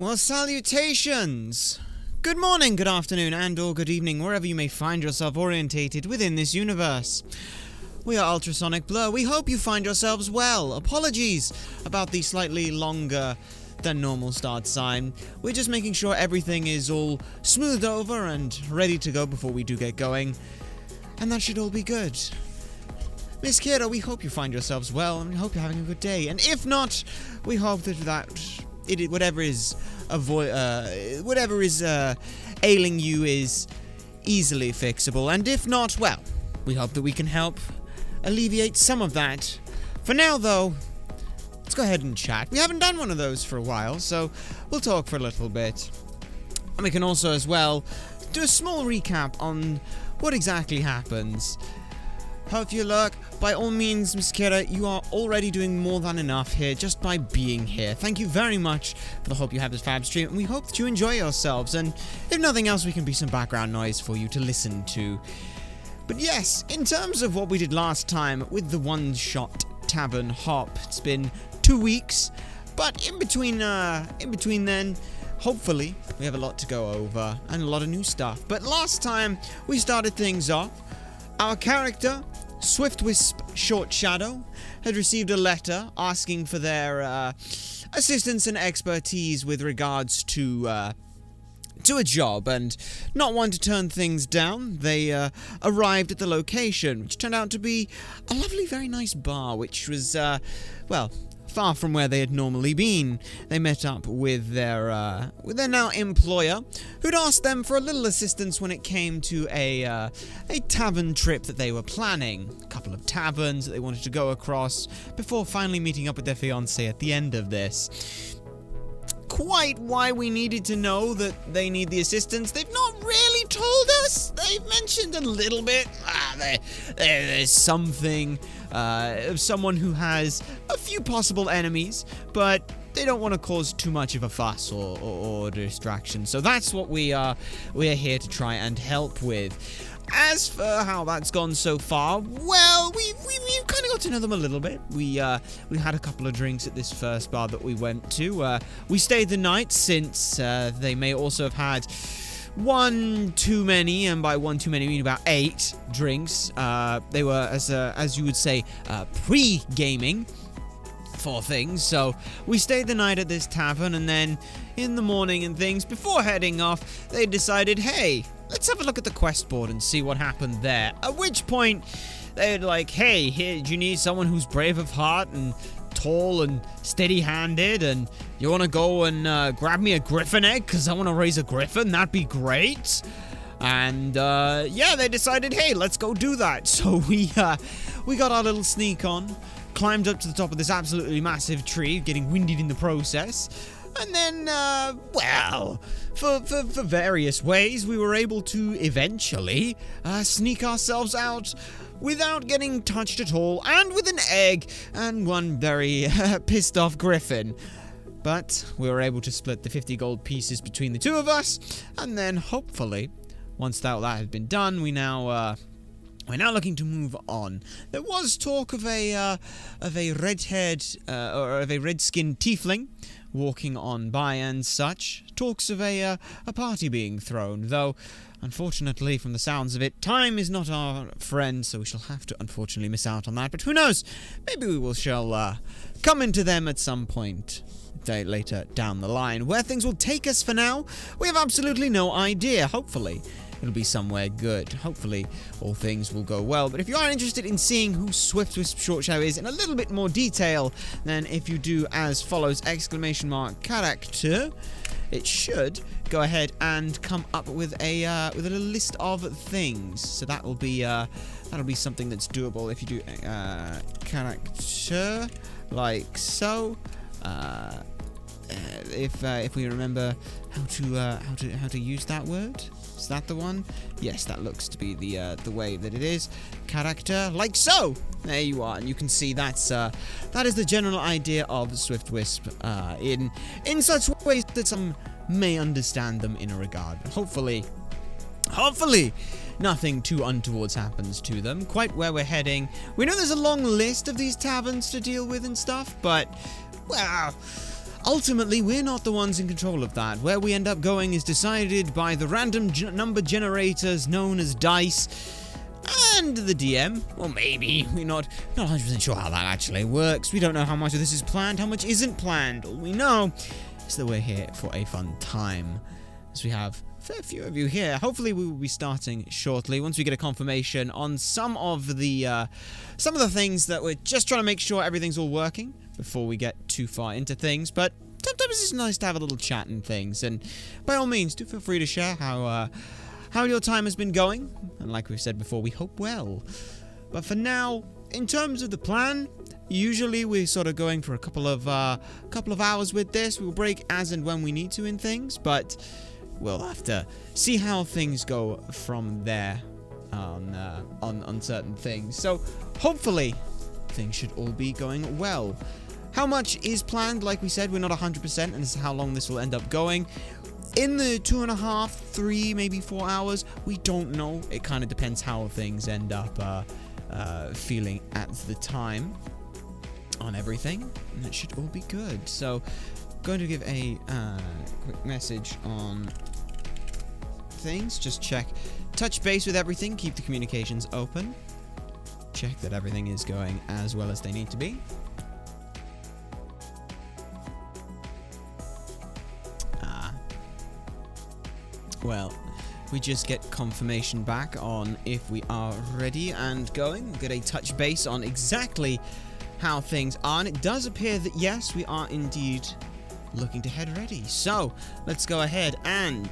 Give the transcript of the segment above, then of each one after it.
Well, salutations! Good morning, good afternoon, and or good evening, wherever you may find yourself orientated within this universe. We are Ultrasonic Blur. We hope you find yourselves well. Apologies about the slightly longer than normal start time. We're just making sure everything is all smoothed over and ready to go before we do get going. And that should all be good. Miss Kira, we hope you find yourselves well, and we hope you're having a good day. And if not, we hope that whatever is ailing you is easily fixable. And if not, well, we hope that we can help alleviate some of that. For now, though, let's go ahead and chat. We haven't done one of those for a while, so we'll talk for a little bit. And we can also, as well, do a small recap on what exactly happens. Hope you lurk. By all means, Miss Kira, you are already doing more than enough here just by being here. Thank you very much for the Hope You Have This Fab stream, and we hope that you enjoy yourselves, and if nothing else, we can be some background noise for you to listen to. But yes, in terms of what we did last time with the one-shot Tavern hop, it's been 2 weeks, but in between then, hopefully, we have a lot to go over, and a lot of new stuff. But last time, we started things off. Our character, Swiftwisp Short Shadow, had received a letter asking for their assistance and expertise with regards to a job, and not one to turn things down, they arrived at the location, which turned out to be a lovely, very nice bar, which was, well, far from where they had normally been. They met up with their now employer, who'd asked them for a little assistance when it came to a tavern trip that they were planning. A couple of taverns that they wanted to go across before finally meeting up with their fiancé at the end of this. Quite why we needed to know that they need the assistance, they've not really told us. They've mentioned a little bit. There's something of someone who has a few possible enemies, but they don't want to cause too much of a fuss or distraction. So that's what we're here to try and help with. As for how that's gone so far, well, we've kind of got to know them a little bit. We had a couple of drinks at this first bar that we went to. We stayed the night since they may also have had one too many, and by one too many I mean about 8 drinks. They were, as you would say, pre-gaming for things. So we stayed the night at this tavern, and then in the morning and things, before heading off, they decided, hey, let's have a look at the quest board and see what happened there. At which point, they're like, hey, here, do you need someone who's brave of heart and tall and steady-handed, and you want to go and grab me a griffin egg because I want to raise a griffin? That'd be great. And yeah, they decided, hey, let's go do that. So we got our little sneak on, climbed up to the top of this absolutely massive tree, getting winded in the process. And then, well, for various ways, we were able to eventually sneak ourselves out without getting touched at all, and with an egg and one very pissed off griffin. But we were able to split the 50 gold pieces between the two of us, and then hopefully, once that had been done, we're now looking to move on. There was talk of a red-haired or of a red-skinned tiefling walking on by and such. Talks of a party being thrown, though unfortunately, from the sounds of it, time is not our friend, so we shall have to unfortunately miss out on that. But who knows? Maybe we shall come into them at some point later down the line. Where things will take us for now, we have absolutely no idea. Hopefully it'll be somewhere good. Hopefully all things will go well. But if you are interested in seeing who Swiftwisp Short Shadow is in a little bit more detail, then if you do as follows, ! Character, it should go ahead and come up with a little list of things. So that'll be something that's doable if you do character like so. If we remember how to use that word. Is that the one? Yes, that looks to be the way that it is. Character like so. There you are, and you can see that is the general idea of Swiftwisp in such ways that some may understand them in a regard. Hopefully nothing too untowards happens to them. Quite where we're heading. We know there's a long list of these taverns to deal with and stuff, but well, ultimately, we're not the ones in control of that. Where we end up going is decided by the random number generators known as dice and the DM. Or maybe. We're not 100% sure how that actually works. We don't know how much of this is planned, how much isn't planned. All we know is that we're here for a fun time, as we have a fair few of you here. Hopefully we will be starting shortly once we get a confirmation on some of the things that we're just trying to make sure everything's all working before we get too far into things. But sometimes it's nice to have a little chat and things, and by all means do feel free to share how your time has been going, and like we've said before, we hope well. But for now, in terms of the plan, usually we're sort of going for a couple of hours with this. We'll break as and when we need to in things, but we'll have to see how things go from there on certain things. So hopefully things should all be going well. How much is planned? Like we said, we're not 100%, and this is how long this will end up going. In the 2.5, 3, maybe 4 hours, we don't know. It kind of depends how things end up feeling at the time on everything, and it should all be good. So, going to give a quick message on things. Just check, touch base with everything, keep the communications open, check that everything is going as well as they need to be. Well, we just get confirmation back on if we are ready and going. We'll get a touch base on exactly how things are, and it does appear that yes, we are indeed looking to head ready. So let's go ahead and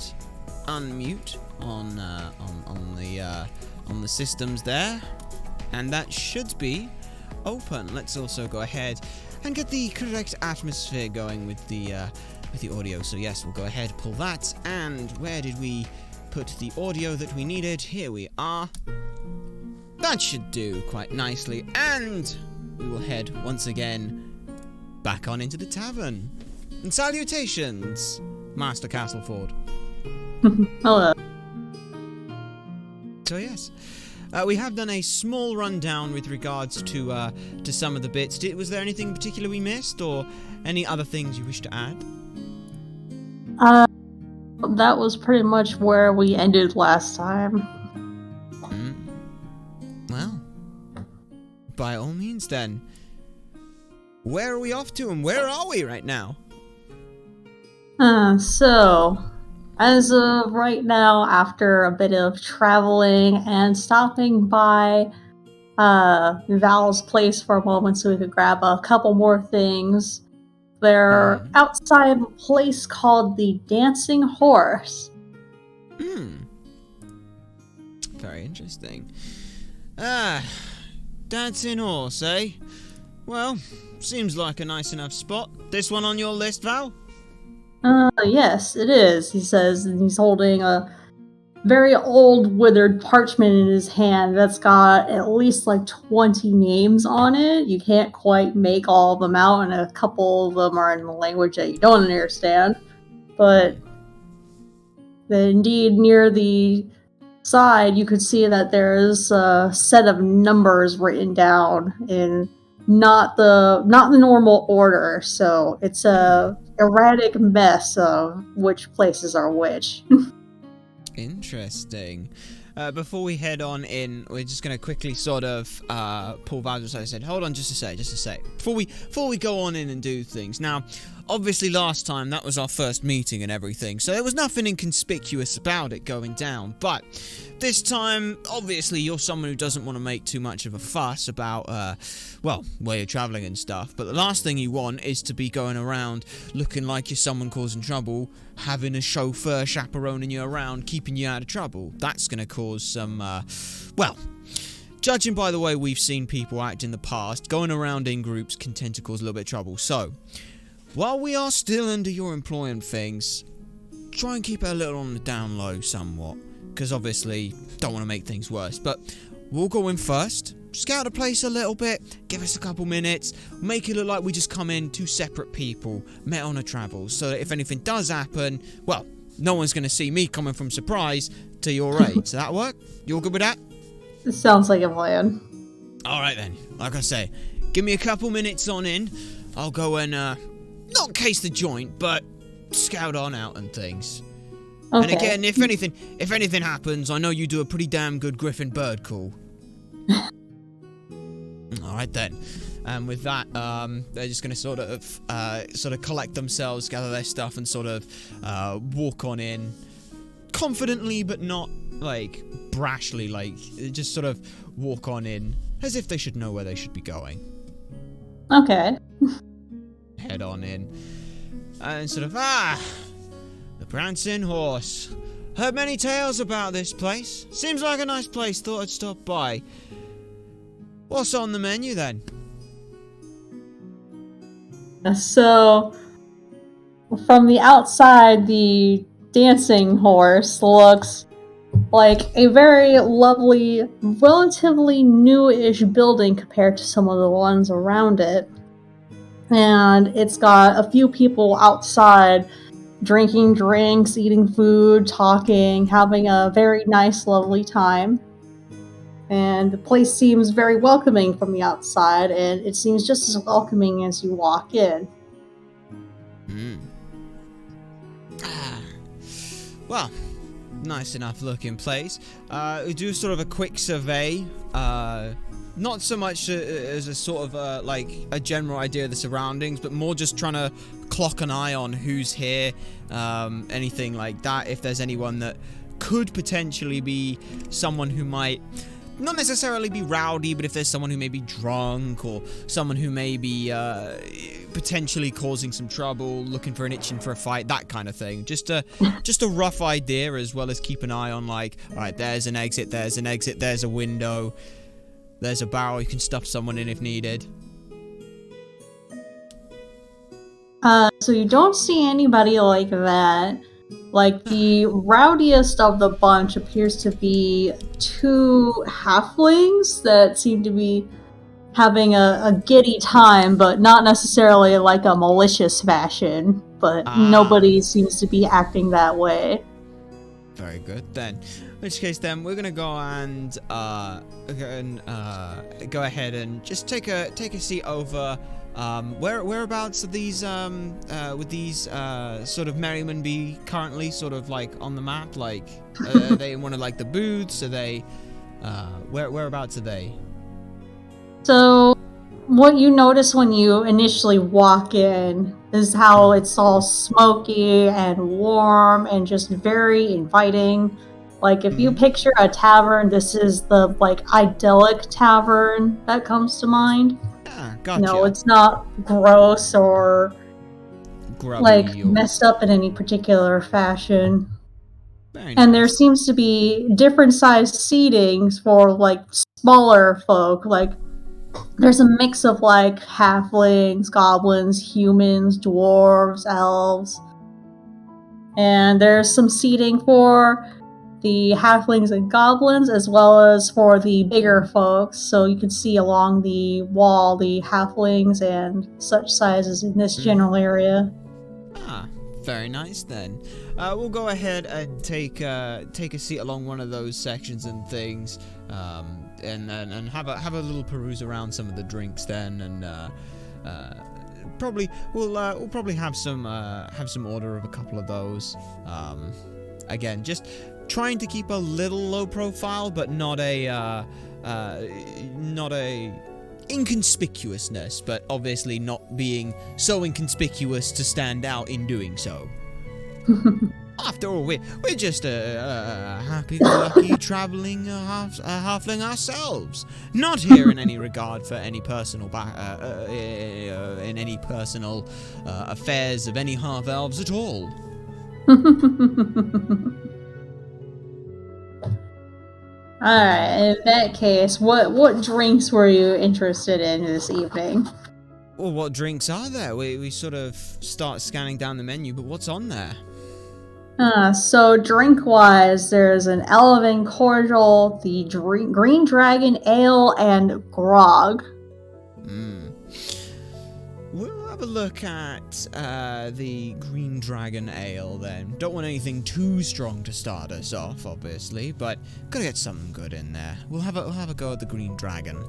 unmute on the systems there, and that should be open. Let's also go ahead and get the correct atmosphere going with the audio. So yes, we'll go ahead, pull that, and where did we put the audio that we needed? Here we are. That should do quite nicely, and we will head once again back on into the tavern. And salutations, Master Castleford. Hello. So yes, we have done a small rundown with regards to some of the bits. Was there anything in particular we missed, or any other things you wish to add? That was pretty much where we ended last time. Well, by all means then, where are we off to, and where are we right now? So, as of right now, after a bit of traveling and stopping by Val's place for a moment so we could grab a couple more things, they're outside a place called the Dancing Horse. Very interesting. Dancing Horse, eh? Well, seems like a nice enough spot. This one on your list, Val? Yes, it is, he says, and he's holding a very old, withered parchment in his hand that's got at least like 20 names on it. You can't quite make all of them out, and a couple of them are in a language that you don't understand. But indeed, near the side, you could see that there's a set of numbers written down in not the normal order. So it's a erratic mess of which places are which. Interesting. Before we head on in, we're just going to quickly sort of pull Val aside. I said, hold on just a sec. Before we go on in and do things. Now, obviously last time that was our first meeting and everything, so there was nothing inconspicuous about it going down. But this time, obviously, you're someone who doesn't want to make too much of a fuss about, well, where you're traveling and stuff. But the last thing you want is to be going around looking like you're someone causing trouble, having a chauffeur chaperoning you around, keeping you out of trouble. That's going to cause some, well, judging by the way we've seen people act in the past, going around in groups can tend to cause a little bit of trouble. So, while we are still under your employ and things, try and keep it a little on the down low somewhat, because obviously don't want to make things worse. But we'll go in first, scout the place a little bit, give us a couple minutes, make it look like we just come in two separate people, met on a travel, so that if anything does happen, well, no one's going to see me coming from surprise to your aid. So that work? You all good with that? It sounds like a plan. Alright then, like I say, give me a couple minutes on in, I'll go and not case the joint, but scout on out and things. Okay. And again, if anything happens, I know you do a pretty damn good griffin bird call. Alright then. And with that, they're just gonna sort of collect themselves, gather their stuff, and sort of walk on in. Confidently, but not, like, brashly, like, just sort of walk on in, as if they should know where they should be going. Okay. Head on in. And sort of, the prancing horse. Heard many tales about this place. Seems like a nice place, thought I'd stop by. What's on the menu, then? So, from the outside, the dancing horse looks like a very lovely, relatively new-ish building compared to some of the ones around it. And it's got a few people outside drinking drinks, eating food, talking, having a very nice, lovely time. And the place seems very welcoming from the outside, and it seems just as welcoming as you walk in. Well, nice enough looking place. We do sort of a quick survey. Not so much as a sort of like a general idea of the surroundings, but more just trying to clock an eye on who's here, anything like that. If there's anyone that could potentially be someone who might not necessarily be rowdy, but if there's someone who may be drunk or someone who may be potentially causing some trouble, looking for an itching for a fight, that kind of thing. Just a rough idea, as well as keep an eye on, like, alright, there's an exit, there's a window, there's a barrel you can stuff someone in if needed. So you don't see anybody like that. Like, the rowdiest of the bunch appears to be two halflings that seem to be having a giddy time, but not necessarily like a malicious fashion. But nobody seems to be acting that way. Very good, then. In which case, then, we're gonna go and go ahead and just take a seat over. Whereabouts are these would these sort of merrymen be currently sort of like on the map? Like, are they in one of like the booths? Are they whereabouts are they? So what you notice when you initially walk in is how it's all smoky and warm and just very inviting. Like, if you picture a tavern, this is the like idyllic tavern that comes to mind. Gotcha. No, it's not gross or Grubby like or messed up in any particular fashion. very And there nice. seems to be different sized seatings for like smaller folk. Like, there's a mix of like halflings, goblins, humans, dwarves, elves. And there's some seating for the halflings and goblins, as well as for the bigger folks. So you can see along the wall the halflings and such sizes in this general area. Very nice then. We'll go ahead and take a seat along one of those sections and things, and have a little peruse around some of the drinks then, and we'll probably have some order of a couple of those. Again, just trying to keep a little low profile, but not a inconspicuousness, but obviously not being so inconspicuous to stand out in doing so. After all, we're just a happy-go-lucky traveling halfling ourselves, not here in any regard for any personal in any personal affairs of any half-elves at all. Alright, in that case, what drinks were you interested in this evening? Well, what drinks are there? We sort of start scanning down the menu, but what's on there? So drink-wise, there's an Elven Cordial, the Green Dragon Ale, and Grog. We'll have a look at the Green Dragon Ale then. Don't want anything too strong to start us off, obviously, but gotta get something good in there. We'll have a go at the Green Dragon.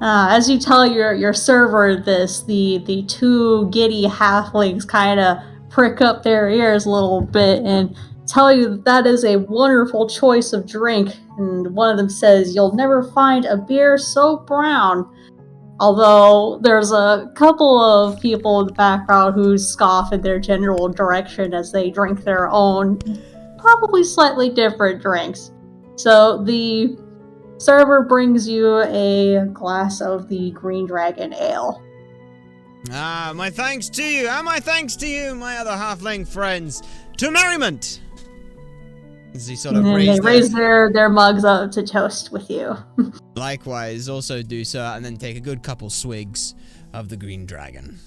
As you tell your server this, the two giddy halflings kind of prick up their ears a little bit and tell you that is a wonderful choice of drink. And one of them says, "You'll never find a beer so brown." Although there's a couple of people in the background who scoff in their general direction as they drink their own, probably slightly different drinks. So the server brings you a glass of the Green Dragon Ale. My thanks to you, and my thanks to you, my other halfling friends. To merriment! As he sort of raise their mugs up to toast with you. Likewise, also do so, and then take a good couple swigs of the Green Dragon.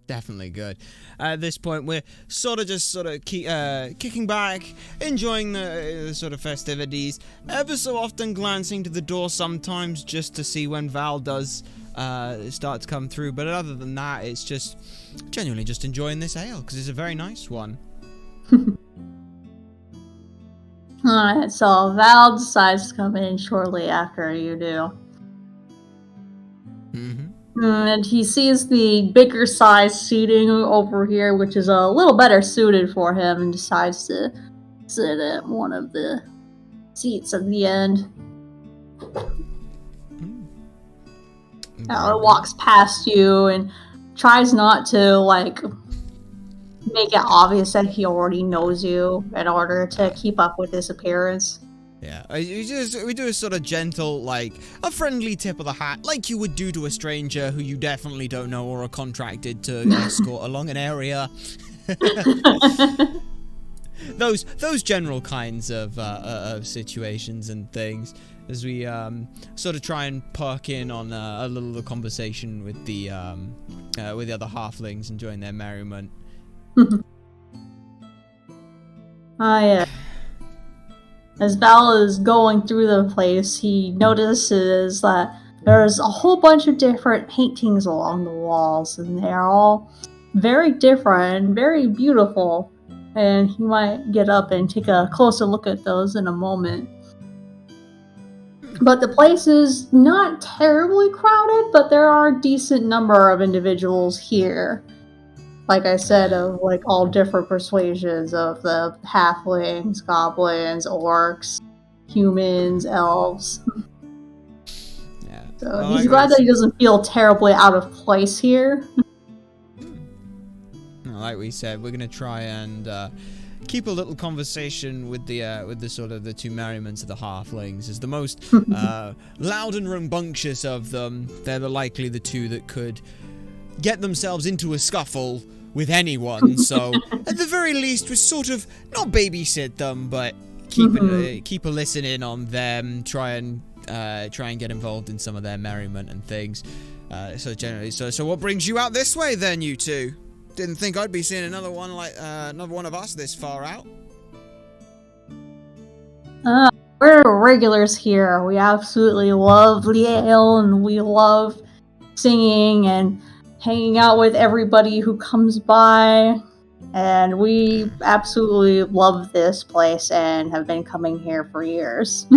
Definitely good. At this point, we're sort of kicking back, enjoying the sort of festivities, ever so often glancing to the door sometimes just to see when Val does start to come through. But other than that, it's just genuinely just enjoying this ale, because it's a very nice one. Alright, so Val decides to come in shortly after you do. And he sees the bigger size seating over here, which is a little better suited for him, and decides to sit at one of the seats at the end. It walks past you and tries not to, make it obvious that he already knows you in order to keep up with his appearance. Yeah, we do a sort of gentle, a friendly tip of the hat, like you would do to a stranger who you definitely don't know or are contracted to escort along an area. those general kinds of situations and things, as we sort of try and perk in on a little conversation with the other halflings, enjoying their merriment. Yeah. As Val is going through the place, he notices that there's a whole bunch of different paintings along the walls, and they're all very different and very beautiful. And he might get up and take a closer look at those in a moment. But the place is not terribly crowded, but there are a decent number of individuals here. Like I said, of all different persuasions of the halflings, goblins, orcs, humans, elves. Yeah. So he's glad that he doesn't feel terribly out of place here. Like we said, we're gonna try and keep a little conversation with the sort of the two merriments of the halflings. As the most loud and rambunctious of them, they're likely the two that could get themselves into a scuffle with anyone, so at the very least we sort of not babysit them, but keep a listen in on them, try and get involved in some of their merriment and things. So what brings you out this way then, you two? Didn't think I'd be seeing another one of us this far out. We're regulars here. We absolutely love the ale, and we love singing and hanging out with everybody who comes by, and we absolutely love this place and have been coming here for years.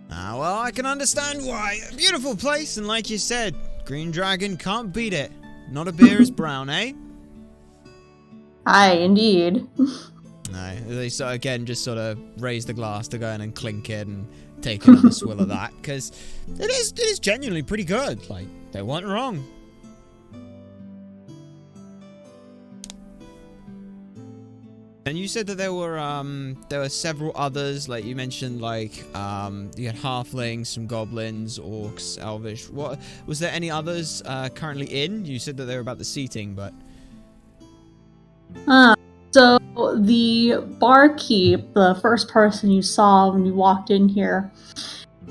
Well, I can understand why. A beautiful place, and like you said, Green Dragon can't beat it. Not a beer is brown, eh? Aye, indeed. No, they again just sort of raise the glass to go in and clink it and take another swill of that, because it is genuinely pretty good. They weren't wrong. And you said that there were several others, like you mentioned, you had halflings, some goblins, orcs, elvish. What was there any others currently in? You said that they were about the seating, but so the barkeep, the first person you saw when you walked in here,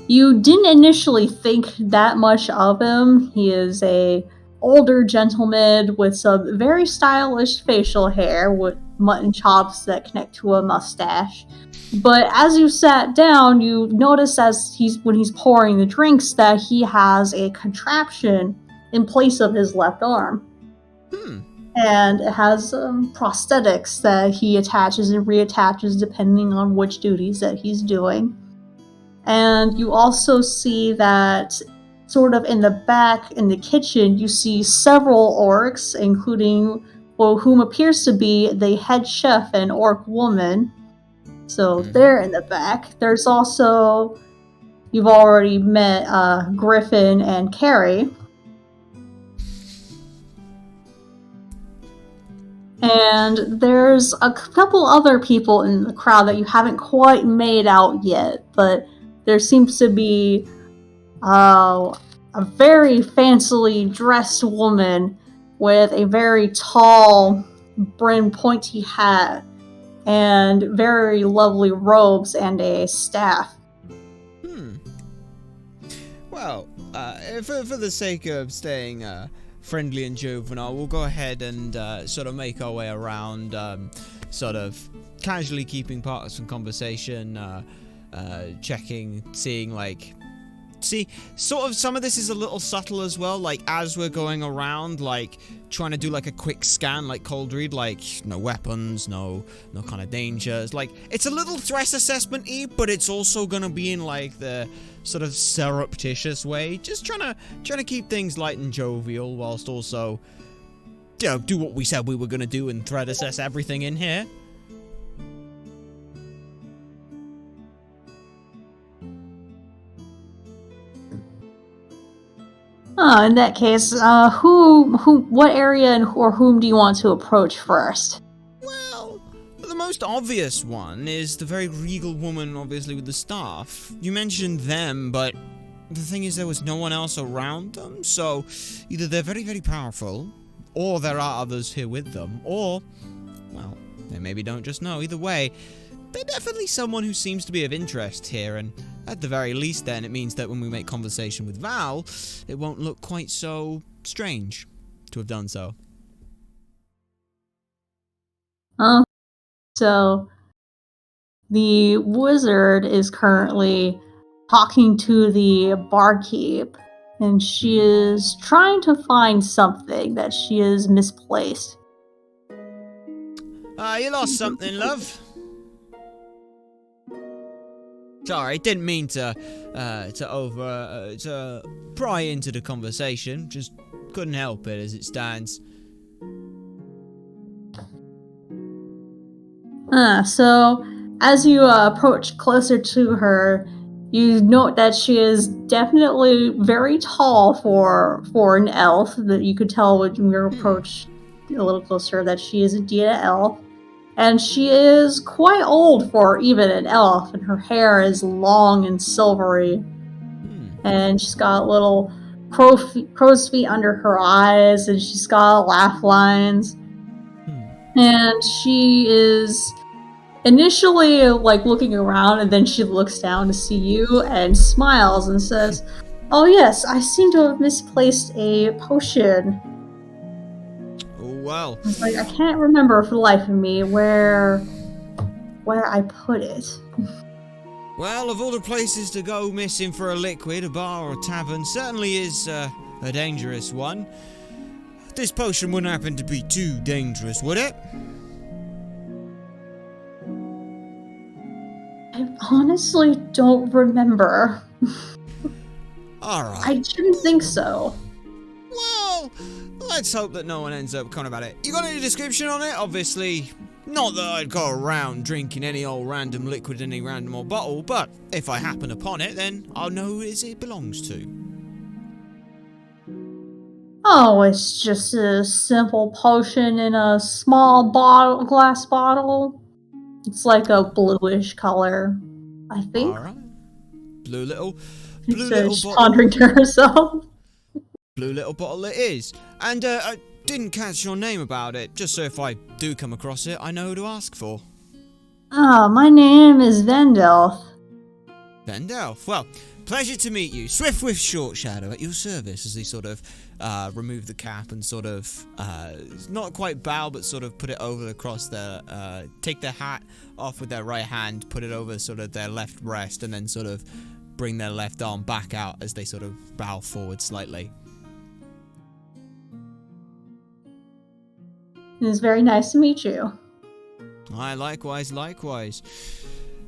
you didn't initially think that much of him. He is a older gentleman with some very stylish facial hair with mutton chops that connect to a mustache. But as you sat down, you notice when he's pouring the drinks that he has a contraption in place of his left arm. and it has prosthetics that he attaches and reattaches depending on which duties that he's doing. And you also see that sort of in the back in the kitchen, you see several orcs, including whom appears to be the head chef and orc woman. So they're in the back. There's also, you've already met Griffin and Carrie. And there's a couple other people in the crowd that you haven't quite made out yet, but there seems to be a very fancily dressed woman with a very tall, brim pointy hat and very lovely robes and a staff. Well, for the sake of staying friendly and juvenile, we'll go ahead and sort of make our way around, sort of casually keeping part of some conversation, checking, seeing, like... See, sort of some of this is a little subtle as well, like, as we're going around, like, trying to do, like, a quick scan, like, cold read, like, no weapons, no kind of dangers, like, it's a little threat assessment-y, but it's also gonna be in, like, the sort of surreptitious way, just trying to keep things light and jovial, whilst also, you know, do what we said we were gonna do and threat assess everything in here. In that case, what area or whom do you want to approach first? Well, the most obvious one is the very regal woman, obviously, with the staff. You mentioned them, but the thing is there was no one else around them, so either they're very, very powerful, or there are others here with them, or, well, they maybe don't just know. Either way, they're definitely someone who seems to be of interest here, and at the very least then, it means that when we make conversation with Val, it won't look quite so strange to have done so. So the wizard is currently talking to the barkeep, and she is trying to find something that she has misplaced. You lost something, love. Sorry, didn't mean to pry into the conversation. Just couldn't help it as it stands. So as you approach closer to her, you note that she is definitely very tall for an elf. That you could tell when you approach a little closer that she is indeed an elf. And she is quite old for even an elf, and her hair is long and silvery. And she's got little crow's feet under her eyes, and she's got laugh lines. And she is initially like looking around, and then she looks down to see you and smiles and says, "Oh yes, I seem to have misplaced a potion." Well, It's like, I can't remember for the life of me where I put it. Well, of all the places to go missing for a liquid, a bar or a tavern certainly is a dangerous one. This potion wouldn't happen to be too dangerous, would it? I honestly don't remember. Alright. I shouldn't think so. Well, let's hope that no one ends up coming about it. You got any description on it? Obviously, not that I'd go around drinking any old random liquid in any random old bottle, but if I happen upon it, then I'll know who it belongs to. Oh, it's just a simple potion in a small glass bottle. It's like a bluish color, I think. Alright. Blue little She's bottle. pondering to herself. Blue little bottle it is. And I didn't catch your name about it, just so if I do come across it, I know who to ask for. My name is Vendelf. Vendelf. Well, pleasure to meet you. Swift with Short Shadow at your service, as they sort of remove the cap and sort of not quite bow, but sort of put it over across their take their hat off with their right hand, put it over sort of their left breast, and then sort of bring their left arm back out as they sort of bow forward slightly. It was very nice to meet you. Aye, likewise.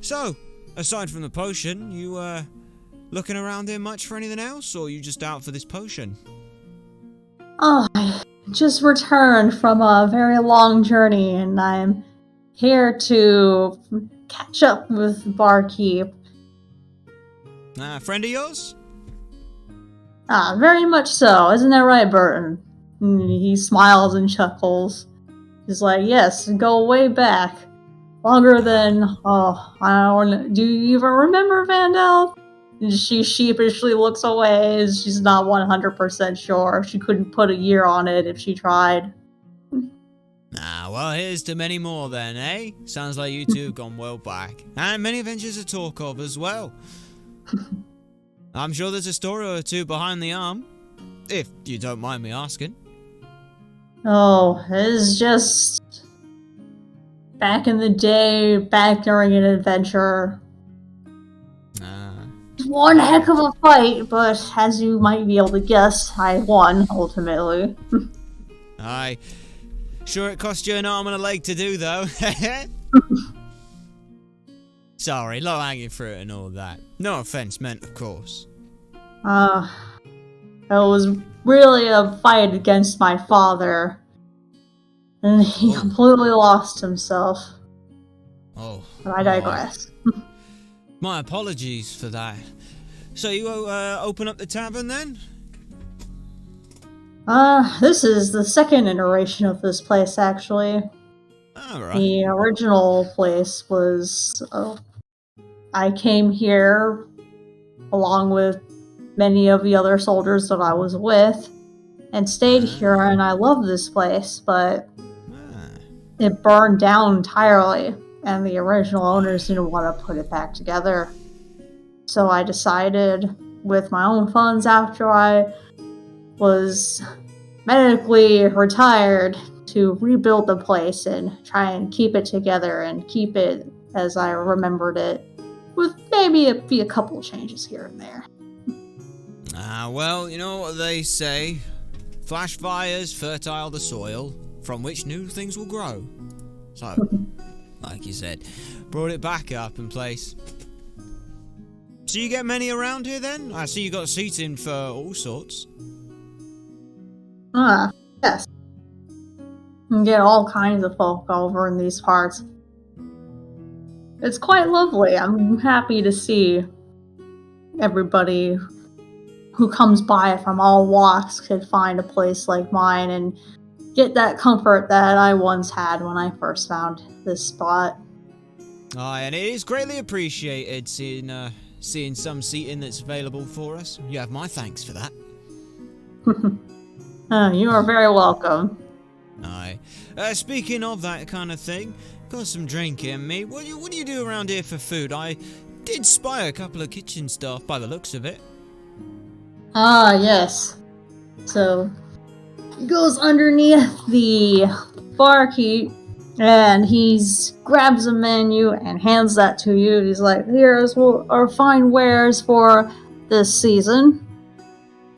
So, aside from the potion, you, looking around here much for anything else, or you just out for this potion? Oh, I just returned from a very long journey, and I'm here to catch up with Barkeep. Friend of yours? Very much so. Isn't that right, Burton? And he smiles and chuckles. He's like, yes, go way back. Longer than, I don't know. Do you even remember Vandal? And she sheepishly looks away as she's not 100% sure. She couldn't put a year on it if she tried. Well, here's to many more then, eh? Sounds like you two have gone well back. And many adventures to talk of as well. I'm sure there's a story or two behind the arm, if you don't mind me asking. Oh, it's just back in the day, back during an adventure. One heck of a fight, but as you might be able to guess, I won, ultimately. Aye. Sure it cost you an arm and a leg to do, though. Sorry, low-hanging fruit and all that. No offense meant, of course. It was really a fight against my father. And he completely lost himself. Oh. But I digress. My apologies for that. So you open up the tavern then? This is the second iteration of this place, actually. Alright. The original place was... I came here along with many of the other soldiers that I was with and stayed here, and I love this place, but it burned down entirely, and the original owners didn't want to put it back together. So I decided, with my own funds after I was medically retired, to rebuild the place and try and keep it together and keep it as I remembered it, with maybe a couple changes here and there. Well, you know what they say. Flash fires fertile the soil, from which new things will grow. So, like you said, brought it back up in place. So you get many around here then? I see you got seating for all sorts. Yes. You can get all kinds of folk over in these parts. It's quite lovely. I'm happy to see everybody who comes by from all walks could find a place like mine and get that comfort that I once had when I first found this spot. And it is greatly appreciated seeing some seating that's available for us. You have my thanks for that. You are very welcome. Aye. Speaking of that kind of thing, got some drink in me. What do you do around here for food? I did spy a couple of kitchen staff by the looks of it. Yes. So, he goes underneath the barkeep, and he grabs a menu and hands that to you. He's like, here's our fine wares for this season.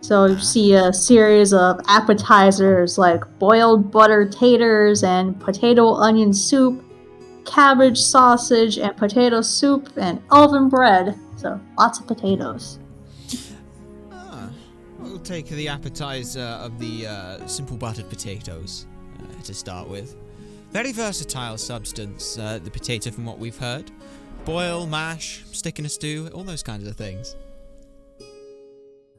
So you see a series of appetizers like boiled butter taters and potato onion soup, cabbage sausage and potato soup, and elven bread. So lots of potatoes. We'll take the appetizer of the simple buttered potatoes to start with. Very versatile substance, the potato from what we've heard. Boil, mash, stick in a stew, all those kinds of things.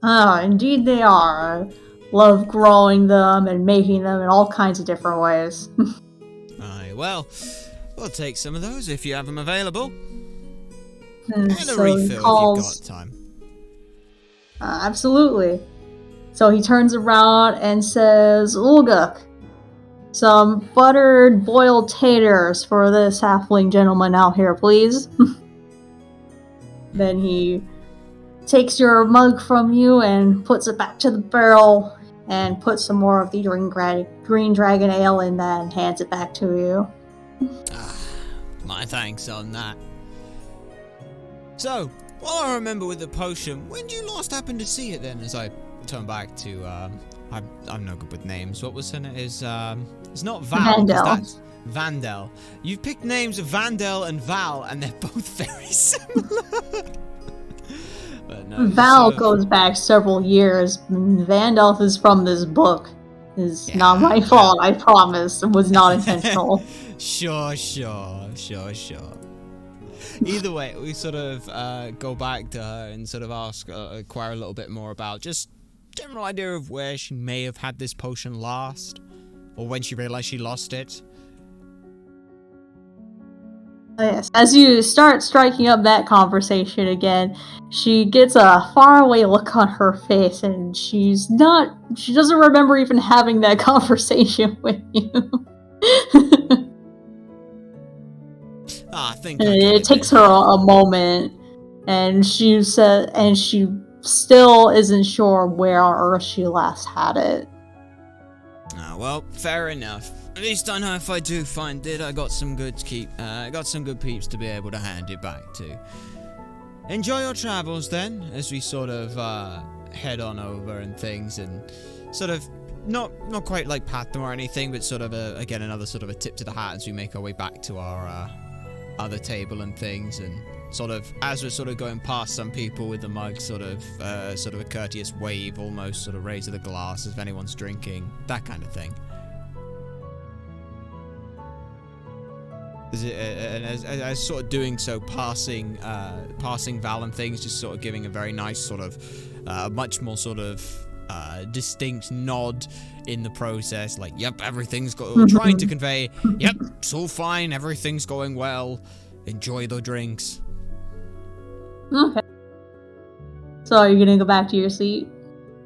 Indeed they are. I love growing them and making them in all kinds of different ways. Aye, well, we'll take some of those if you have them available. And a so refill he if you've calls, got time. Absolutely. So he turns around and says, Ulguk, some buttered boiled taters for this halfling gentleman out here, please. Then he takes your mug from you and puts it back to the barrel and puts some more of the green dragon ale in that and hands it back to you. My thanks on that. So, while I remember with the potion, when did you last happen to see it then? As I turn back to I'm no good with names. What was her name? It's not Val. Vandel. That's Vandel. You've picked names of Vandel and Val, and they're both very similar. But no, Val goes back several years. Vandalf is from this book. It's not my fault, I promise. It was not intentional. Sure. Either way, we sort of go back to her and sort of inquire a little bit more about just general idea of where she may have had this potion last, or when she realized she lost it. Yes. As you start striking up that conversation again, she gets a faraway look on her face, and she doesn't remember even having that conversation with you. I think it takes her a moment, and she still isn't sure where on earth she last had it. Well, fair enough. At least I know if I do find it, I got some good peeps to be able to hand it back to. Enjoy your travels then, as we sort of head on over and things, and sort of not quite like pat them or anything, but sort of again another sort of a tip to the hat as we make our way back to our other table and things, and sort of as we're sort of going past some people with the mug, sort of a courteous wave, almost sort of raise of the glass if anyone's drinking, that kind of thing. And as sort of doing so, passing Val and things, just sort of giving a very nice sort of, much more sort of distinct nod in the process, like, yep, everything's trying to convey, yep, it's all fine, everything's going well, enjoy the drinks. Okay. So are you gonna go back to your seat?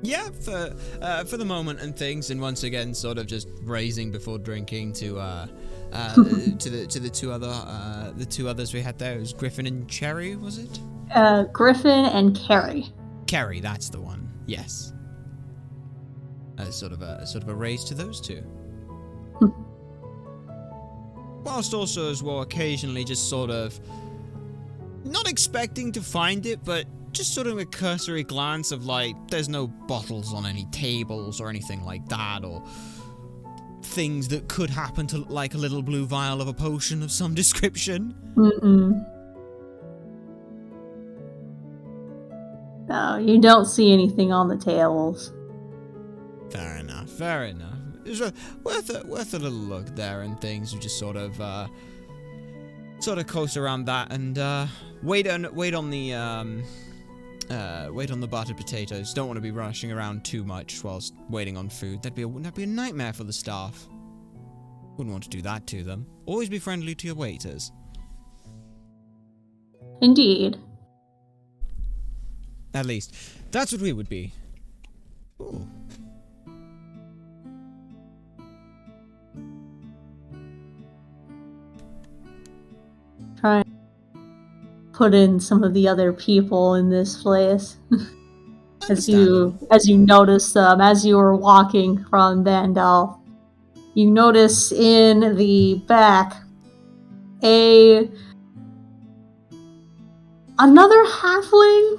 Yeah, for the moment and things, and once again, sort of just raising before drinking to the two others we had there. It was Griffin and Cherry, was it? Griffin and Carrie. Carrie, that's the one. Yes. Sort of a raise to those two. Whilst also as well occasionally just sort of not expecting to find it, but just sort of a cursory glance of like, there's no bottles on any tables or anything like that, or things that could happen to like a little blue vial of a potion of some description. No, you don't see anything on the tables. Fair enough. It was worth a little look there and things. We just sort of coast around that and wait on the buttered potatoes. Don't want to be rushing around too much whilst waiting on food. That'd be a nightmare for the staff. Wouldn't want to do that to them. Always be friendly to your waiters. Indeed. At least, that's what we would be. Ooh. Try and put in some of the other people in this place. as you notice them as you were walking from Vandal, you notice in the back another halfling,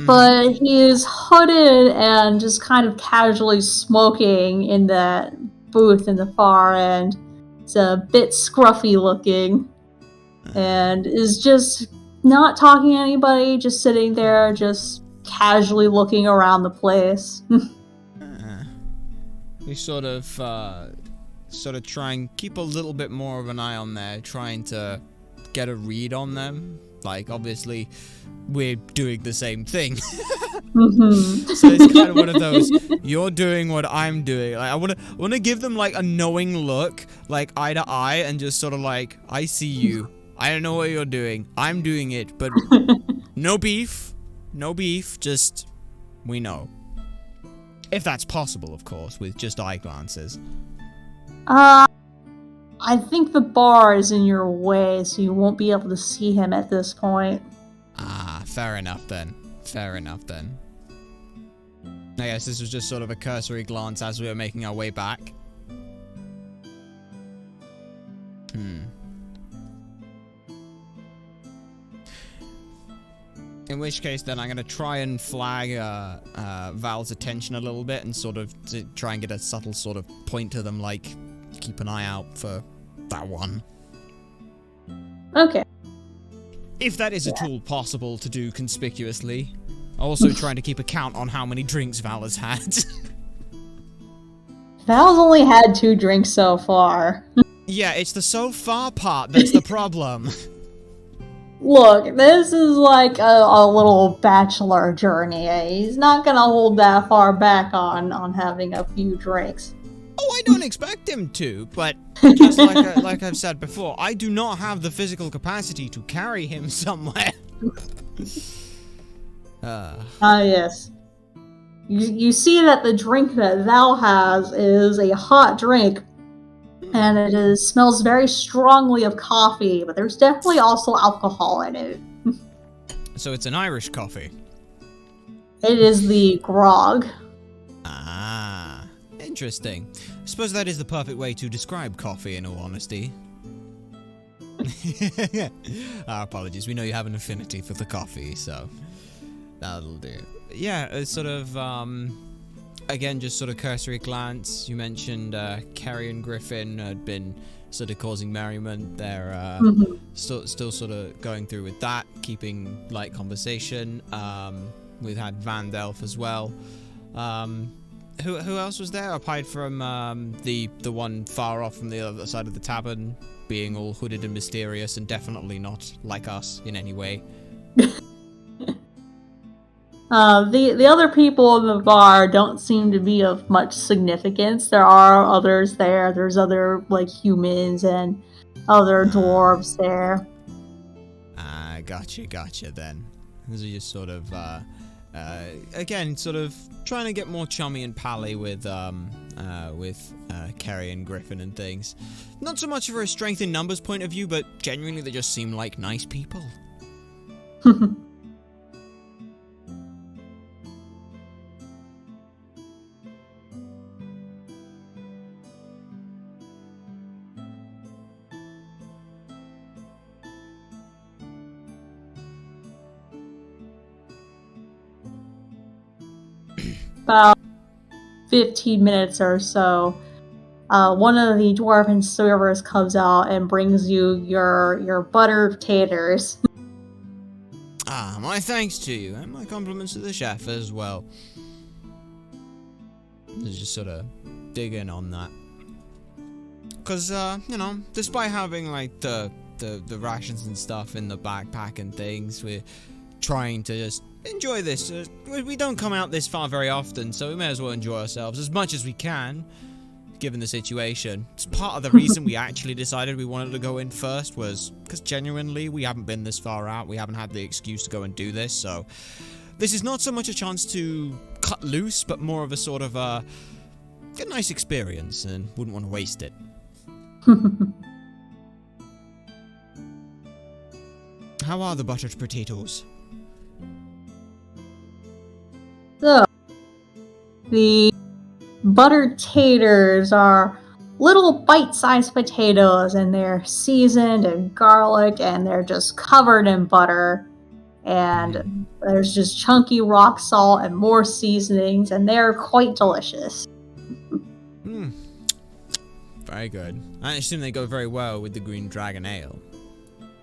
but he is hooded and just kind of casually smoking in that booth in the far end. It's a bit scruffy looking and is just not talking to anybody, just sitting there, just casually looking around the place. We sort of try and keep a little bit more of an eye on there, trying to get a read on them. Like, obviously, we're doing the same thing. So it's kind of one of those, you're doing what I'm doing. Like, I want to give them, like, a knowing look, like, eye to eye, and just sort of like, I see you. I don't know what you're doing. I'm doing it, but no beef. No beef, just, we know. If that's possible, of course, with just eye glances. I think the bar is in your way, so you won't be able to see him at this point. Ah, fair enough then. I guess this was just sort of a cursory glance as we were making our way back. In which case, then I'm gonna try and flag Val's attention a little bit and sort of try and get a subtle sort of point to them, like, keep an eye out for that one. Okay. If that is at all possible to do conspicuously. Also trying to keep a count on how many drinks Val has had. Val's only had 2 drinks so far. Yeah, it's the so far part that's the problem. Look, this is like a little bachelor journey. He's not gonna hold that far back on having a few drinks. Oh, I don't expect him to, but just like I've said before, I do not have the physical capacity to carry him somewhere. Yes. You see that the drink that Val has is a hot drink, and it smells very strongly of coffee, but there's definitely also alcohol in it. So it's an Irish coffee. It is the grog. Ah, interesting. I suppose that is the perfect way to describe coffee, in all honesty. Our apologies, we know you have an affinity for the coffee, so that'll do. Yeah, it's sort of, again, just sort of cursory glance. You mentioned Carrie and Griffin had been sort of causing merriment. They're still sort of going through with that, keeping light conversation. We've had Vandelf as well. Who else was there aside from the one far off from the other side of the tavern, being all hooded and mysterious and definitely not like us in any way? The other people in the bar don't seem to be of much significance. There are others there. There's other, like, humans and other dwarves there. Gotcha then. These are just sort of, again, sort of trying to get more chummy and pally with Kerry and Griffin and things. Not so much for a strength in numbers point of view, but genuinely they just seem like nice people. About 15 minutes or so, one of the dwarven servers comes out and brings you your buttered taters. Ah, my thanks to you, and my compliments to the chef as well. Just sort of dig in on that. Because, you know, despite having, like, the rations and stuff in the backpack and things, we're trying to just enjoy this. We don't come out this far very often, so we may as well enjoy ourselves as much as we can, given the situation. It's part of the reason we actually decided we wanted to go in first was because genuinely we haven't been this far out. We haven't had the excuse to go and do this, so this is not so much a chance to cut loose, but more of a sort of a nice experience, and wouldn't want to waste it. How are the buttered potatoes? So, the buttered taters are little bite-sized potatoes, and they're seasoned in garlic, and they're just covered in butter. And there's just chunky rock salt and more seasonings, and they're quite delicious. Very good. I assume they go very well with the Green Dragon Ale.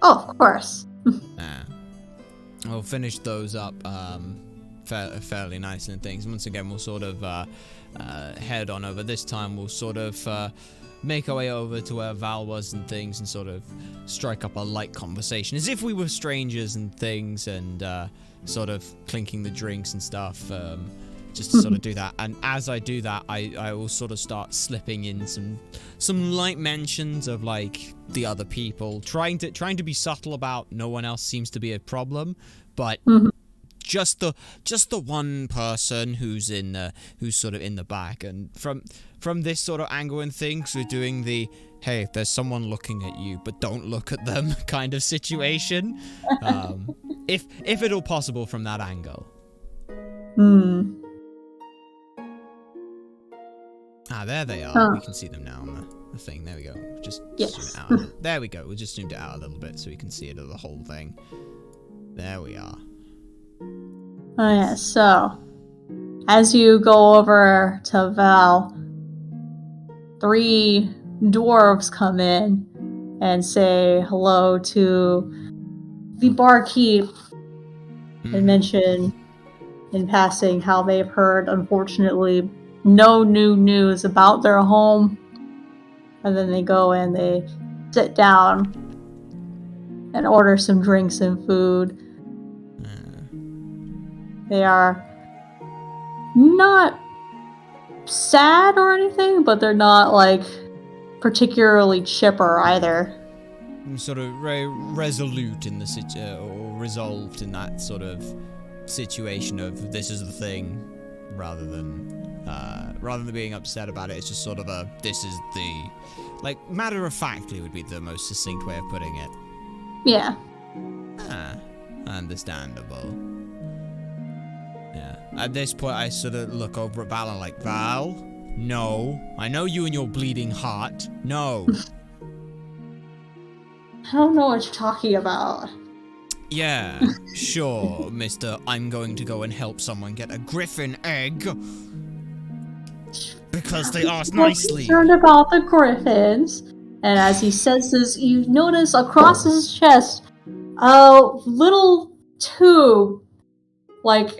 Oh, of course. We'll finish those up fairly nice and things. Once again, we'll sort of head on over. This time we'll sort of make our way over to where Val was and things and sort of strike up a light conversation as if we were strangers and things, and sort of clinking the drinks and stuff, just to sort of do that. And as I do that, I will sort of start slipping in some light mentions of, like, the other people, trying to be subtle about no one else seems to be a problem, but just the one person who's sort of in the back. And from this sort of angle and things, we're doing the hey, there's someone looking at you, but don't look at them kind of situation. If at all possible from that angle. Ah, there they are. We can see them now on the thing. There we go. Just zoom it out. There we go. We'll just zoom it out a little bit so we can see it of the whole thing. There we are. Oh yeah, so as you go over to Val, 3 dwarves come in and say hello to the barkeep and mention in passing how they've heard, unfortunately, no new news about their home. And then they go and they sit down and order some drinks and food. They are not sad or anything, but they're not, like, particularly chipper either. Sort of resolute in the or resolved in that sort of situation of this is the thing, rather than being upset about it. It's just sort of this is the, like, matter of factly would be the most succinct way of putting it. Yeah. Understandable. Yeah. At this point, I sort of look over at Val and like, Val, no. I know you and your bleeding heart. No. I don't know what you're talking about. Yeah, sure, Mr. I'm going to go and help someone get a griffin egg. Because they asked nicely. Concerned about the griffins. And as he says this, you notice across his chest a little tube, like,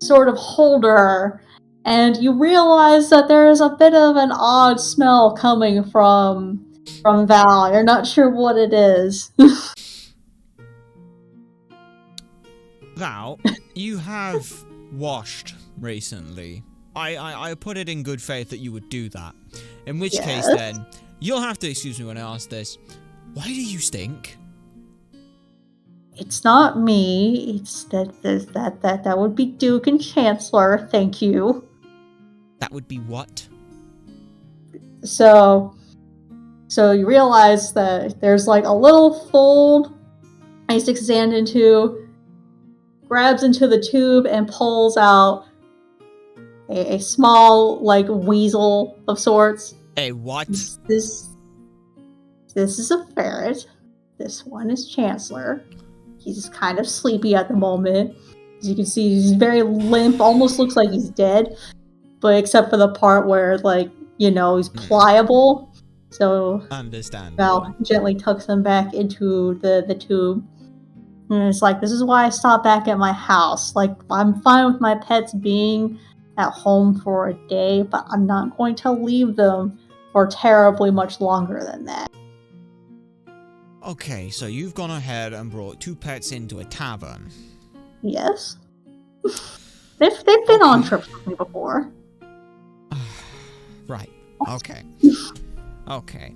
sort of holder. And you realize that there is a bit of an odd smell coming from Val. You're not sure what it is. Val, you have washed recently. I put it in good faith that you would do that. In which case, then, you'll have to excuse me when I ask this. Why do you stink? It's not me. It's that would be Duke and Chancellor. Thank you. That would be what? So you realize that there's, like, a little fold, and he sticks his hand into, grabs into the tube, and pulls out a small, like, weasel of sorts. A what? This is a ferret. This one is Chancellor. He's kind of sleepy at the moment. As you can see, he's very limp, almost looks like he's dead. But except for the part where, like, you know, he's pliable. So understand. Val gently tucks him back into the tube. And it's like, this is why I stop back at my house. Like, I'm fine with my pets being at home for a day, but I'm not going to leave them for terribly much longer than that. Okay, so you've gone ahead and brought 2 pets into a tavern. Yes. They've been on trips with me before. Right. Okay. Okay.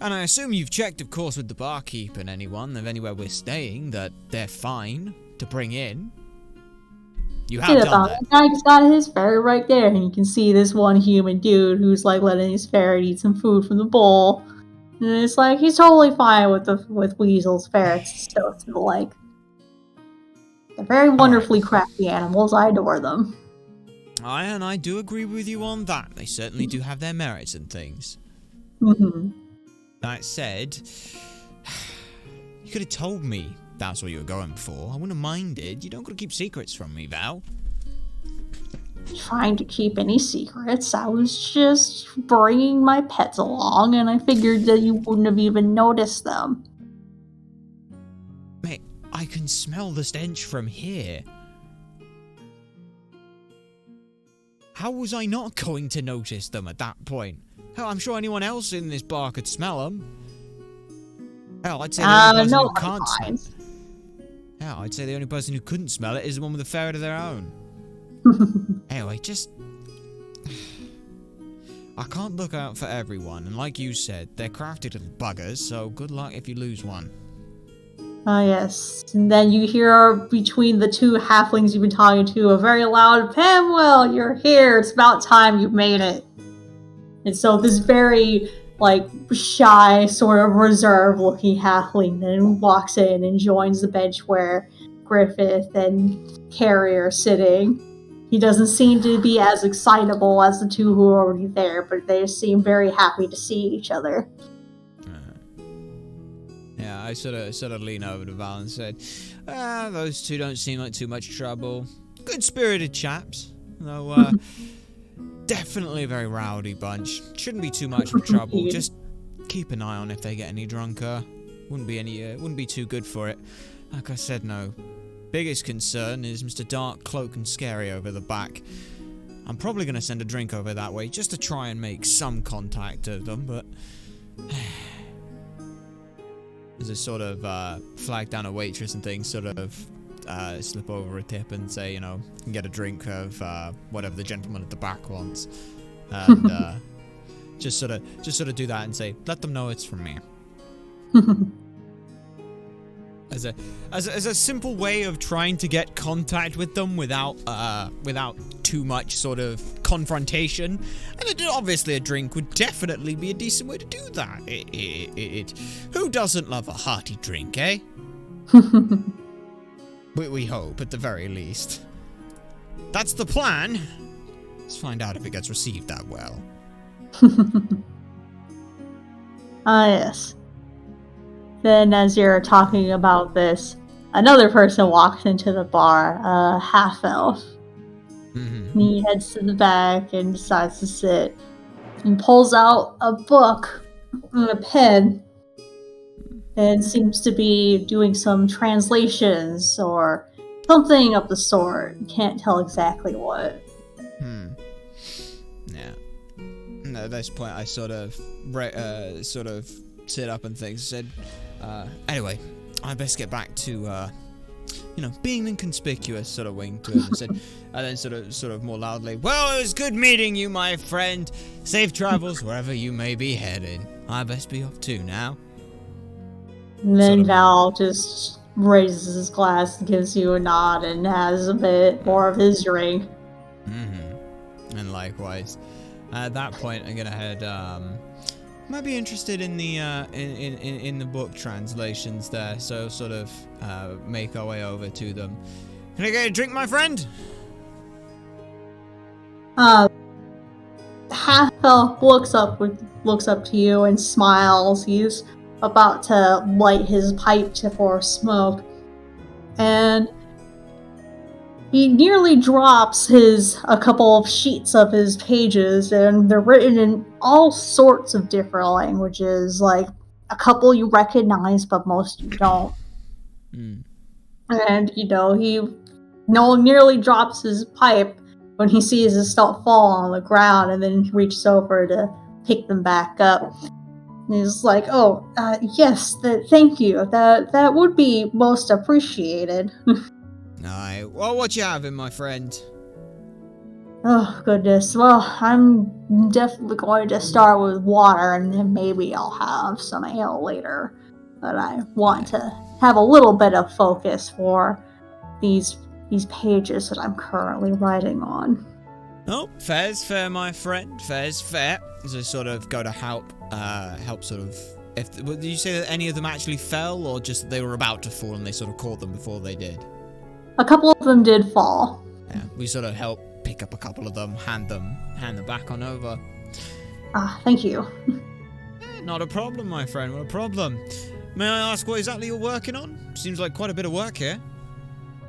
And I assume you've checked, of course, with the barkeep and anyone of anywhere we're staying that they're fine to bring in. You have done that. The guy's got his ferret right there, and you can see this one human dude who's, like, letting his ferret eat some food from the bowl. And it's like, he's totally fine with weasels, ferrets, stuff, and the like. They're very wonderfully crafty animals. I adore them. And I do agree with you on that. They certainly do have their merits and things. Mm-hmm. That said, you could have told me that's what you were going for. I wouldn't have minded. You don't got to keep secrets from me, Val. Trying to keep any secrets. I was just bringing my pets along, and I figured that you wouldn't have even noticed them. Mate, I can smell the stench from here. How was I not going to notice them at that point? Hell, I'm sure anyone else in this bar could smell them. Hell, I'd say the only person who can't smell it. Hell, I'd say the only person who couldn't smell it is the one with a ferret of their own. Anyway, just... I can't look out for everyone, and like you said, they're crafty little buggers, so good luck if you lose one. Ah, yes. And then you hear between the 2 halflings you've been talking to a very loud, Pamwell, you're here. It's about time you made it. And so this very, like, shy, sort of reserved-looking halfling then walks in and joins the bench where Griffith and Carrie are sitting. He doesn't seem to be as excitable as the 2 who are already there, but they seem very happy to see each other. Yeah, I sort of lean over to Val and said, those 2 don't seem like too much trouble. good-spirited chaps, though definitely a very rowdy bunch. Shouldn't be too much of trouble. Just keep an eye on if they get any drunker. Wouldn't be too good for it. Like I said, no. Biggest concern is Mr. Dark Cloak and Scary over the back. I'm probably going to send a drink over that way just to try and make some contact of them, but... As I sort of flag down a waitress and things, sort of slip over a tip and say, you know, get a drink of whatever the gentleman at the back wants. And just sort of do that and say, let them know it's from me. As a simple way of trying to get contact with them without too much sort of confrontation, and obviously a drink would definitely be a decent way to do that. Who doesn't love a hearty drink, eh? we hope, at the very least. That's the plan. Let's find out if it gets received that well. Ah, yes. Then, as you're talking about this, another person walks into the bar, a half-elf. Mm-hmm. He heads to the back and decides to sit. And pulls out a book and a pen. And seems to be doing some translations or something of the sort. Can't tell exactly what. Yeah. And at this point, I sort of sit up and things. Said, anyway, I best get back to, being inconspicuous. Sort of winked to him and said, and then sort of more loudly, well, it was good meeting you, my friend. Safe travels wherever you may be headed. I best be off too now. And then Val just raises his glass and gives you a nod and has a bit more of his drink. Mm-hmm. And likewise. At that point, I'm gonna head, might be interested in the in the book translations there, so sort of make our way over to them. Can I get a drink, my friend? Half-elf looks up to you and smiles. He's about to light his pipe for smoke, and he nearly drops a couple of sheets of his pages, and they're written in all sorts of different languages, like a couple you recognize, but most you don't. And, he nearly drops his pipe when he sees his stuff fall on the ground, and then he reaches over to pick them back up. And he's like, yes, thank you. That would be most appreciated. Aye. Well, what you having, my friend? Oh, goodness. Well, I'm definitely going to start with water, and then maybe I'll have some ale later. But I want to have a little bit of focus for these pages that I'm currently writing on. Oh, fair's fair, my friend. Fair's fair. As I sort of go to help sort of... Did you say that any of them actually fell, or just that they were about to fall and they sort of caught them before they did? A couple of them did fall. Yeah, we sort of help pick up a couple of them, hand them back on over. Thank you. Not a problem, my friend, not a problem. May I ask what exactly you're working on? Seems like quite a bit of work here.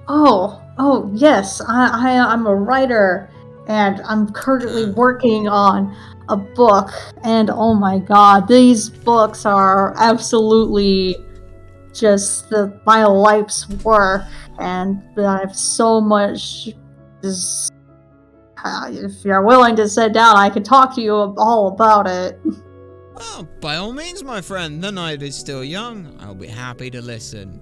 Oh, yes. I'm a writer, and I'm currently working on a book, and oh my god, these books are absolutely just my life's work, and I have so much. If you're willing to sit down, I can talk to you all about it. Well, by all means, my friend, the night is still young. I'll be happy to listen.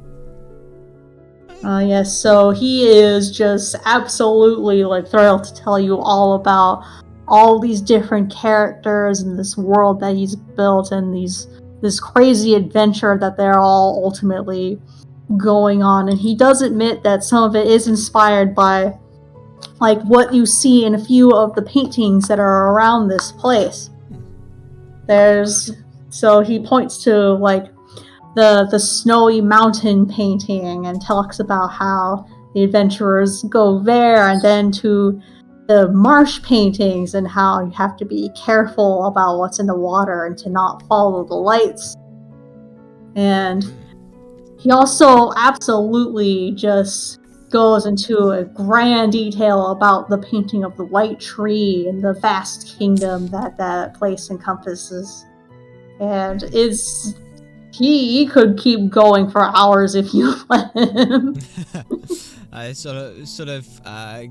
Yes, so he is just absolutely thrilled to tell you all about all these different characters and this world that he's built and this crazy adventure that they're all ultimately going on. And he does admit that some of it is inspired by what you see in a few of the paintings that are around this place. So he points to the snowy mountain painting and talks about how the adventurers go there, and then to the marsh paintings and how you have to be careful about what's in the water and to not follow the lights. And he also absolutely just goes into a grand detail about the painting of the White Tree and the vast kingdom that that place encompasses. And he could keep going for hours if you let him. I sort of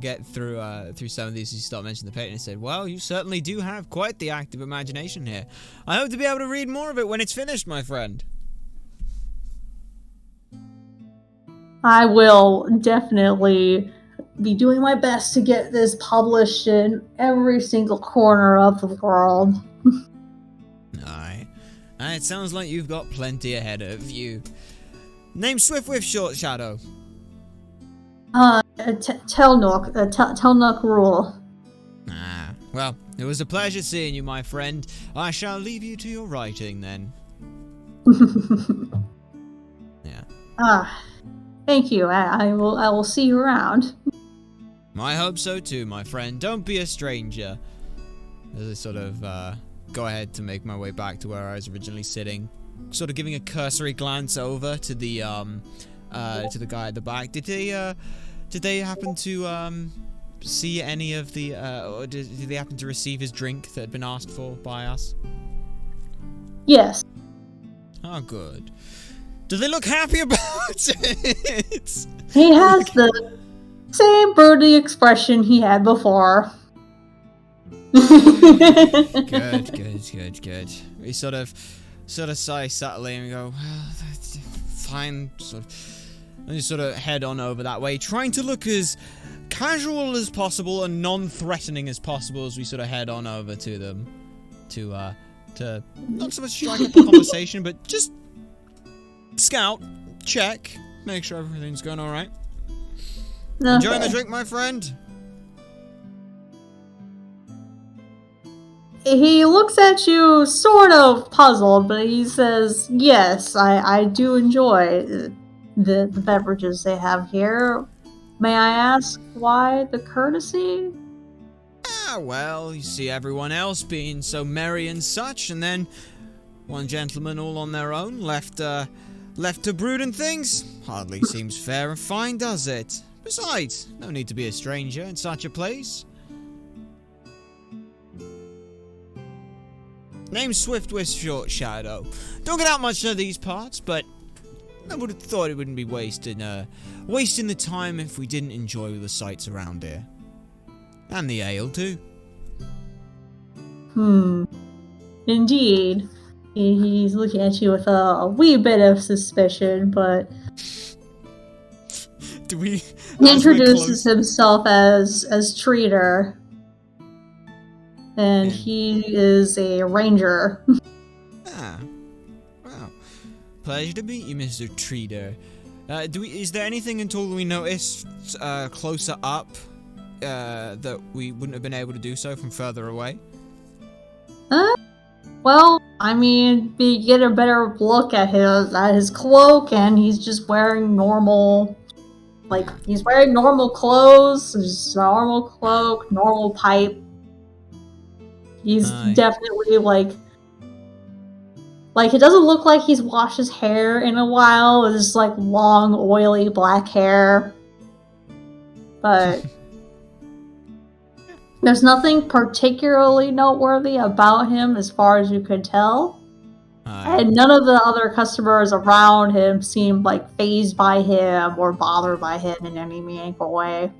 get through some of these as you start mentioning the painting and said, well, you certainly do have quite the active imagination here. I hope to be able to read more of it when it's finished, my friend. I will definitely be doing my best to get this published in every single corner of the world. Alright. It sounds like you've got plenty ahead of you. Name Swift with Short Shadow. Telnook rule. Well, it was a pleasure seeing you, my friend. I shall leave you to your writing then. Yeah. Thank you. I will see you around. I hope so too, my friend. Don't be a stranger. As I sort of go ahead to make my way back to where I was originally sitting, sort of giving a cursory glance over to the guy at the back. Did they happen to see any of the or did they happen to receive his drink that had been asked for by us? Yes. Oh, good. Do they look happy about it? He has the same broody expression he had before. Good. We sort of sigh subtly and we go, well, that's fine. And just sort of head on over that way, trying to look as casual as possible and non-threatening as possible as we sort of head on over to them, to not so much strike up a conversation, but just scout, check, make sure everything's going all right. Okay. Enjoying the drink, my friend? He looks at you sort of puzzled, but he says, yes, I do enjoy the beverages they have here. May I ask why the courtesy? Well, you see everyone else being so merry and such, and then one gentleman all on their own, left to brood and things. Hardly seems fair and fine, does it? Besides, no need to be a stranger in such a place. Name's Swift with Short Shadow. Don't get out much of these parts, but I would have thought it wouldn't be wasting the time if we didn't enjoy the sights around here. And the ale, too. Indeed. He's looking at you with a wee bit of suspicion, but he introduces himself as Treater. And he is a ranger. Wow. Pleasure to meet you, Mr. Treater. Is there anything at all we noticed closer up that we wouldn't have been able to do so from further away? Well, I mean, you get a better look at his cloak, and he's just wearing normal, he's wearing normal clothes, just normal cloak, normal pipe. He's definitely, it doesn't look like he's washed his hair in a while. It's just, long, oily, black hair. But there's nothing particularly noteworthy about him as far as you could tell. And none of the other customers around him seemed, fazed by him or bothered by him in any meaningful way.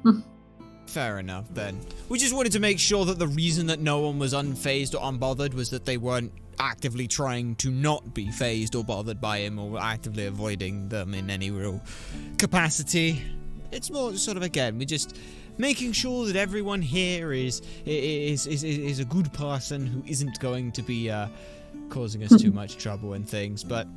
Fair enough, then. We just wanted to make sure that the reason that no one was unfazed or unbothered was that they weren't actively trying to not be fazed or bothered by him or actively avoiding them in any real capacity. It's more sort of, again, we're just making sure that everyone here is a good person who isn't going to be causing us too much trouble and things. But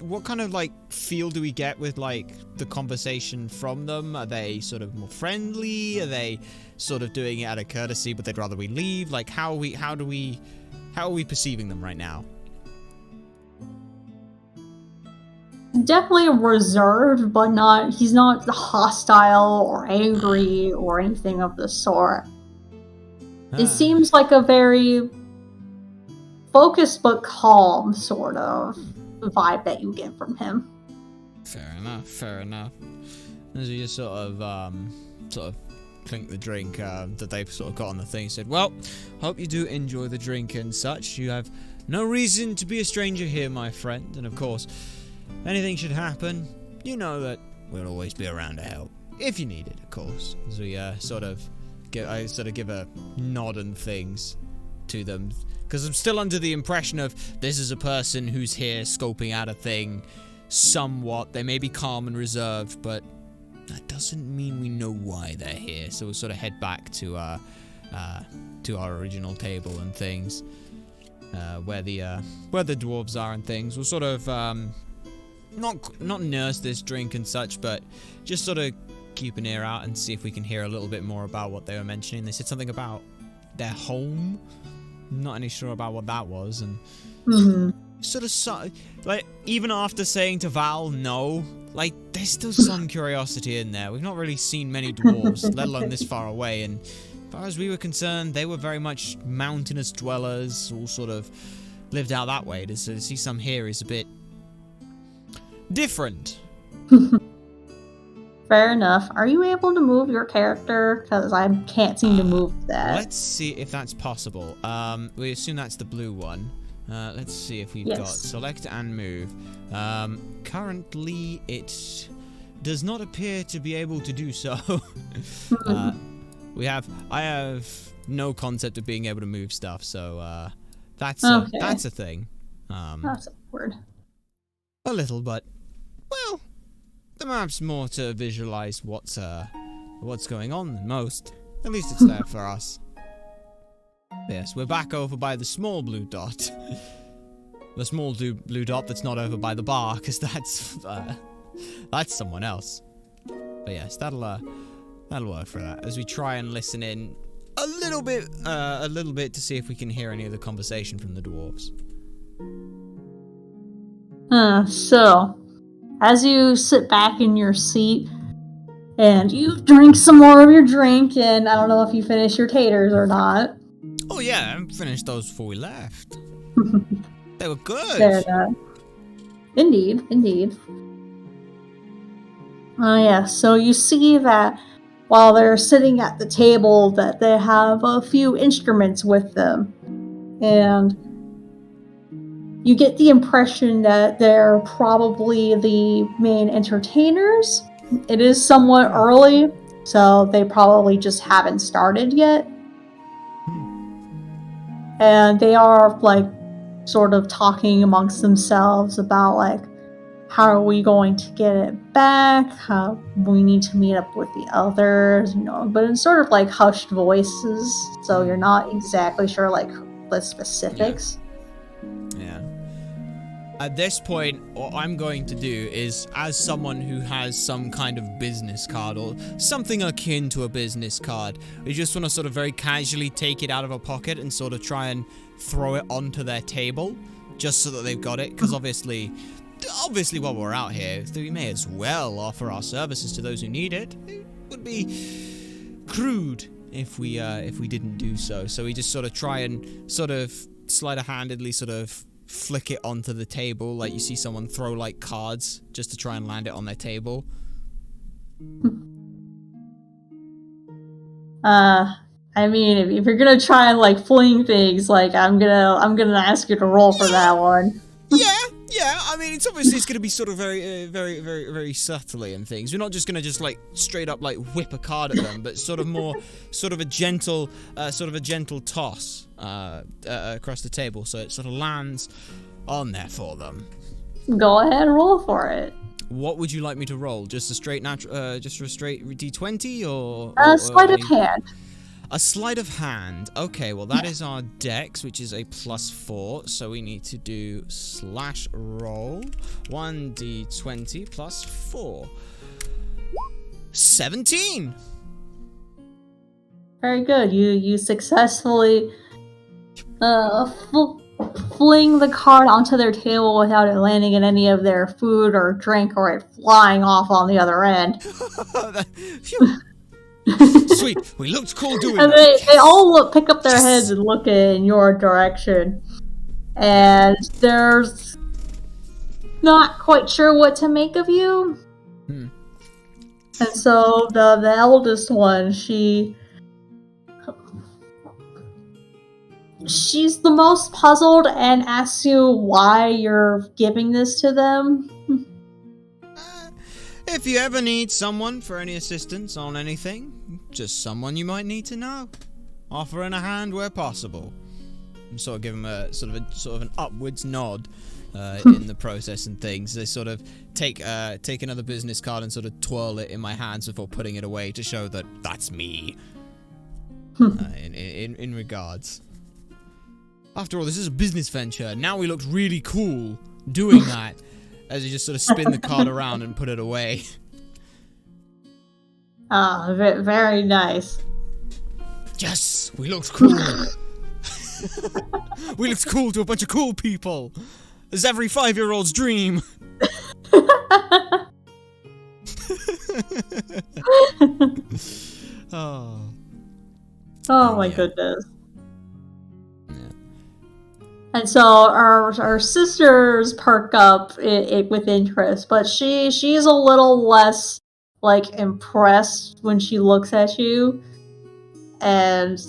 what kind of feel do we get with the conversation from them? Are they sort of more friendly? Are they sort of doing it out of courtesy but they'd rather we leave? How are we perceiving them right now? Definitely reserved, but he's not hostile or angry or anything of the sort. It seems like a very focused but calm sort of vibe that you get from him. Fair enough. As we just sort of clink the drink that they've sort of got on the thing. He said, well, hope you do enjoy the drink and such. You have no reason to be a stranger here, my friend. And of course, if anything should happen, you know that we'll always be around to help. If you need it, of course. As we I sort of give a nod and things to them. Because I'm still under the impression of this is a person who's here scoping out a thing somewhat. They may be calm and reserved, but that doesn't mean we know why they're here. So we'll sort of head back to our original table and things, where the dwarves are and things. We'll sort of not nurse this drink and such, but just sort of keep an ear out and see if we can hear a little bit more about what they were mentioning. They said something about their home. Not any sure about what that was, and sort of like even after saying to Val no. Like, there's still some curiosity in there. We've not really seen many dwarves, let alone this far away, and as far as we were concerned, they were very much mountainous dwellers, all sort of lived out that way. To see some here is a bit different. Fair enough. Are you able to move your character? Because I can't seem to move that. Let's see if that's possible. We assume that's the blue one. Let's see if we've got select and move. Currently, it does not appear to be able to do so. I have no concept of being able to move stuff, so that's a thing. That's awkward. A little, but well, the map's more to visualize what's going on than most. At least it's there for us. Yes, we're back over by the small blue dot. The small blue dot that's not over by the bar, because that's someone else. But yes, that'll work for that. As we try and listen in a little bit to see if we can hear any of the conversation from the dwarves. So, as you sit back in your seat and you drink some more of your drink, and I don't know if you finish your taters or not. Oh yeah, I finished those before we left. They were good. Fair enough. Indeed. Yeah, so you see that while they're sitting at the table that they have a few instruments with them. And you get the impression that they're probably the main entertainers. It is somewhat early, so they probably just haven't started yet. And they are, like, sort of talking amongst themselves about, like, how are we going to get it back? How we need to meet up with the others, but in sort of, like, hushed voices, so you're not exactly sure, like, the specifics. Yeah. At this point, what I'm going to do is, as someone who has some kind of business card or something akin to a business card, we just want to sort of very casually take it out of our pocket and sort of try and throw it onto their table, just so that they've got it, because obviously while we're out here, we may as well offer our services to those who need it. It would be crude if we didn't do so. So we just sort of try and sort of sleight-of-handedly sort of flick it onto the table, like you see someone throw like cards just to try and land it on their table. I mean, if you're gonna try and like fling things, like I'm gonna ask you to roll for that one. Yeah. I mean, it's gonna be sort of very, very, very, very subtly and things. We're not just gonna just like straight up like whip a card at them, but sort of more, sort of a gentle toss across the table, so it sort of lands on there for them. Go ahead, roll for it. What would you like me to roll? Just a straight D20 or sleight of hand. A sleight of hand. Okay, well that is our dex, which is a +4, so we need to do /roll 1d20 +4. 17. Very good. You successfully fling the card onto their table without it landing in any of their food or drink, or it flying off on the other end. Sweet, we looked cool doing and that. They all pick up their heads and look in your direction. And they're not quite sure what to make of you. And so the eldest one, she's the most puzzled and asks you why you're giving this to them. If you ever need someone for any assistance on anything, just someone you might need to know. Offering a hand where possible. And sort of give them a sort of an upwards nod in the process and things. They sort of take another business card and sort of twirl it in my hands before putting it away to show that that's me. In regards. After all, this is a business venture. Now we looked really cool doing that. As you just sort of spin the card around and put it away. Ah, very nice. Yes, we looked cool. We looked cool to a bunch of cool people. It's every 5-year-old's dream. Oh. Oh my goodness. And so our sisters perk up with interest, but she's a little less like impressed when she looks at you, and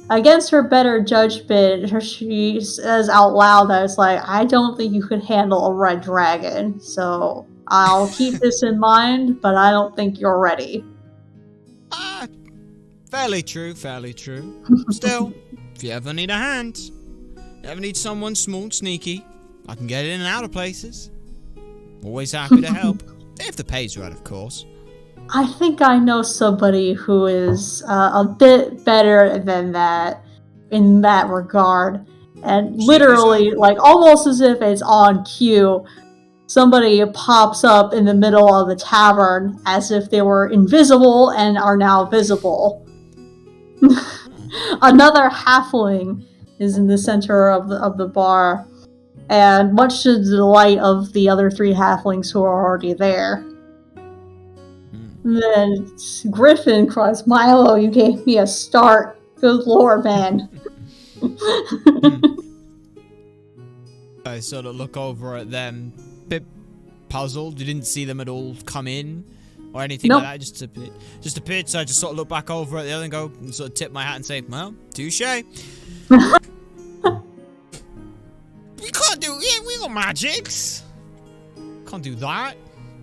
against her better judgment, she says out loud that it's like, I don't think you could handle a red dragon, so I'll keep this in mind, but I don't think you're ready. Fairly true. Still, if you ever need a hand, ever need someone small, sneaky, I can get in and out of places. Always happy to help, if the pay's right, of course. I think I know somebody who is a bit better than that in that regard. And literally, like, almost as if it's on cue, somebody pops up in the middle of the tavern as if they were invisible and are now visible. Another halfling is in the center of the bar, and much to the delight of the other 3 halflings who are already there. Then Griffin cries, Milo, you gave me a start. Good lord, man. I sort of look over at them, bit puzzled. You didn't see them at all come in or anything like that. Just a bit. So I just sort of look back over at the other and go and sort of tip my hat and say, well, touche. We can't do it. We got magics. Can't do that.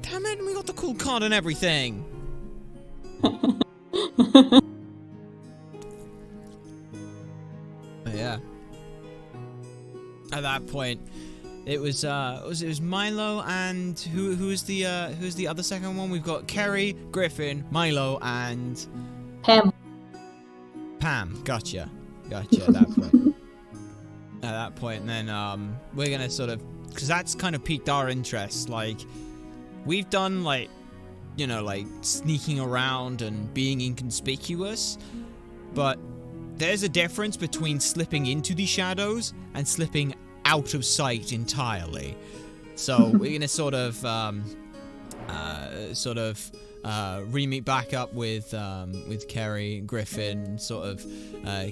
Damn it, we got the cool card and everything. Yeah. At that point, it was Milo and who was the other second one? We've got Kerry, Griffin, Milo, and Pam. Gotcha. At that point, and then we're gonna sort of, because that's kind of piqued our interest. Like, we've done like, you know, like sneaking around and being inconspicuous, but there's a difference between slipping into the shadows and slipping out of sight entirely. So we're gonna sort of re-meet back up with Kerry, Griffin, sort of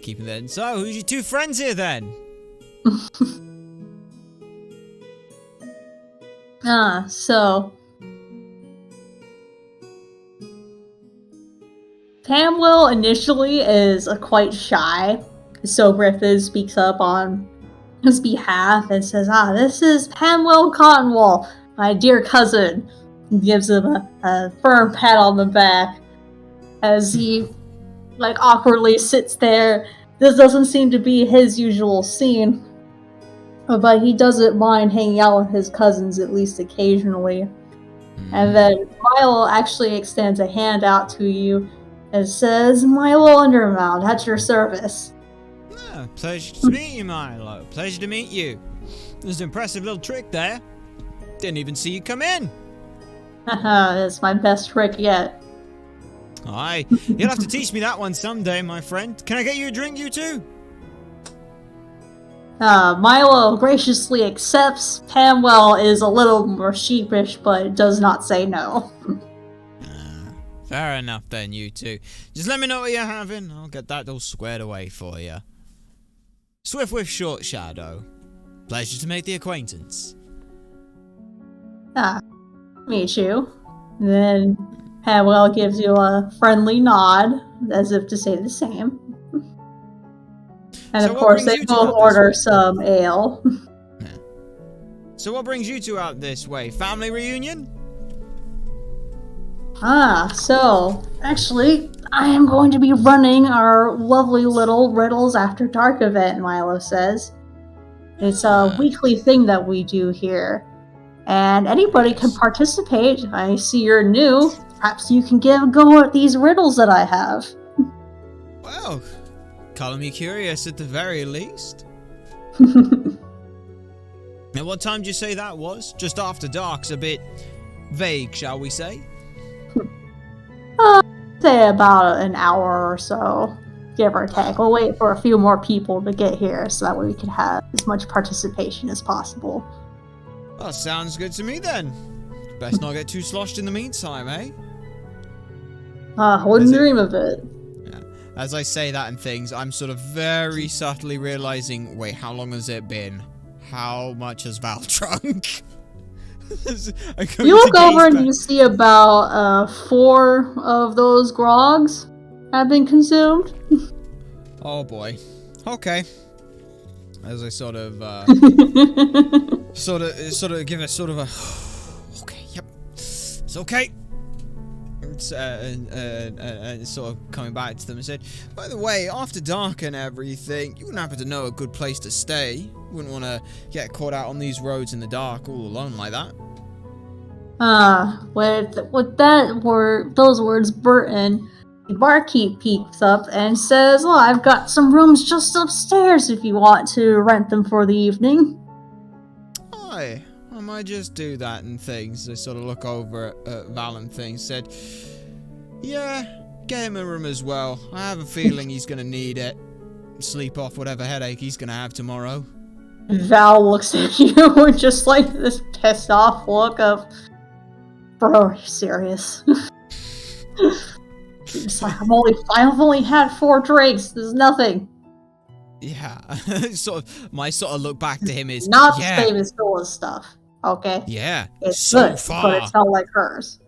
keeping them. So who's your 2 friends here then? So Pamwell initially is quite shy, so Griffin speaks up on his behalf and says, this is Pamwell Cottonwall, my dear cousin. He gives him a firm pat on the back as he, like, awkwardly sits there. This doesn't seem to be his usual scene, but he doesn't mind hanging out with his cousins at least occasionally. And then Milo actually extends a hand out to you and says, Milo Undermount, at your service. Pleasure to meet you, Milo. Pleasure to meet you. There's an impressive little trick there. Didn't even see you come in. Haha, it's my best trick yet. Aye, you'll have to teach me that one someday, my friend. Can I get you a drink, you two? Milo graciously accepts. Pamwell is a little more sheepish, but does not say no. Fair enough then, you two. Just let me know what you're having. I'll get that all squared away for you. Swift with Short Shadow. Pleasure to make the acquaintance. Meet you. Then Hamwell gives you a friendly nod, as if to say the same. And So of what course, brings they you two both out this order way? some ale. So what brings you two out this way? Family reunion? So, actually, I am going to be running our lovely little Riddles After Dark event, Milo says. It's a weekly thing that we do here. And anybody can Yes. participate. I see you're new. Perhaps you can give a go at these riddles that I have. Well, color me curious at the very least. Now, what time did you say that was? Just after dark's a bit vague, shall we say? Say about an hour or so, give or take. We'll wait for a few more people to get here so that way we can have as much participation as possible. Well, sounds good to me then. Best not get too sloshed in the meantime, eh? Wouldn't dream of it. Yeah. As I say that and things, I'm sort of very subtly realizing, wait, how long has it been? How much has Val drunk? You look over and you see about 4 of those grogs have been consumed. Oh boy. Okay. As I sort of give a sort of a okay, yep. It's okay. It's sort of coming back to them and said, by the way, after dark and everything, you wouldn't happen to know a good place to stay? Wouldn't want to get caught out on these roads in the dark all alone like that. With those words, Burton, the barkeep peeks up and says, "Oh, I've got some rooms just upstairs if you want to rent them for the evening." Aye, I might just do that and things. I sort of look over at Val and things, said, yeah, get him a room as well. I have a feeling he's going to need it. Sleep off whatever headache he's going to have tomorrow. Val looks at you with just like this pissed off look of, bro, are you serious? It's like, I've only had 4 drinks. There's nothing. Yeah, my sort of look back to him is Not the famous Dola stuff. Okay. Yeah, it's so good, far. but it's not like hers.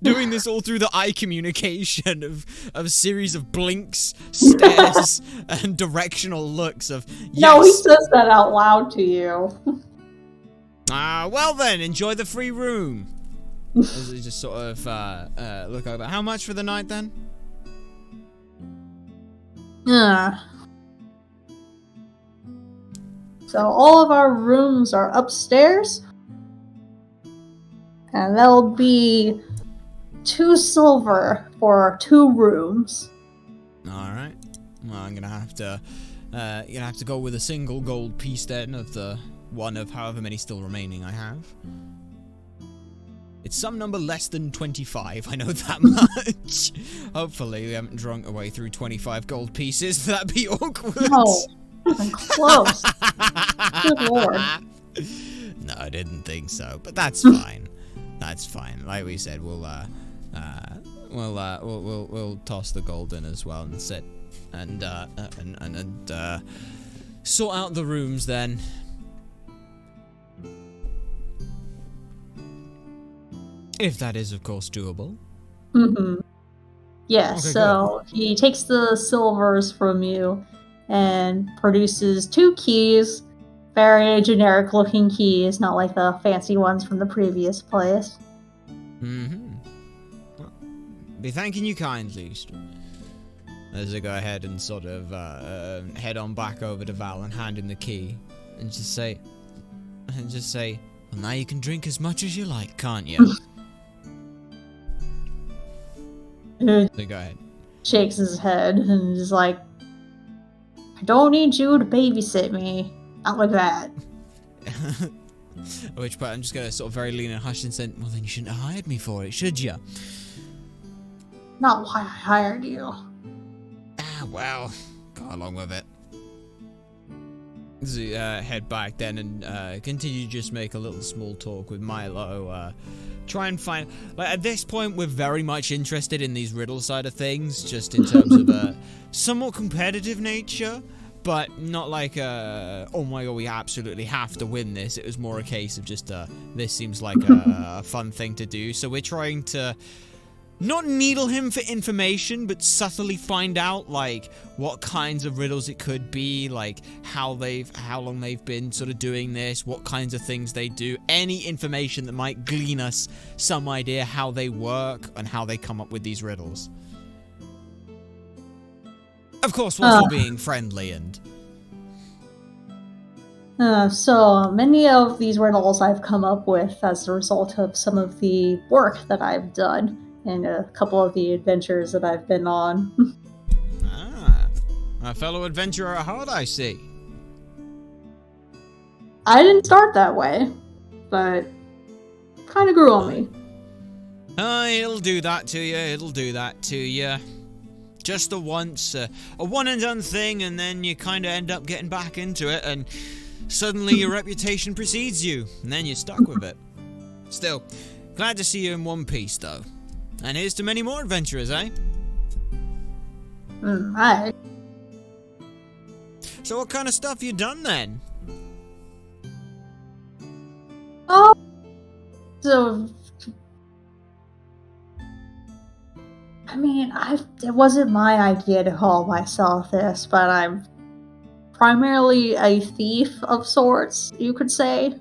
Doing this all through the eye communication of a series of blinks, stares, and directional looks of yes. No, he says that out loud to you. Well then, enjoy the free room. As he just sort of look over. How much for the night then? So all of our rooms are upstairs. And that'll be 2 silver for 2 rooms. Alright. Well, I'm gonna have to go with a single gold piece then of the one of however many still remaining I have. It's some number less than 25, I know that much. Hopefully we haven't drunk our way through 25 gold pieces. That'd be awkward. No, even close. Good lord. No, I didn't think so, but that's fine. That's fine. Like we said, we'll toss the gold in as well and sit and sort out the rooms then. If that is, of course, doable. Mm-hmm. Yeah, Okay, so he takes the silvers from you and produces 2 keys. Very generic looking keys, not like the fancy ones from the previous place. Mm-hmm. Well, be thanking you kindly. As I go ahead and sort of head on back over to Val and hand him the key. And just say, well, now you can drink as much as you like, can't you? So go ahead. Shakes his head and is like, I don't need you to babysit me. Not like that. At which point I'm just gonna sort of very lean and hush and say, well then you shouldn't have hired me for it, should you? Not why I hired you. Ah, well, go along with it. So, head back then and continue to just make a little small talk with Milo. Try and find, like, at this point we're very much interested in these riddle side of things, just in terms of a somewhat competitive nature. but not like oh my god, we absolutely have to win this. It was more a case of just this seems like a fun thing to do. So we're trying to not needle him for information, but subtly find out, like, what kinds of riddles it could be, like, how long they've been sort of doing this, what kinds of things they do, any information that might glean us some idea how they work and how they come up with these riddles. Of course, while still being friendly and... So many of these riddles I've come up with as a result of some of the work that I've done. And a couple of the adventures that I've been on. A fellow adventurer at heart, I see. I didn't start that way, but kind of grew on me. It'll do that to you, it'll do that to you. Just a once, a one and done thing, and then you kind of end up getting back into it, and suddenly your reputation precedes you, and then you're stuck with it. Still, glad to see you in one piece, though. And here's to many more adventurers, eh? Right. So what kind of stuff you done then? Oh, so I mean, it wasn't my idea to call myself this, but I'm primarily a thief of sorts, you could say.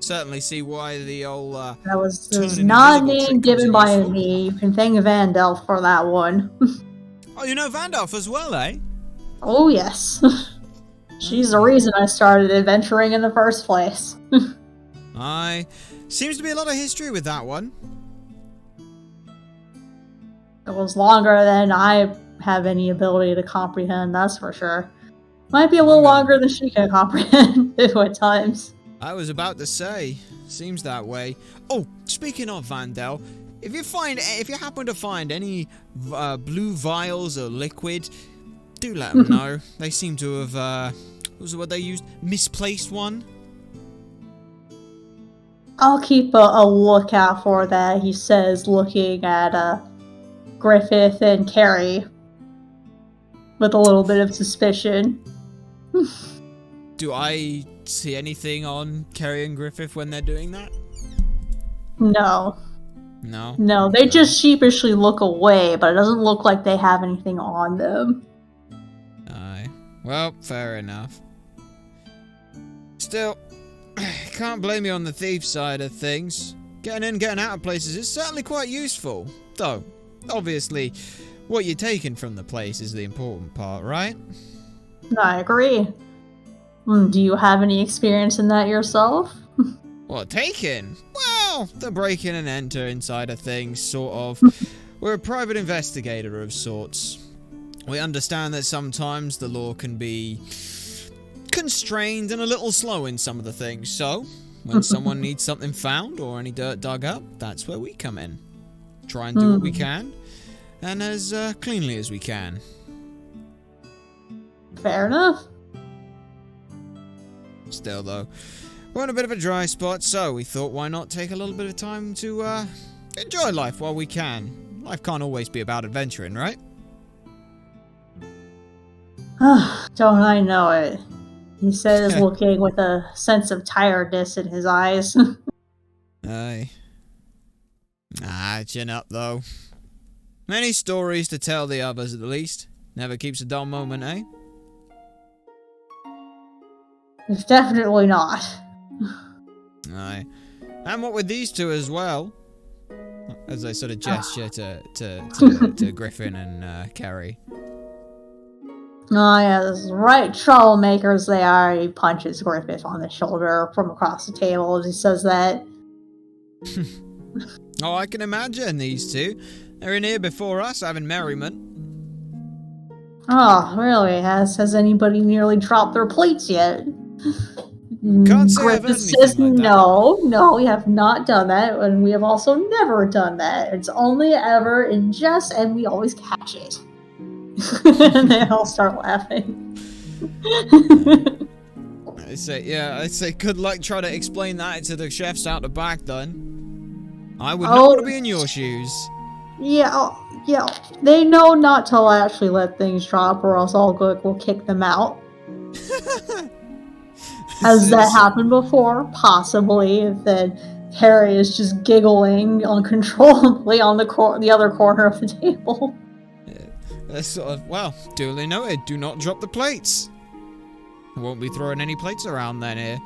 Certainly see why the old that was not a name given by me. You can thank Vandalf for that one. Oh, you know Vandalf as well, eh? Oh yes. She's the reason I started adventuring in the first place. Seems to be a lot of history with that one. It was longer than I have any ability to comprehend, that's for sure. Might be a little longer than she can comprehend at times. I was about to say, seems that way. Oh, speaking of Vandal, if you happen to find any blue vials or liquid, do let them know. They seem to have, what was it what they used? Misplaced one? I'll keep a lookout for that, he says, looking at Griffith and Carrie with a little bit of suspicion. Do I see anything on Carrie and Griffith when they're doing that? No. No? No, they just sheepishly look away, but it doesn't look like they have anything on them. Aye. Well, fair enough. Still, can't blame you on the thief side of things. Getting in, getting out of places is certainly quite useful. Though, obviously, what you're taking from the place is the important part, right? I agree. Do you have any experience in that yourself? What, taking? Well, the breaking and entering side of things, sort of. We're a private investigator of sorts. We understand that sometimes the law can be constrained and a little slow in some of the things, so when someone needs something found or any dirt dug up, that's where we come in. Try and do what we can, and as cleanly as we can. Fair enough. Still, though, we're in a bit of a dry spot, so we thought why not take a little bit of time to enjoy life while we can. Life can't always be about adventuring, right? Don't I know it? He says, looking with a sense of tiredness in his eyes. Aye. Chin up, though. Many stories to tell the others, at least. Never keeps a dull moment, eh? It's definitely not. Aye. And what with these two as well. As I sort of gesture to Griffin and Carrie. Oh yes, right troublemakers they are. He punches Griffith on the shoulder from across the table as he says that. Oh, I can imagine these two. They're in here before us having merriment. Oh, really? Has anybody nearly dropped their plates yet? Can't say I've heard Griffith says, anything like that. no, we have not done that, and we have also never done that. It's only ever in jest, and we always catch it. And they all start laughing. I say, good luck trying to explain that to the chefs out the back, then. I would not want to be in your shoes. Yeah, they know not to actually let things drop, or else Olga will kick them out. Has that happened before? Possibly. If then Harry is just giggling uncontrollably on the other corner of the table. Sort of, well, duly noted. Do not drop the plates. I won't be throwing any plates around then here.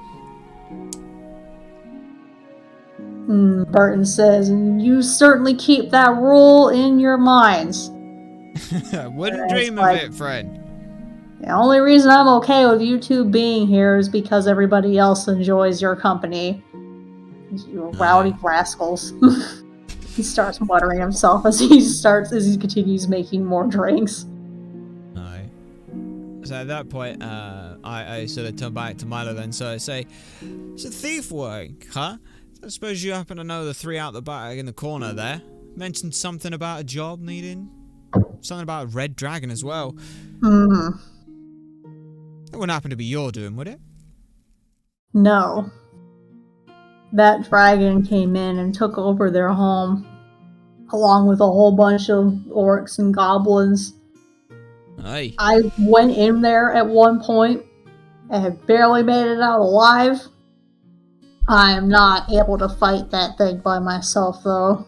Burton says, and you certainly keep that rule in your minds. Wouldn't dream of it, friend. The only reason I'm okay with you two being here is because everybody else enjoys your company. You rowdy rascals. He starts muttering himself as he continues making more drinks. Aye. So at that point, I sort of turn back to Milo then, so I say, it's a thief work, huh? I suppose you happen to know the three out the back in the corner there. Mentioned something about a job needing. Something about a red dragon as well. Mm-hmm. That wouldn't happen to be your doing, would it? No. That dragon came in and took over their home, along with a whole bunch of orcs and goblins. Aye. I went in there at one point and had barely made it out alive. I am not able to fight that thing by myself, though.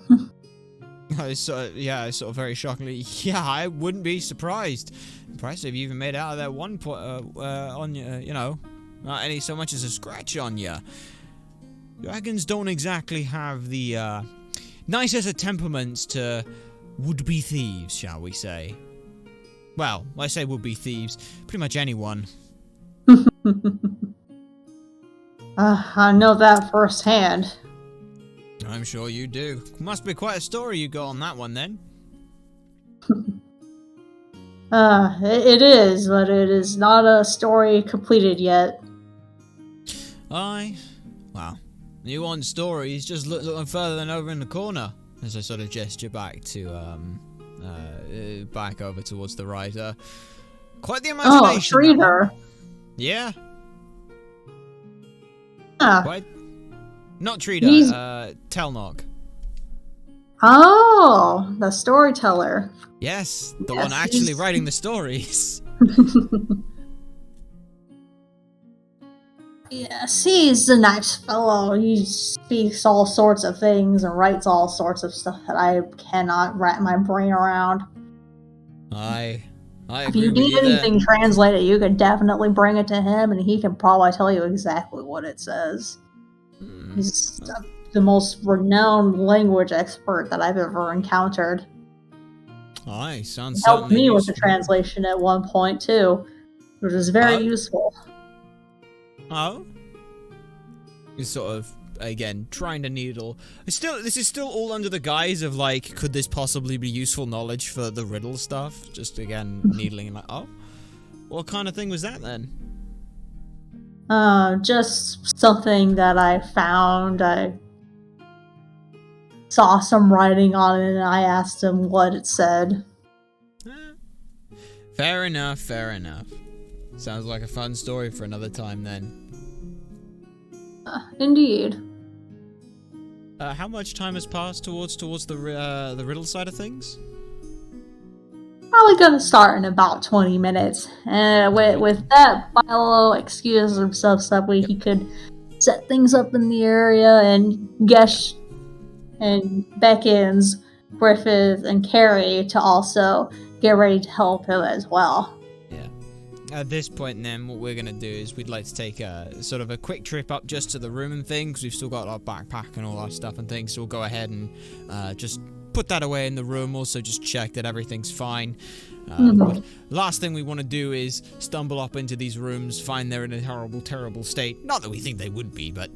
Sort of very shockingly, yeah, I wouldn't be surprised. Impressive, you even made it out of there one point on you know, not any so much as a scratch on you. Dragons don't exactly have the nicest of temperaments to would-be thieves, shall we say. Well, I say would-be thieves, pretty much anyone. I know that firsthand. I'm sure you do. Must be quite a story you got on that one, then. It is, but it is not a story completed yet. Aye. Wow. You want stories, just look no further than over in the corner. As I sort of gesture back to, back over towards the right. Quite the imagination. Oh, Treater. Yeah. Quite. Not Treater, Telnock. Oh, the storyteller. Yes, the one actually writing the stories. Yes, he's a nice fellow. He speaks all sorts of things and writes all sorts of stuff that I cannot wrap my brain around. I agree if you with need you anything there. translated, you could definitely bring it to him, and he can probably tell you exactly what it says. He's the most renowned language expert that I've ever encountered. Aye, sounds He helped me with the useful. translation at one point too, which is very useful. Oh? You're sort of, again, trying to needle. This is still all under the guise of, like, could this possibly be useful knowledge for the riddle stuff? Just, again, needling and like, oh? What kind of thing was that, then? Just something that I found. I saw some writing on it, and I asked him what it said. Fair enough, fair enough. Sounds like a fun story for another time, then. Indeed. How much time has passed towards the riddle side of things? Probably gonna start in about 20 minutes. And with that, Philo excuses himself so that way he could set things up in the area, and Gesh and beckons Griffith and Carrie to also get ready to help him as well. Yeah. At this point, then, what we're going to do is we'd like to take a sort of a quick trip up just to the room and things, because we've still got our backpack and all our stuff and things, so we'll go ahead and just put that away in the room, also just check that everything's fine. Last thing we want to do is stumble up into these rooms, find they're in a terrible, terrible state. Not that we think they would be, but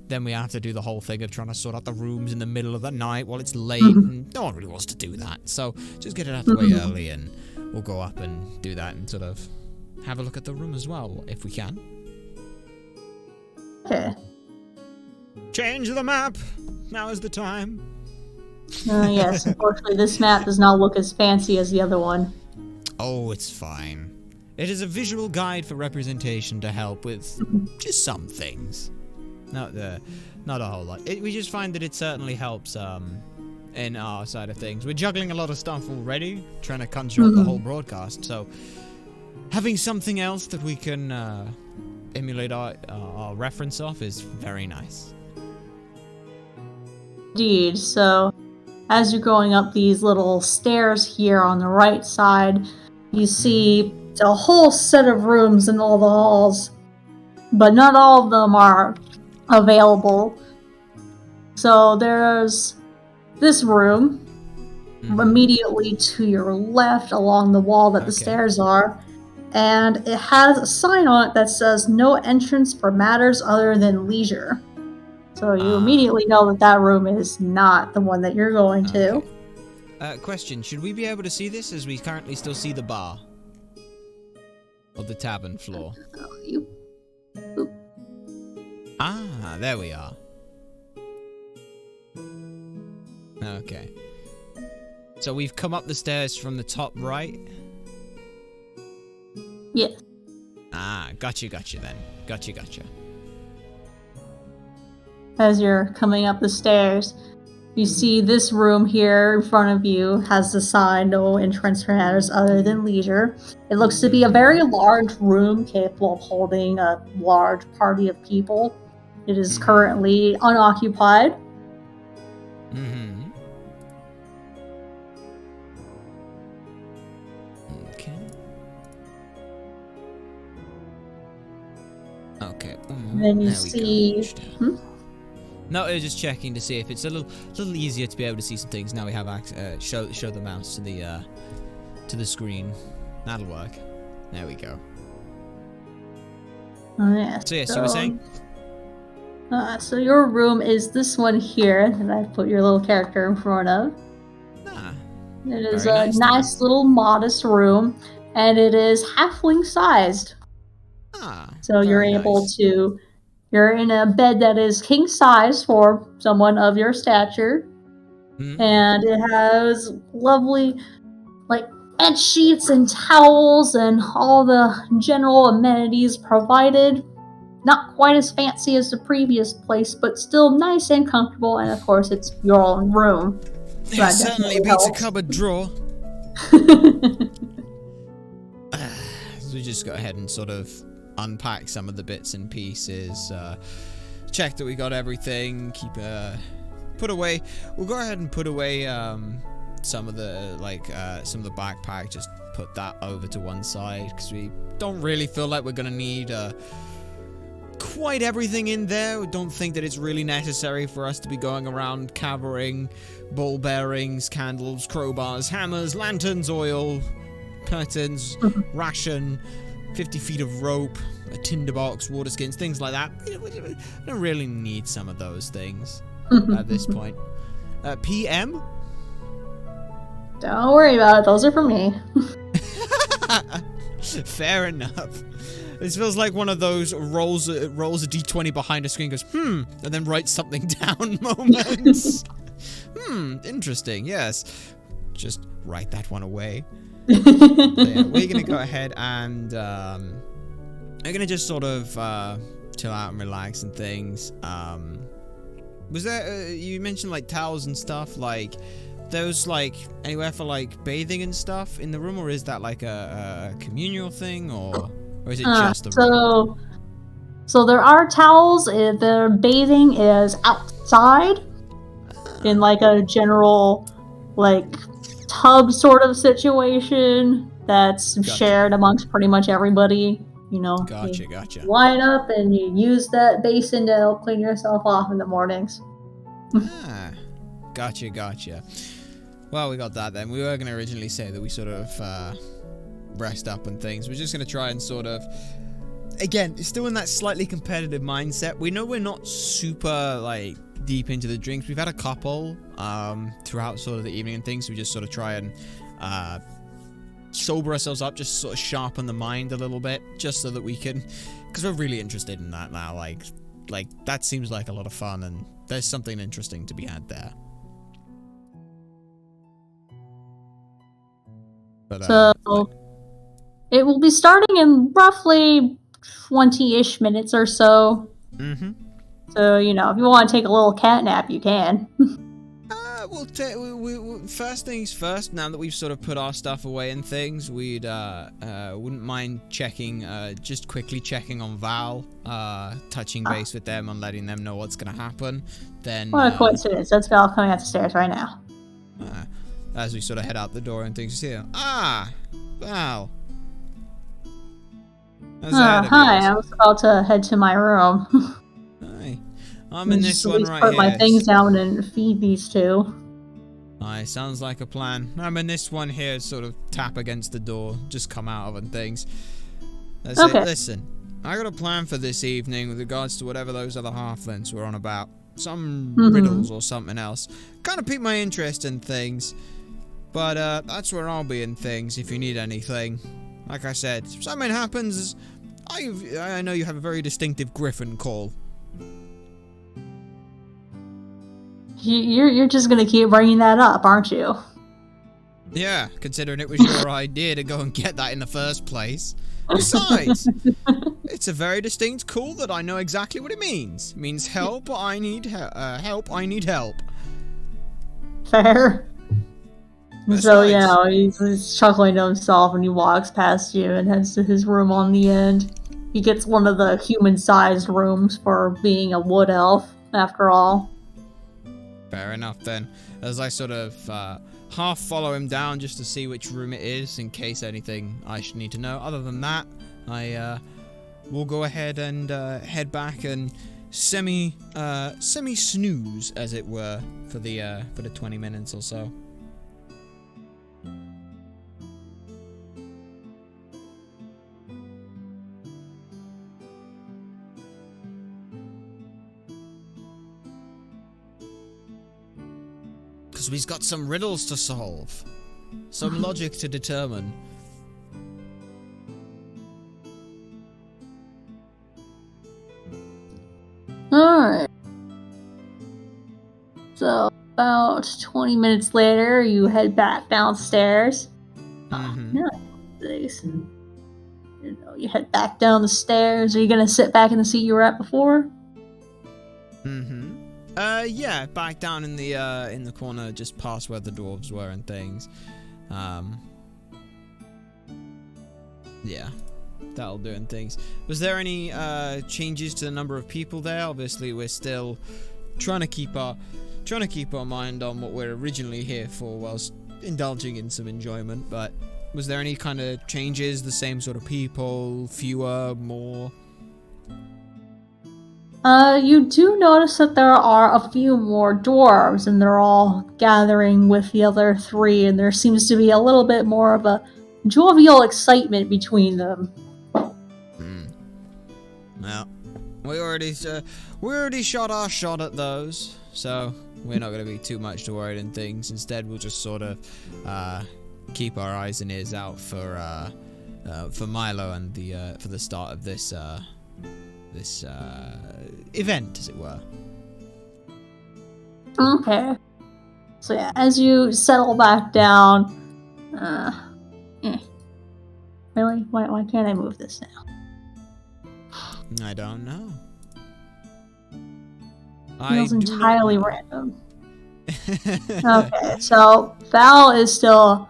then we have to do the whole thing of trying to sort out the rooms in the middle of the night while it's late, and no one really wants to do that. So just get it out of the way early, and we'll go up and do that and sort of have a look at the room as well, if we can. Okay. Change the map! Now is the time. Yes, unfortunately this map does not look as fancy as the other one. Oh, it's fine. It is a visual guide for representation to help with just some things. Not a whole lot. We just find that it certainly helps in our side of things. We're juggling a lot of stuff already, trying to conjure up the whole broadcast. So having something else that we can emulate our reference off is very nice. Indeed. So as you're going up these little stairs here on the right side, you see a whole set of rooms in all the halls, but not all of them are available. So there's this room immediately to your left along the wall that the stairs are, and it has a sign on it that says no entrance for matters other than leisure. So you immediately know that room is not the one that you're going to. Question, should we be able to see this as we currently still see the bar? Or the tavern floor? Ah, there we are. Okay. So we've come up the stairs from the top right? Yes. Ah, gotcha then. Gotcha. As you're coming up the stairs, you see this room here in front of you has the sign, no entrance for matters other than leisure. It looks to be a very large room capable of holding a large party of people. It is currently unoccupied. Okay. Then you see... No, I was just checking to see if it's a little easier to be able to see some things. Now we have show the mouse to the screen. That'll work. There we go. Oh, yeah. So yes, you were saying? So your room is this one here that I put your little character in front of. It is a nice little modest room, and it is halfling sized. So you're able to... You're in a bed that is king size for someone of your stature. And it has lovely, bed sheets and towels and all the general amenities provided. Not quite as fancy as the previous place, but still nice and comfortable. And of course, it's your own room. So it certainly beats a cupboard drawer. So we just go ahead and sort of unpack some of the bits and pieces, check that we got everything, put away. We'll go ahead and put away some of the backpack, just put that over to one side because we don't really feel like we're gonna need quite everything in there. We don't think that it's really necessary for us to be going around carrying ball bearings, candles, crowbars, hammers, lanterns, oil, curtains, ration, 50 feet of rope, a tinderbox, water skins, things like that. We don't really need some of those things at this point. PM? Don't worry about it. Those are for me. Fair enough. This feels like one of those rolls a d20 behind a screen, goes, and then writes something down moments. Interesting, yes. Just write that one away. So yeah, we're gonna go ahead and we're gonna just sort of chill out and relax and things. Was there you mentioned towels and stuff, those anywhere for bathing and stuff in the room, or is that a communal thing, or is it just the room? So there are towels. The bathing is outside in a general tub sort of situation that's shared amongst pretty much everybody. Gotcha. You line up and you use that basin to help clean yourself off in the mornings. Gotcha. Well, we got that then. We were going to originally say that we sort of rest up and things. We're just going to try and sort of, again, still in that slightly competitive mindset. We know we're not super deep into the drinks. We've had a couple throughout sort of the evening and things. So we just sort of try and sober ourselves up, just sort of sharpen the mind a little bit, just so that we can, because we're really interested in that now. That seems like a lot of fun, and there's something interesting to be had there. But, it will be starting in roughly 20-ish minutes or so. So, if you want to take a little cat nap, you can. First things first. Now that we've sort of put our stuff away and things, wouldn't mind checking, just quickly checking on Val, touching base with them and letting them know what's gonna happen. Then, what a coincidence! That's Val coming up the stairs right now. As we sort of head out the door and things here. Val. Hi. I was about to head to my room. Hi. I'm in this one right put here. my things down and feed these two. Aye, sounds like a plan. I'm in this one here, sort of tap against the door, just come out of and things. That's it. Listen, I got a plan for this evening with regards to whatever those other halflings were on about. Some riddles or something else. Kind of piqued my interest in things. But that's where I'll be in things if you need anything. Like I said, if something happens, I know you have a very distinctive griffin call. You're just gonna keep bringing that up, aren't you? Yeah, considering it was your idea to go and get that in the first place. Besides, it's a very distinct call that I know exactly what it means. It means help, I need help, I need help. Fair. Besides, so, he's chuckling to himself and he walks past you and heads to his room on the end. He gets one of the human-sized rooms for being a wood elf, after all. Fair enough then. As I sort of half follow him down just to see which room it is in case anything I should need to know. Other than that, I will go ahead and head back and semi snooze, as it were, for the 20 minutes or so. Because we've got some riddles to solve. Some logic to determine. Alright. So, about 20 minutes later, you head back downstairs. You head back down the stairs. Are you gonna sit back in the seat you were at before? Yeah, back down in the corner, just past where the dwarves were and things. Yeah, that'll do and things. Was there any changes to the number of people there? Obviously, we're still trying to keep our mind on what we're originally here for, whilst indulging in some enjoyment. But was there any kind of changes? The same sort of people, fewer, more? You do notice that there are a few more dwarves, and they're all gathering with the other three, and there seems to be a little bit more of a jovial excitement between them. Well, we already shot our shot at those, so we're not going to be too much to worry and things. Instead, we'll just sort of keep our eyes and ears out for Milo and for the start of this event, as it were. Okay. So yeah, as you settle back down, really? Why can't I move this now? I don't know. Feels entirely random. Okay, so Val is still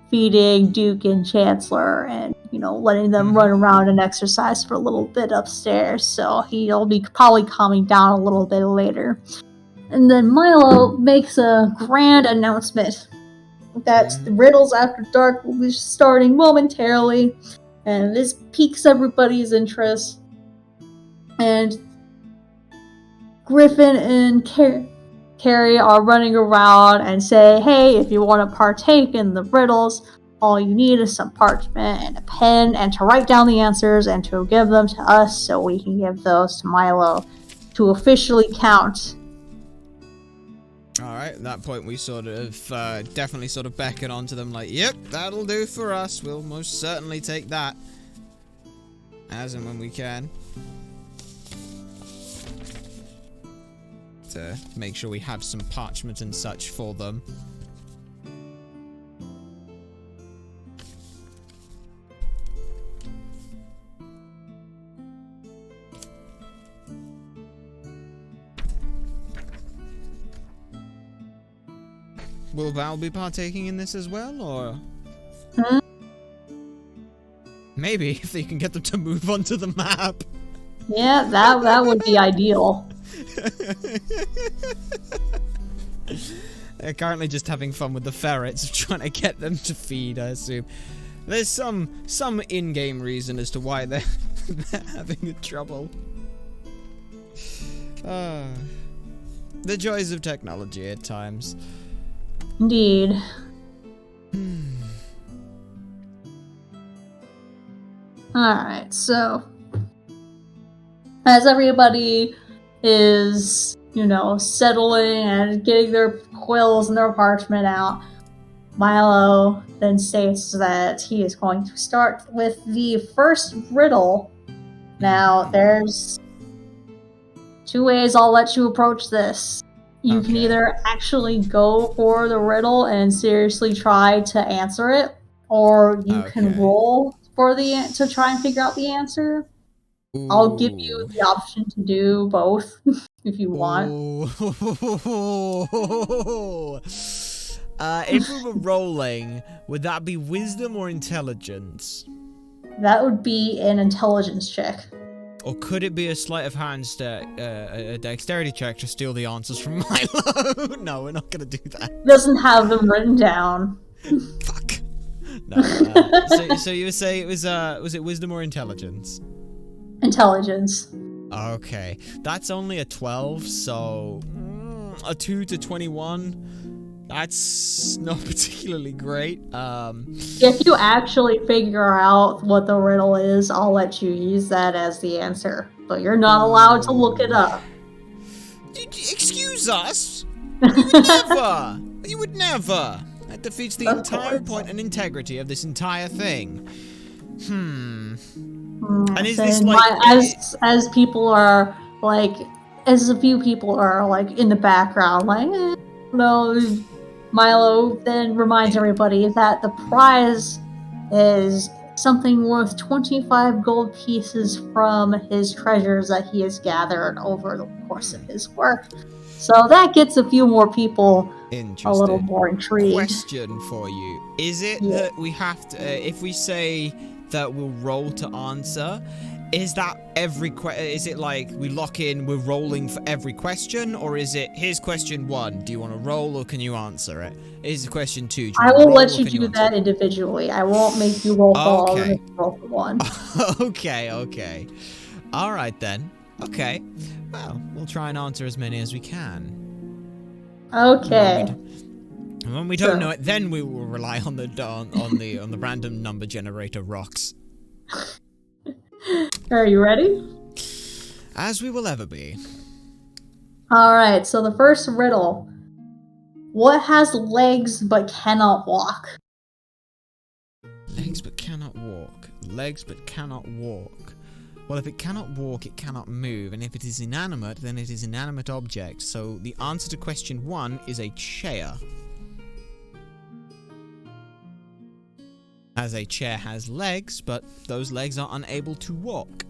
feeding Duke and Chancellor and, letting them run around and exercise for a little bit upstairs, so he'll be probably calming down a little bit later. And then Milo makes a grand announcement that the Riddles After Dark will be starting momentarily, and this piques everybody's interest. And Griffin and Carrie are running around and say, hey, if you want to partake in the riddles, all you need is some parchment and a pen and to write down the answers and to give them to us so we can give those to Milo to officially count. Alright, at that point we sort of definitely sort of beckon onto them like, yep, that'll do for us. We'll most certainly take that. As and when we can. To make sure we have some parchment and such for them. Will Val be partaking in this as well, or? Hmm? Maybe, if they can get them to move onto the map. Yeah, that would be ideal. They're currently just having fun with the ferrets, trying to get them to feed, I assume. There's some in-game reason as to why they're having trouble. The joys of technology at times. Indeed. Alright, so as everybody is, settling and getting their quills and their parchment out, Milo then states that he is going to start with the first riddle. Now, there's 2 ways I'll let you approach this. You can either actually go for the riddle and seriously try to answer it, or you can roll for to try and figure out the answer. Ooh. I'll give you the option to do both if you want. If we were rolling, would that be wisdom or intelligence? That would be an intelligence check. Or could it be a sleight of hand a dexterity check to steal the answers from Milo? No, we're not gonna do that. Doesn't have them written down. Fuck. No. So you would say it was it wisdom or intelligence? Intelligence. Okay, that's only a 12, so a 2 to 21. That's not particularly great. If you actually figure out what the riddle is, I'll let you use that as the answer. But you're not allowed to look it up. Excuse us? You would never! You would never! That defeats the entire point and integrity of this entire thing. And is this like... As people are, like... As a few people are, like, in the background, like, no... Milo then reminds everybody that the prize is something worth 25 gold pieces from his treasures that he has gathered over the course of his work. So that gets a few more people a little more intrigued. Question for you. Is it that we have to, if we say that we'll roll to answer, is that is it like we lock in, we're rolling for every question, or is it, here's question 1, do you want to roll or can you answer it? Is question 2, do you I will let you do that individually. I won't make you roll for all of them, roll for one. Okay. Alright then. Okay. Well, we'll try and answer as many as we can. Okay. And when we don't know it, then we will rely on the random number generator rocks. Are you ready? As we will ever be. Alright, so the first riddle. What has legs but cannot walk? Legs but cannot walk. Legs but cannot walk. Well, if it cannot walk, it cannot move. And if it is inanimate, then it is an inanimate object. So the answer to question 1 is a chair. As a chair has legs, but those legs are unable to walk.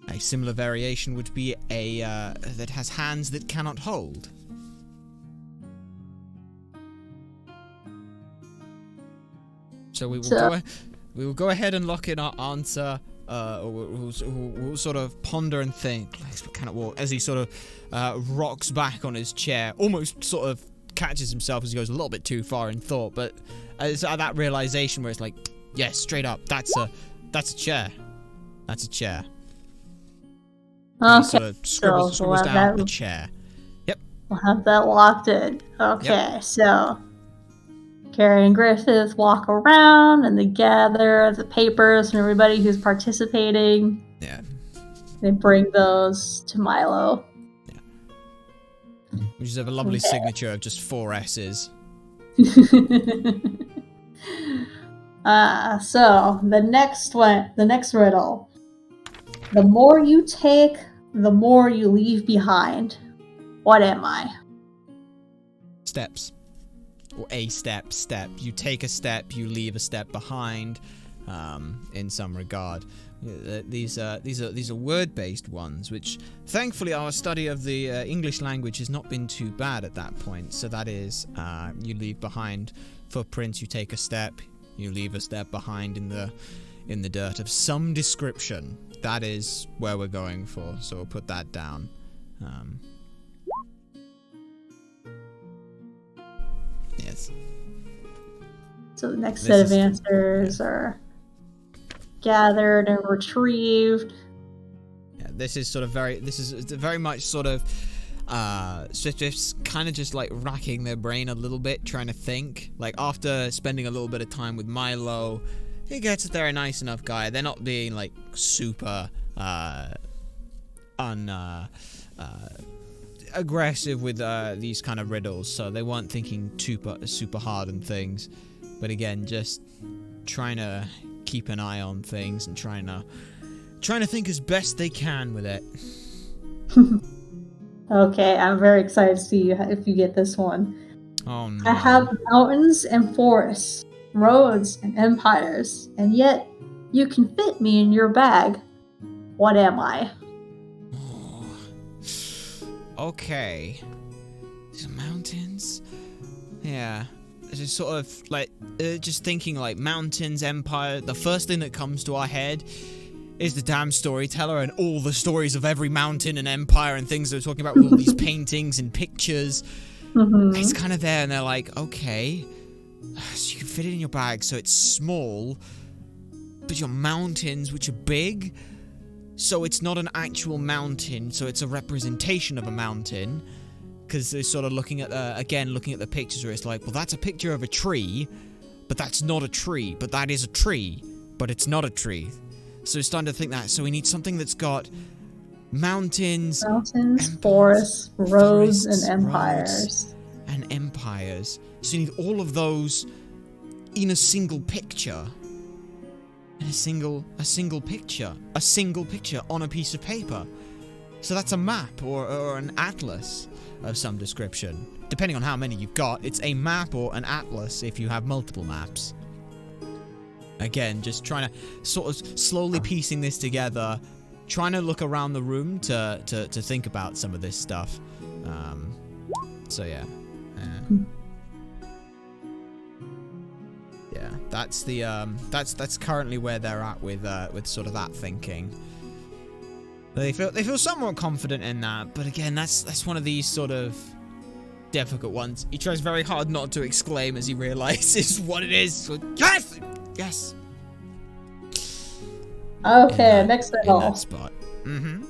A similar variation would be a that has hands that cannot hold. So we will go ahead and lock in our answer. We'll sort of ponder and think. Legs but cannot walk. As he sort of rocks back on his chair, almost sort of catches himself as he goes a little bit too far in thought, but it's at that realization where it's like, yes, straight up, that's a chair. That's a chair. Okay. Sort of scribbles down the chair. Yep. We'll have that locked in. Okay, so Carrie and Griffith walk around and they gather the papers from everybody who's participating. Yeah. They bring those to Milo. Yeah. We just have a lovely signature of just 4 S's. So the next riddle. The more you take, the more you leave behind. What am I? Steps. Or a step. You take a step, you leave a step behind. in some regard. These are word-based ones, which thankfully our study of the English language has not been too bad at that point. So that is, you leave behind footprints, you take a step, you leave a step behind in the dirt of some description. That is where we're going for. So we'll put that down. Yes. So the next set of answers are gathered and retrieved. Yeah, this is very much sort of just kind of just like racking their brain a little bit, trying to think. Like after spending a little bit of time with Milo, he gets that they're a nice enough guy. They're not being like super aggressive with these kind of riddles, so they weren't thinking super hard on things. But again, just trying to keep an eye on things and trying to think as best they can with it. Okay, I'm very excited to see if you get this one. Oh no. I have mountains and forests, roads and empires, and yet you can fit me in your bag. What am I? Oh. Okay. These mountains? Yeah. Just sort of like just thinking like mountains, empire. The first thing that comes to our head is the damn storyteller and all the stories of every mountain and empire and things they're talking about with all these paintings and pictures. Mm-hmm. It's kind of there, and they're like, okay, so you can fit it in your bag, so it's small, but your mountains, which are big, so it's not an actual mountain, so it's a representation of a mountain. Because they're sort of looking at the pictures where it's like, well, that's a picture of a tree, but that's not a tree, but that is a tree, but it's not a tree. So it's starting to think that. So we need something that's got mountains, forests, roads, and empires. So you need all of those in a single picture. In a single picture on a piece of paper. So that's a map or an atlas of some description. Depending on how many you've got, it's a map or an atlas if you have multiple maps. Again, just trying to sort of slowly piecing this together, trying to look around the room to think about some of this stuff. So yeah. Yeah, that's the that's currently where they're at with sort of that thinking. They feel somewhat confident in that, but again, that's one of these sort of difficult ones. He tries very hard not to exclaim as he realizes what it is. So, yes. Okay, next riddle. In that spot. Mm-hmm.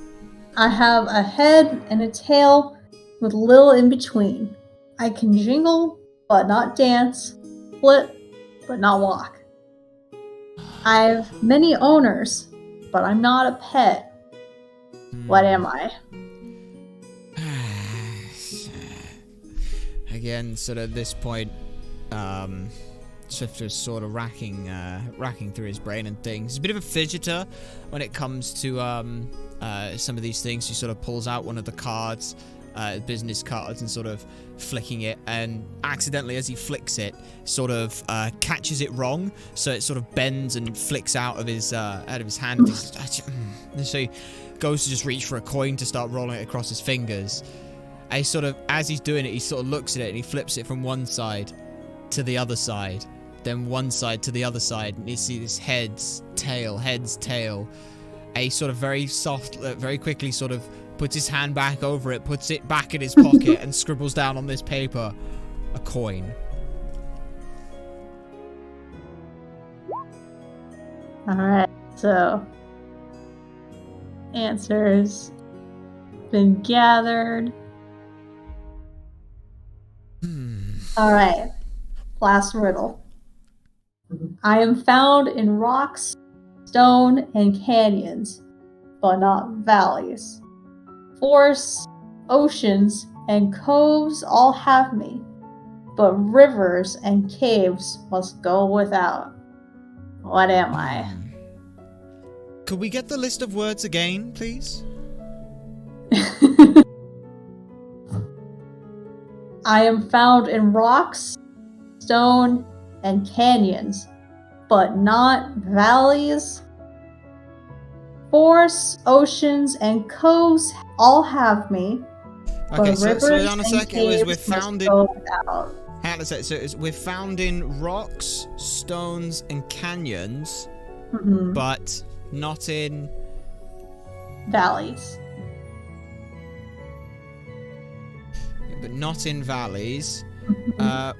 I have a head and a tail with little in between. I can jingle, but not dance. Flip, but not walk. I have many owners, but I'm not a pet. What am I? Again, sort of at this point, Swifter's sort of racking through his brain and things. He's a bit of a fidgeter when it comes to some of these things. He sort of pulls out one of the cards, business cards, and sort of flicking it, and accidentally, as he flicks it, sort of catches it wrong, so it sort of bends and flicks out of his hand. And so he goes to just reach for a coin to start rolling it across his fingers. And sort of, as he's doing it, he sort of looks at it and he flips it from one side to the other side, then one side to the other side, and you see this heads, tail. And he sort of very quickly sort of puts his hand back over it, puts it back in his pocket, and scribbles down on this paper a coin. Alright, so answers been gathered. Alright, last riddle. I am found in rocks, stone, and canyons, but not valleys. Forests, oceans, and coves all have me, but rivers and caves must go without. What am I? Could we get the list of words again, please? I am found in rocks, stone, and canyons, but not valleys. Forests, oceans, and coves all have me. Okay, but so rivers on a and sec, it was caves we're must found in. go without. Hang on a sec. So we're found in rocks, stones, and canyons, but not in Valleys. But not in valleys.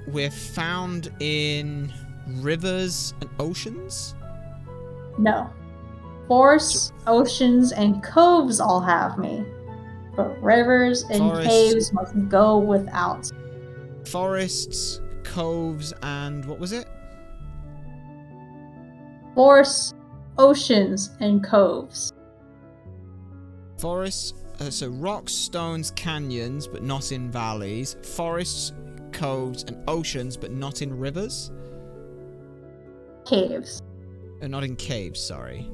We're found in rivers and oceans. No. Forests, oceans, and coves all have me. But rivers and Forests. caves must go without. Forests, coves, and what was it? Forests, oceans, and coves. Forests, so rocks, stones, canyons, but not in valleys. Forests, coves, and oceans, but not in rivers. Caves. Not in caves, sorry.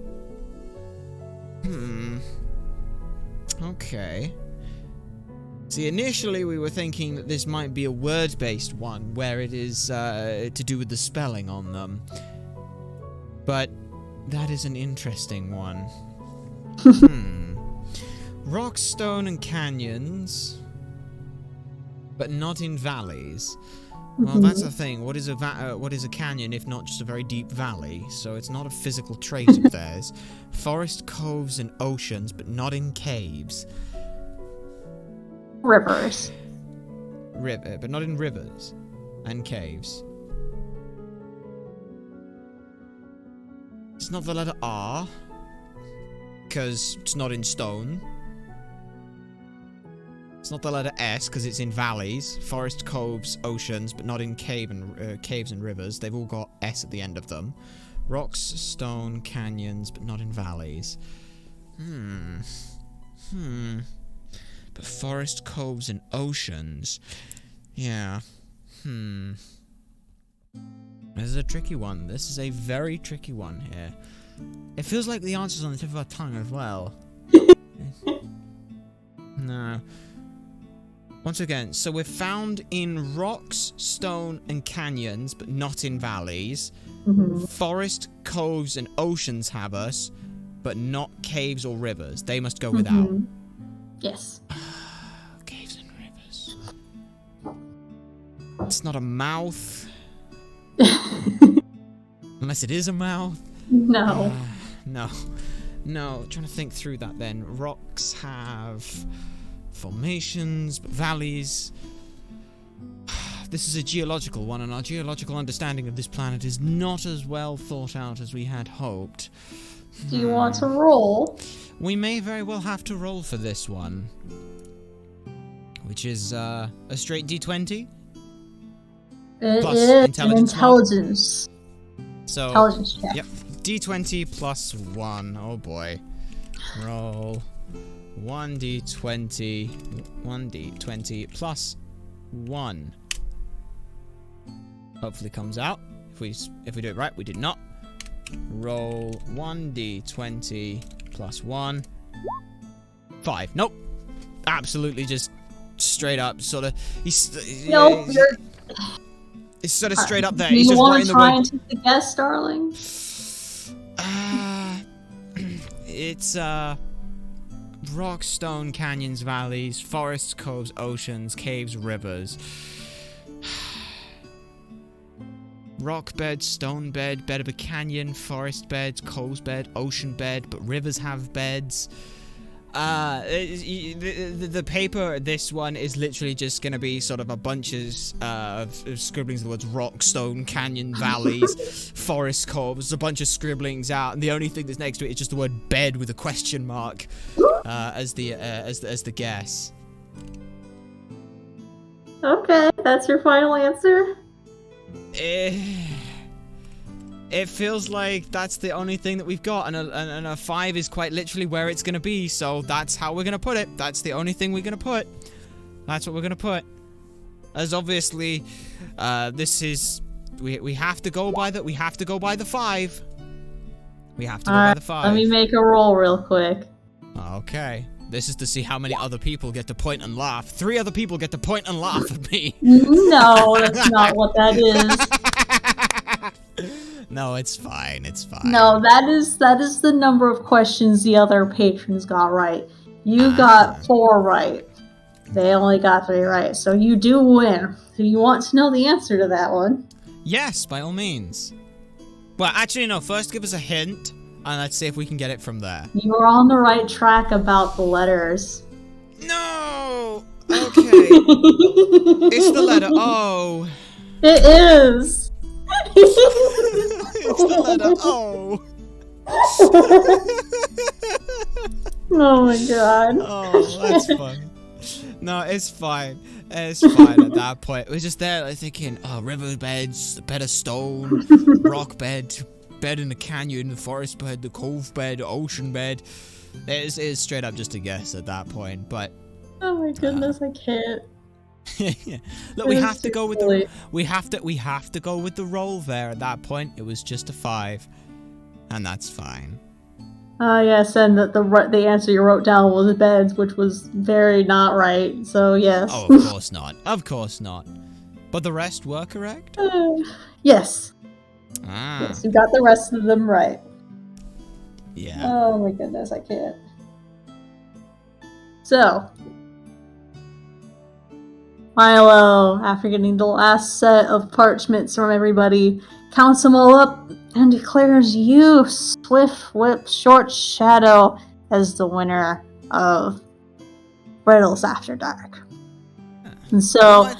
Okay. See, initially we were thinking that this might be a word-based one, where it is to do with the spelling on them. But that is an interesting one. Rock, stone, and canyons, but not in valleys. Well, that's the thing. What is a canyon if not just a very deep valley? So it's not a physical trait of theirs. Forest, coves, and oceans, but not in caves. Rivers. But not in rivers and caves. It's not the letter R, because it's not in stone. It's not the letter S, because it's in valleys. Forest, coves, oceans, but not in caves and rivers. They've all got S at the end of them. Rocks, stone, canyons, but not in valleys. But forest, coves, and oceans. Yeah. This is a tricky one. This is a very tricky one here. It feels like the answer's on the tip of our tongue as well. No. Once again, so we're found in rocks, stone, and canyons, but not in valleys. Forest, coves, and oceans have us, but not caves or rivers. They must go without. Yes. Caves and rivers. It's not a mouth. Unless it is a mouth. No. No. Trying to think through that then. Rocks have formations, but valleys. This is a geological one, and our geological understanding of this planet is not as well thought out as we had hoped. Do you want to roll? We may very well have to roll for this one. Which is a straight D20. It Plus is intelligence an intelligence. So, Intelligence check. Yep. D20 plus 1. Oh boy. Roll 1d20. 1d20 plus 1. Hopefully comes out. If we do it right, we did not. Roll 1d20 plus 1. 5. Nope. Absolutely just straight up sort of. Nope, you're. It's sort of straight up there. Do He's you just want writing to the try word. and take a guess, darling? It's rock, stone, canyons, valleys, forests, coves, oceans, caves, rivers. Rock bed, stone bed, bed of a canyon, forest bed, coves bed, ocean bed, but rivers have beds. The paper, this one, is literally just going to be sort of a bunch of scribblings of the words rock, stone, canyon, valleys, forest, coves, a bunch of scribblings out, and the only thing that's next to it is just the word bed with a question mark as the guess. Okay, that's your final answer? It feels like that's the only thing that we've got, and a 5 is quite literally where it's going to be, so that's how we're going to put it. That's the only thing we're going to put. That's what we're going to put. As obviously, this is... We have to go by the... We have to go by the 5. We have to go by the 5. Let me make a roll real quick. Okay. This is to see how many other people get to point and laugh. 3 other people get to point and laugh at me. No, that's not what that is. No, it's fine. It's fine. No, that is the number of questions the other patrons got right. You got 4 right. They only got 3 right, so you do win. Do you want to know the answer to that one? Yes, by all means. Well, actually, no. First, give us a hint, and let's see if we can get it from there. You are on the right track about the letters. No! Okay. It's the letter O. It is! It's the letter O. Oh my god. Oh, that's fun. No, it's fine. It's fine at that point. We're just there like thinking, oh, riverbeds, a bed of stone, rock bed, bed in the canyon, the forest bed, the cove bed, ocean bed. It is straight up just a guess at that point, but... Oh my goodness, I can't. Look, we have to go with the we have to go with the roll there at that point. It was just a 5, and that's fine. Yes, and the answer you wrote down was beds, which was very not right. So yes. Oh, of course not. Of course not. But the rest were correct? Yes. Ah. Yes, you got the rest of them right. Yeah. Oh my goodness, I can't. So, Milo, after getting the last set of parchments from everybody, counts them all up and declares you, Swift Whip Short Shadow, as the winner of Riddles After Dark. And so...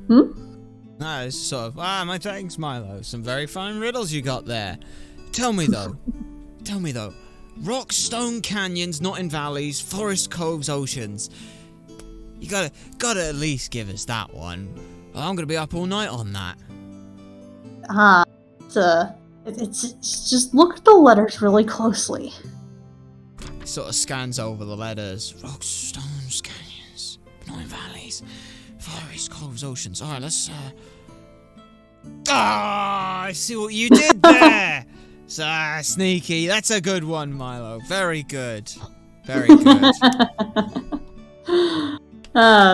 No, it's sort of, my thanks, Milo. Some very fine riddles you got there. Tell me though, rock, stone canyons, not in valleys, forest, coves, oceans. You gotta at least give us that one. I'm gonna be up all night on that. It's just look at the letters really closely. Sort of scans over the letters. Rocks, stones, canyons, not in valleys, forests, coves, oceans. Alright, let's I see what you did there! Sneaky. That's a good one, Milo. Very good. Very good.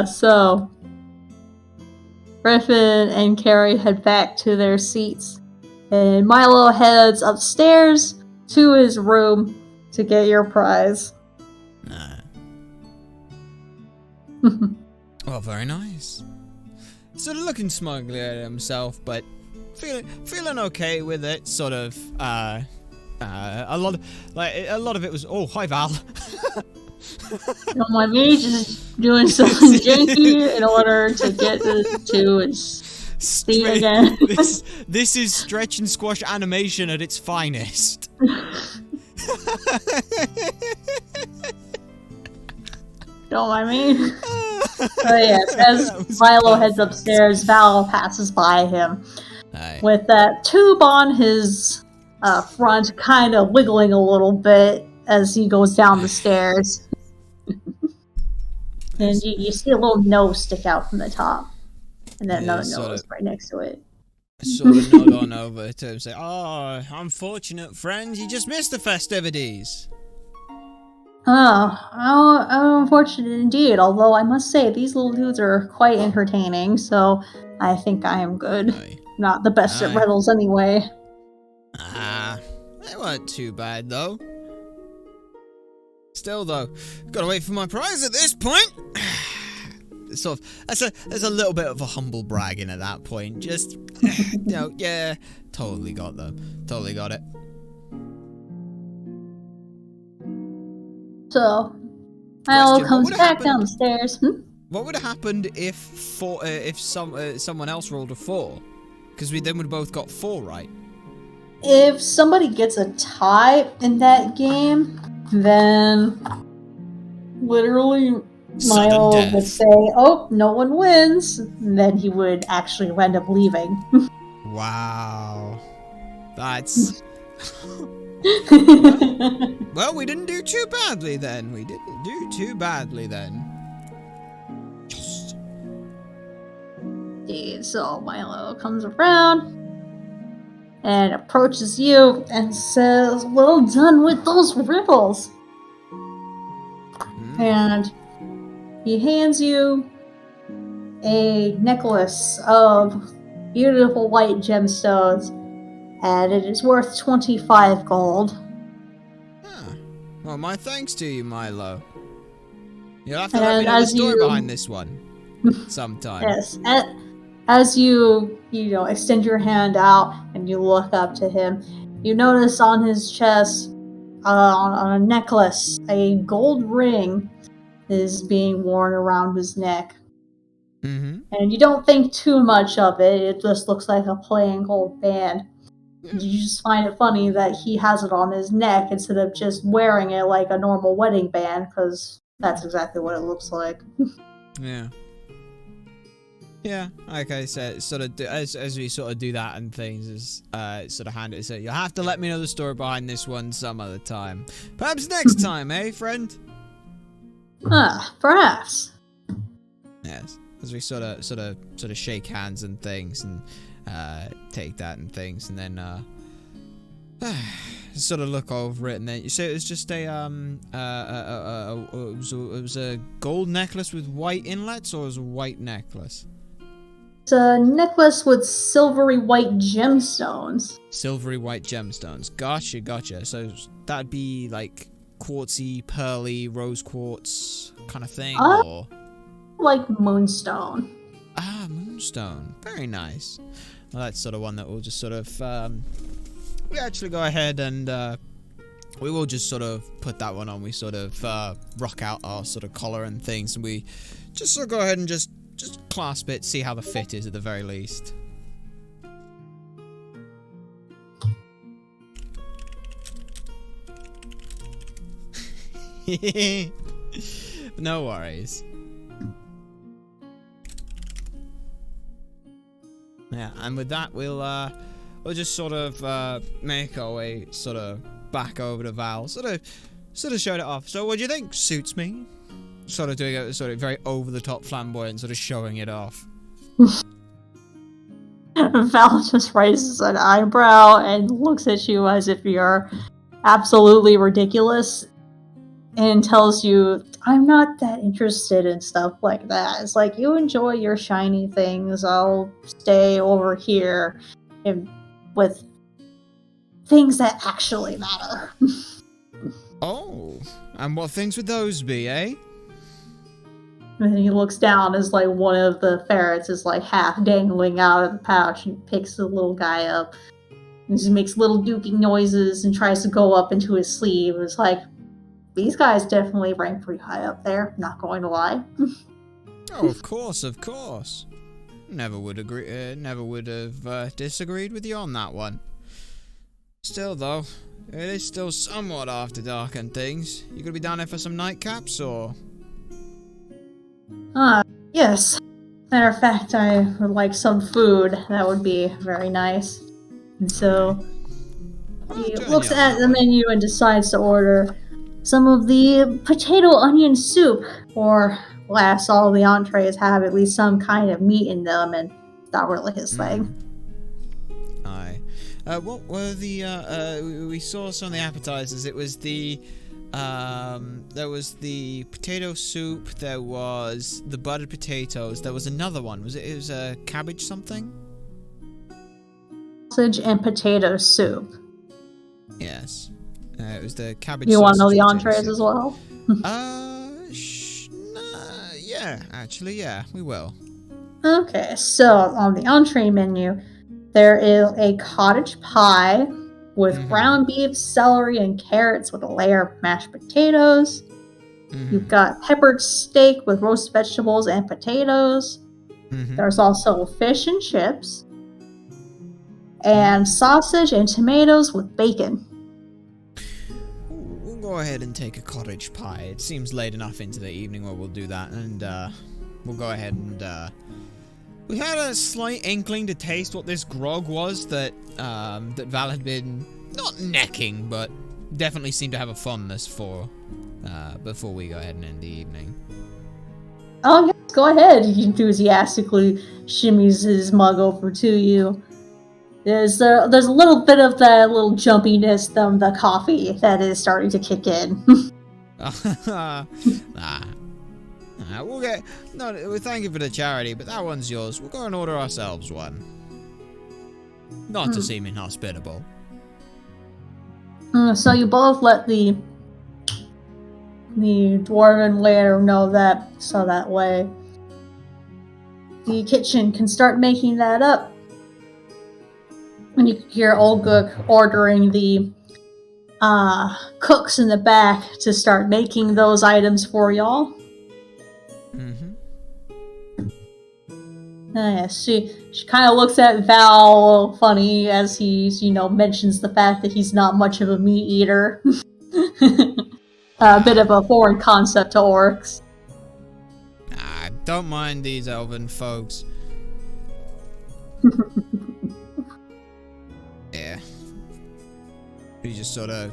So Griffin and Carrie head back to their seats, and Milo heads upstairs to his room to get your prize. Well, very nice. Sort of looking smugly at himself, but feeling okay with it. Sort of a lot of it was, oh, hi Val. Don't mind me just doing something janky in order to get to his seat again. This is stretch and squash animation at its finest. Don't mind me. Yes, as Milo heads upstairs, Val passes by him with that tube on his front, kind of wiggling a little bit as he goes down the stairs. And you see a little nose stick out from the top, and then another nose right next to it. Sort of nod on over to him and say, "Oh, unfortunate friend, you just missed the festivities." Oh, unfortunate indeed. Although I must say, these little dudes are quite entertaining, so I think I am good. Not the best at riddles anyway. They weren't too bad, though. Still, though, gotta wait for my prize at this point. Sort of, there's a little bit of a humble bragging at that point. Just, yeah, totally got them. Totally got it. So, Milo comes back down the stairs. What would have happened if someone else rolled a 4? Because we then would have both got 4 right. If somebody gets a tie in that game, then literally Milo would say, "Oh, no one wins," and then he would actually end up leaving. Wow, that's. Well, we didn't do too badly then. Just. So Milo comes around and approaches you and says, "Well done with those riddles." And he hands you a necklace of beautiful white gemstones and it is worth 25 gold. Huh. Well, my thanks to you, Milo. You'll have to let me And know the as story you, behind this one sometime. yes, as you extend your hand out and you look up to him, you notice on his chest, on a necklace, a gold ring is being worn around his neck. Mm-hmm. And you don't think too much of it. It just looks like a plain gold band. You just find it funny that he has it on his neck instead of just wearing it like a normal wedding band, because that's exactly what it looks like. Yeah. Yeah, like I said, sort of as we sort of do that and things, is sort of hand it. So you'll have to let me know the story behind this one some other time. Perhaps next time, eh, friend? Perhaps. Yes, as we sort of shake hands and things, and take that and things, and then sort of look over it, and then you say it was just it was a gold necklace with white inlets, or it was a white necklace? It's a necklace with silvery white gemstones. Silvery white gemstones. Gotcha. So that'd be like quartzy, pearly, rose quartz kind of thing, or like moonstone. Ah, moonstone. Very nice. Well, that's sort of one that we'll just sort of we actually go ahead and we will just sort of put that one on. We sort of rock out our sort of collar and things, and we just sort of go ahead and just clasp it, see how the fit is at the very least. No worries. Yeah, and with that we'll just sort of make our way sort of back over to Val, sort of showed it off. So what do you think? Suits me. Sort of doing it sort of very over the top flamboyant, sort of showing it off. Val just raises an eyebrow and looks at you as if you're absolutely ridiculous, and tells you, I'm not that interested in stuff like that. It's like, you enjoy your shiny things, I'll stay over here with things that actually matter. Oh, and what things would those be, eh? And then he looks down as like one of the ferrets is like half dangling out of the pouch, and picks the little guy up. And he makes little dookie noises and tries to go up into his sleeve. It's like, these guys definitely rank pretty high up there, not going to lie. Oh, of course. Never would have disagreed with you on that one. Still though, it is still somewhat after dark and things. You gonna be down there for some nightcaps, or? Yes. Matter of fact, I would like some food. That would be very nice. And so he looks at the menu and decides to order some of the potato onion soup, or last, all the entrees have at least some kind of meat in them, and it's not really his thing. Aye. What were the, we saw some of the appetizers. It was the, there was the potato soup, there was the buttered potatoes, there was another one. It was a cabbage something? Sausage and potato soup. Yes. It was the cabbage. You want to know the entrees as well? Yeah, actually, yeah, we will. Okay, so on the entree menu, there is a cottage pie with ground beef, celery, and carrots with a layer of mashed potatoes. You've got peppered steak with roast vegetables and potatoes. There's also fish and chips. And sausage and tomatoes with bacon. We'll go ahead and take a cottage pie. It seems late enough into the evening where we'll do that, and we'll go ahead and we had a slight inkling to taste what this grog was that that Val had been not necking, but definitely seemed to have a fondness for before we go ahead and end the evening. Oh yes, go ahead. He enthusiastically shimmies his mug over to you. There's a little bit of that little jumpiness from the coffee that is starting to kick in. We'll get... No, we thank you for the charity, but that one's yours. We'll go and order ourselves one. Not to seem inhospitable. So you both let the dwarven waiter know that, so that way the kitchen can start making that up. And you can hear Olguk ordering the cooks in the back to start making those items for y'all. She kind of looks at Val funny as he, mentions the fact that he's not much of a meat eater. A bit of a foreign concept to orcs. Don't mind these elven folks. Yeah. We just sort of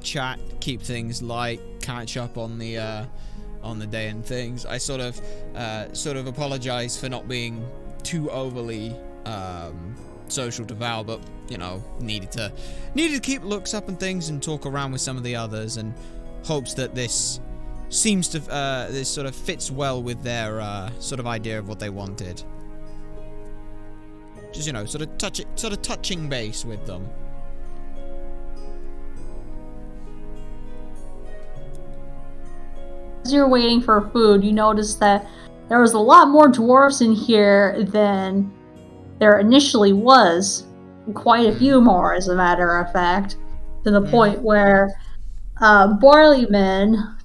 chat, keep things light, catch up on the day and things. I sort of apologize for not being too overly social to Val, but needed to keep looks up and things and talk around with some of the others, and hopes that this seems to this sort of fits well with their sort of idea of what they wanted. Just sort of touching base with them. As you're waiting for food, you notice that there was a lot more dwarves in here than there initially was. Quite a few more, as a matter of fact, to the point where Barleyman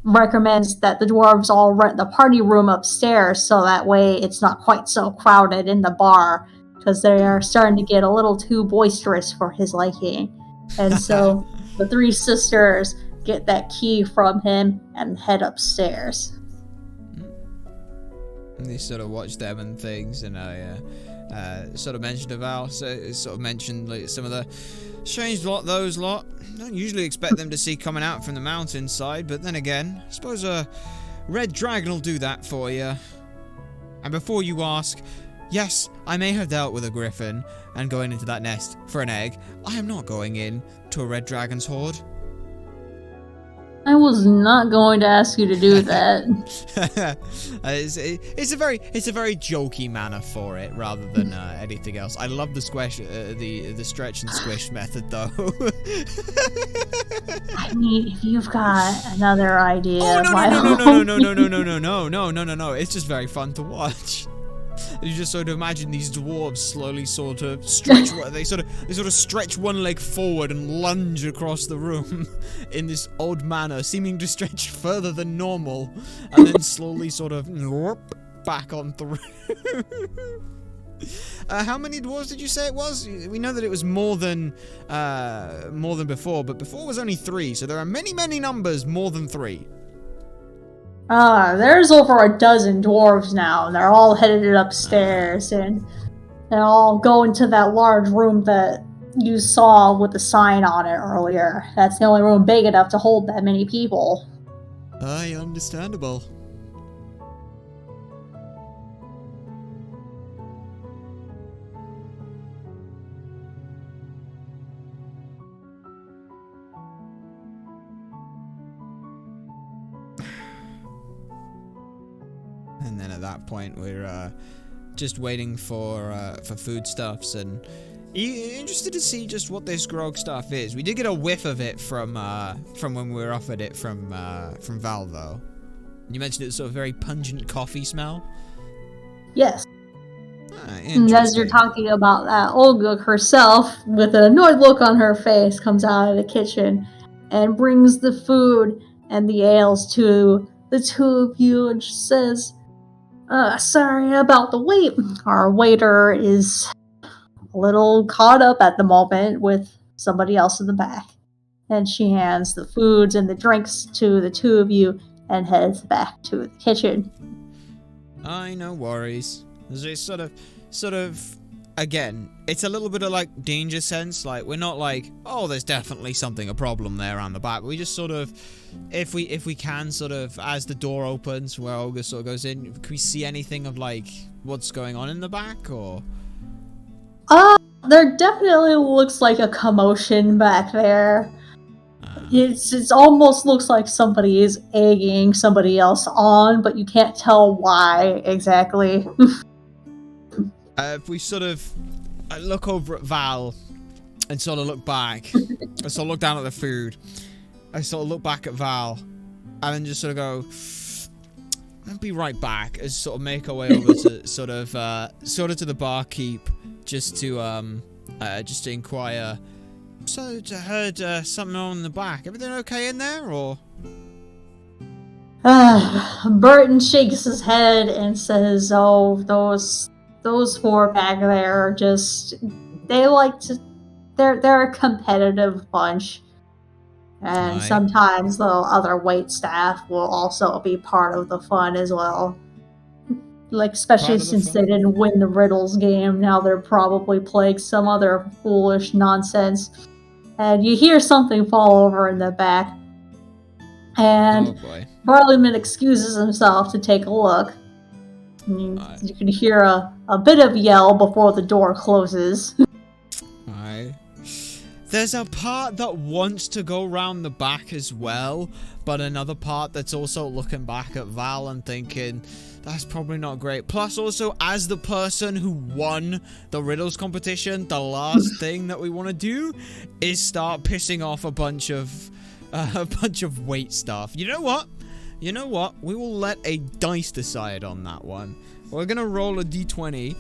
recommends that the dwarves all rent the party room upstairs, so that way it's not quite so crowded in the bar, because they are starting to get a little too boisterous for his liking. And so the three sisters get that key from him and head upstairs. And they sort of watch them and things, and I sort of mentioned to Val, sort of mentioned like, some of the strange those lot. Don't usually expect them to see coming out from the mountainside, but then again, I suppose a red dragon will do that for you. And before you ask, yes, I may have dealt with a griffin and going into that nest for an egg. I am not going in to a red dragon's hoard. I was not going to ask you to do that. It's a very jokey manner for it, rather than anything else. I love the the stretch and squish method, though. I mean, if you've got another idea, no. It's just very fun to watch. You just sort of imagine these dwarves slowly sort of stretch. They sort of stretch one leg forward and lunge across the room in this odd manner, seeming to stretch further than normal, and then slowly sort of back on through. How many dwarves did you say it was? We know that it was more than before, but before was only 3, so there are many numbers more than 3. There's over a dozen dwarves now, and they're all headed upstairs, and they're all going to that large room that you saw with the sign on it earlier. That's the only room big enough to hold that many people. Aye, understandable. And then at that point, we're just waiting for foodstuffs, and interested to see just what this grog stuff is. We did get a whiff of it from when we were offered it from Val, though. You mentioned it was sort of very pungent coffee smell. Yes. And as you're talking about that, Olga herself, with an annoyed look on her face, comes out of the kitchen and brings the food and the ales to the two of you, and she says, sorry about the wait. Our waiter is a little caught up at the moment with somebody else in the back. And she hands the foods and the drinks to the two of you and heads back to the kitchen. Aye, no worries. There's sort of, again, it's a little bit of like danger sense. Like, we're not like, oh, there's definitely a problem there on the back. We just sort of, if we can sort of, as the door opens where Olga sort of goes in, can we see anything of like what's going on in the back, or? There definitely looks like a commotion back there. It almost looks like somebody is egging somebody else on, but you can't tell why exactly. if we sort of look over at Val and sort of look back, I sort of look down at the food, I sort of look back at Val, and then just sort of go, I'll be right back, as sort of make our way over to sort of to the barkeep, just to inquire. So I heard something on the back. Everything okay in there, or? Burton shakes his head and says, "Oh, those four back there are just, they're a competitive bunch. And Right. sometimes the other wait staff will also be part of the fun as well. Like, especially since they didn't win the riddles game, now they're probably playing some other foolish nonsense. And you hear something fall over in the back. And Parliament excuses himself to take a look. You can hear a bit of yell before the door closes. Alright. There's a part that wants to go round the back as well, but another part that's also looking back at Val and thinking, that's probably not great. Plus, also, as the person who won the riddles competition, the last thing that we want to do is start pissing off a bunch of wait staff. You know what? We will let a dice decide on that one. We're gonna roll a d20.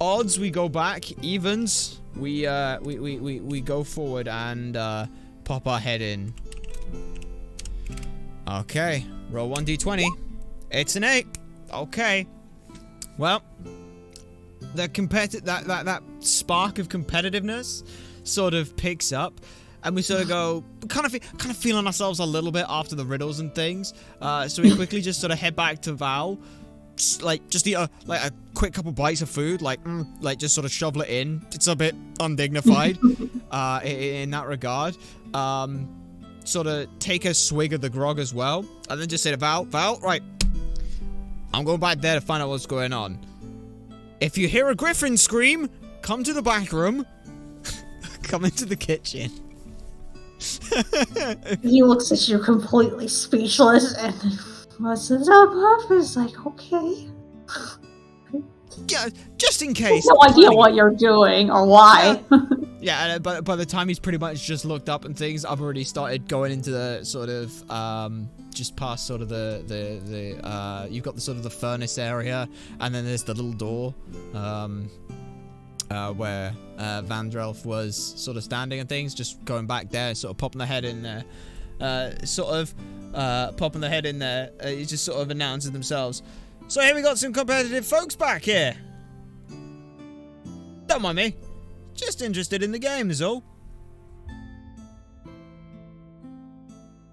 Odds, we go back. Evens, we go forward and pop our head in. Okay, roll 1d20. It's an 8. Okay. Well, that spark of competitiveness sort of picks up, and we sort of go kind of feeling ourselves a little bit after the riddles and things. So we quickly just sort of head back to Val. Just eat a quick couple bites of food, just sort of shovel it in. It's a bit undignified in that regard. Sort of take a swig of the grog as well, and then just say to Val, right, I'm going back there to find out what's going on. If you hear a griffin scream, come to the back room. Come into the kitchen. He looks at you completely speechless and what's it up? He's like, okay. Yeah, just in case. No idea what you're doing or why. Yeah, but by the time he's pretty much just looked up and things, I've already started going into the sort of just past sort of the you've got the sort of the furnace area, and then there's the little door where Vandrelf was sort of standing and things, just going back there, sort of popping the head in there, popping the head in there. He just sort of announcing themselves. So here we got some competitive folks back here. Don't mind me. Just interested in the game is all.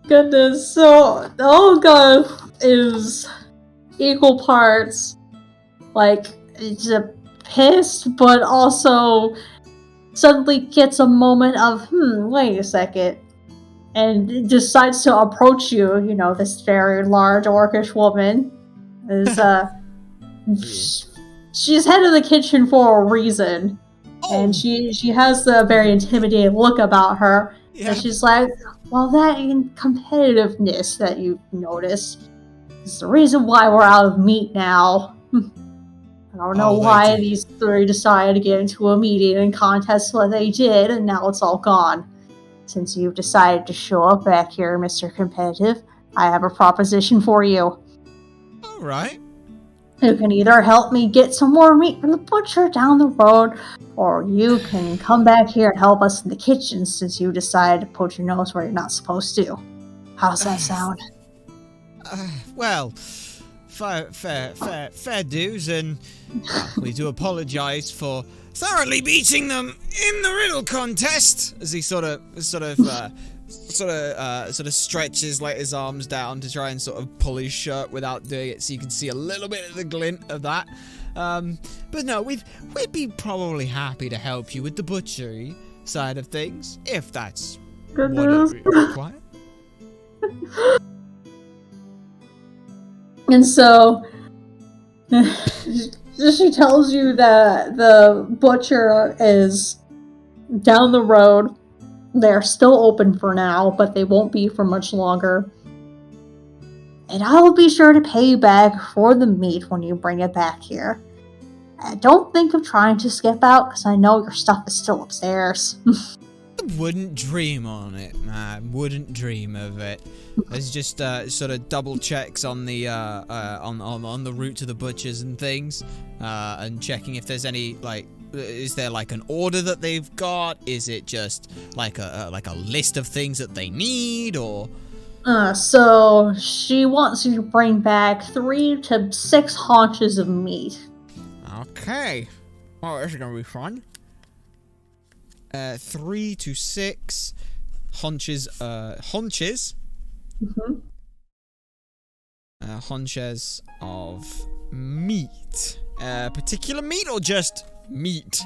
Goodness, so Olga is equal parts, like, just pissed, but also suddenly gets a moment of, wait a second, and decides to approach you, this very large orcish woman. She's head of the kitchen for a reason, and she has the very intimidating look about her. Yeah. And she's like, well, that competitiveness that you've noticed is the reason why we're out of meat now. I don't know why these three decided to get into a meeting and contest what they did, and now it's all gone. Since you've decided to show up back here, Mr. Competitive, I have a proposition for you. Right. You can either help me get some more meat from the butcher down the road, or you can come back here and help us in the kitchen since you decided to put your nose where you're not supposed to. How's that sound? Well, fair dues, and we do apologise for thoroughly beating them in the riddle contest. As he sort of stretches like his arms down to try and sort of pull his shirt without doing it, so you can see a little bit of the glint of that. But no, we'd be probably happy to help you with the butchery side of things, if that's what it requires. And so she tells you that the butcher is down the road. They're still open for now, but they won't be for much longer. And I will be sure to pay you back for the meat when you bring it back here. Don't think of trying to skip out, because I know your stuff is still upstairs. Wouldn't dream on it, man. Wouldn't dream of it. There's just sort of double checks on the on the route to the butchers and things, and checking if there's any like, is there like an order that they've got? Is it just like a list of things that they need, or? So she wants you to bring back 3 to 6 haunches of meat. Okay. Oh, this is gonna be fun. 3 to 6 haunches. Haunches. Mm-hmm. Haunches of meat. Particular meat or just meat?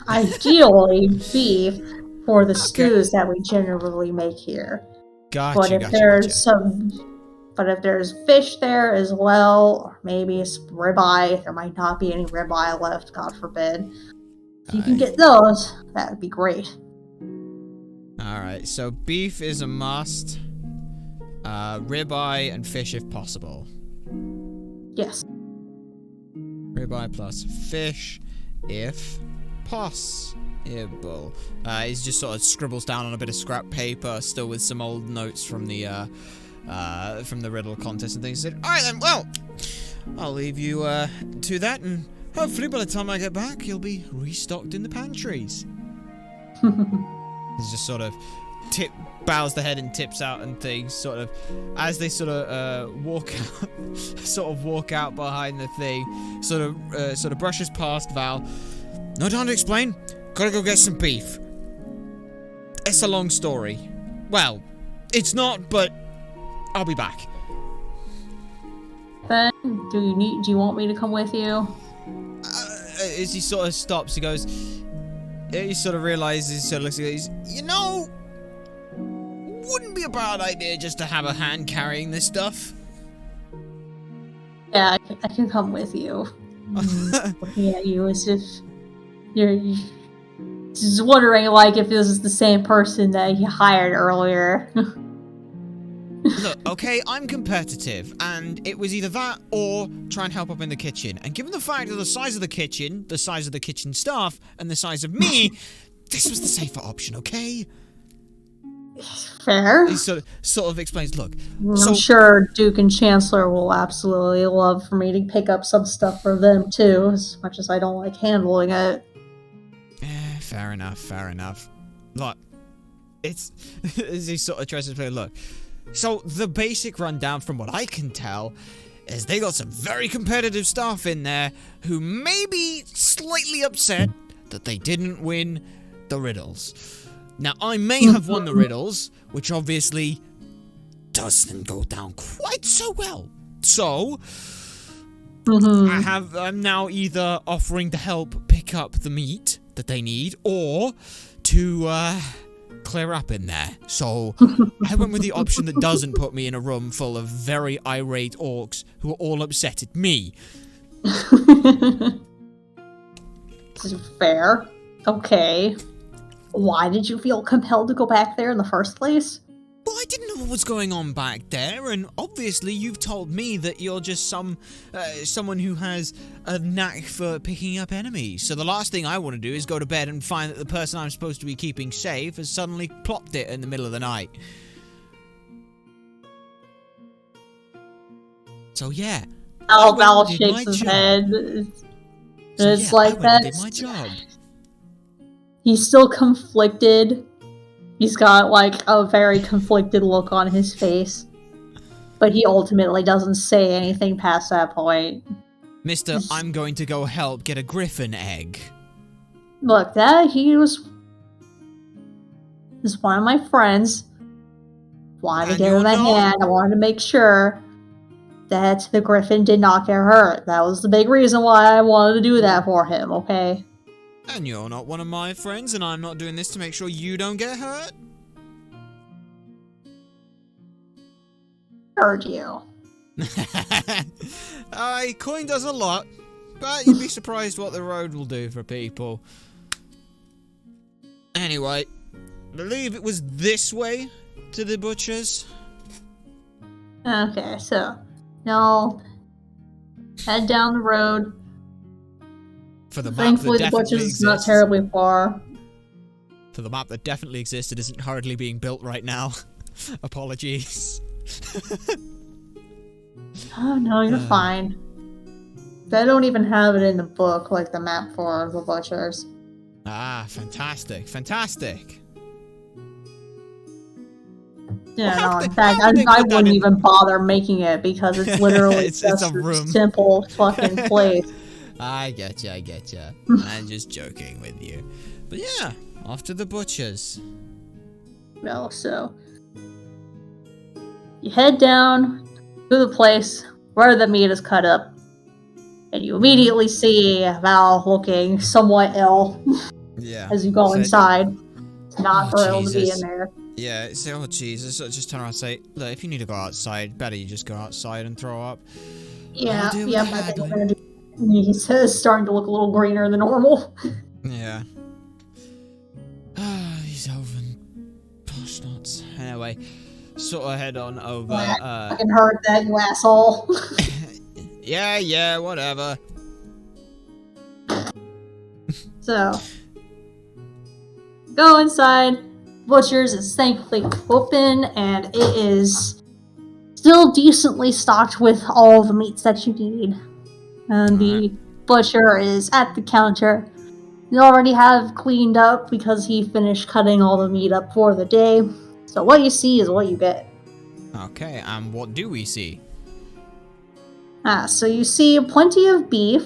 Ideally, beef for the stews that we generally make here. Gotcha. But if there's fish there as well, or maybe some ribeye, there might not be any ribeye left, God forbid. If you can get those, that would be great. Alright, so beef is a must. Ribeye and fish if possible. Yes. Ribeye plus fish if possible. He just sort of scribbles down on a bit of scrap paper, still with some old notes from the riddle contest and things. He said, alright then, well, I'll leave you to that, and hopefully by the time I get back, you'll be restocked in the pantries. He's just sort of bows the head and tips out and things, sort of, as they sort of walk out behind the thing, sort of brushes past Val. No time to explain. Gotta go get some beef. It's a long story. Well, it's not, but I'll be back. Ben, do you want me to come with you? As he sort of stops, he goes. He sort of realizes, sort of looks, goes, you know, wouldn't be a bad idea just to have a hand carrying this stuff. Yeah, I can come with you. Looking at you as if you're just wondering, like, if this is the same person that he hired earlier. Look, okay, I'm competitive, and it was either that or try and help up in the kitchen. And given the fact of the size of the kitchen staff, and the size of me, this was the safer option, okay? Fair. He sort of explains, look. I'm sure Duke and Chancellor will absolutely love for me to pick up some stuff for them, too, as much as I don't like handling it. Fair enough. Look, it's... as he sort of tries to play, look. So, the basic rundown from what I can tell is they got some very competitive staff in there who may be slightly upset that they didn't win the riddles. Now, I may have won the riddles, which obviously doesn't go down quite so well. So, I'm now either offering to help pick up the meat that they need, or to, clear up in there. So I went with the option that doesn't put me in a room full of very irate orcs who are all upset at me. Fair. Okay. Why did you feel compelled to go back there in the first place? Well, I didn't know what was going on back there, and obviously you've told me that you're just someone who has a knack for picking up enemies. So the last thing I want to do is go to bed and find that the person I'm supposed to be keeping safe has suddenly plopped it in the middle of the night. So yeah. Val shakes his head. It's like that. Did my job. He's still conflicted. He's got, like, a very conflicted look on his face. But he ultimately doesn't say anything past that point. Mister, I'm going to go help get a griffin egg. Look, he was one of my friends. Wanted to give him a hand. I wanted to make sure that the griffin did not get hurt. That was the big reason why I wanted to do that for him, okay? And you're not one of my friends, and I'm not doing this to make sure you don't get hurt? Heard you. Coin does a lot, but you'd be surprised what the road will do for people. Anyway, I believe it was this way to the butcher's. Okay, so, no, head down the road. For the map Thankfully, that the definitely butcher's is not exists. terribly far. For the map that definitely exists, it isn't hardly being built right now. Apologies. Oh no, you're fine. They don't even have it in the book, like the map for the butchers. Ah, fantastic, fantastic. Yeah, Well, no, how in could fact, they I put that wouldn't in- even bother making it because it's literally It's just a room. a simple fucking place. I get you. I'm just joking with you. But yeah, off to the butchers. No, so you head down to the place where the meat is cut up, and you immediately see Val looking somewhat ill Yeah. as you go inside. Not Oh, thrilled to be in Jesus. there. Yeah, say, oh Jesus, so just turn around and say, look, if you need to go outside, better you just go outside and throw up. Yeah, I'll deal with yeah, the I think we're haggling. gonna do. He says, starting to look a little greener than normal. Yeah. These elven posh nuts. Anyway, sort of head on over, I can heard that, you asshole. yeah, whatever. So, go inside. Butcher's is thankfully open, and it is still decently stocked with all the meats that you need. And the butcher is at the counter. You already have cleaned up because he finished cutting all the meat up for the day. So what you see is what you get. Okay, and what do we see? So you see plenty of beef,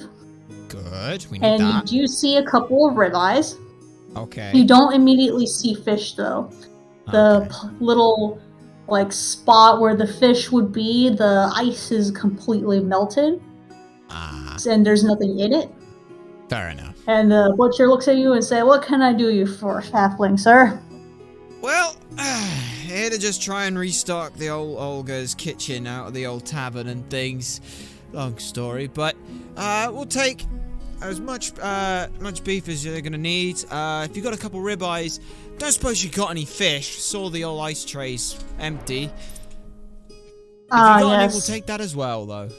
Good, we need and that. you do see a couple of ribeyes. Okay. You don't immediately see fish, though. The Okay. little, like, spot where the fish would be, the ice is completely melted, and there's nothing in it. Fair enough. And the butcher looks at you and say, "What can I do you for, halfling, sir?" Well, here to just try and restock the old Olga's kitchen out of the old tavern and things. Long story, but we'll take as much beef as you're gonna need. If you got a couple ribeyes, don't suppose you got any fish. Saw the old ice trays empty. If you got any, Yes. we'll take that as well, though.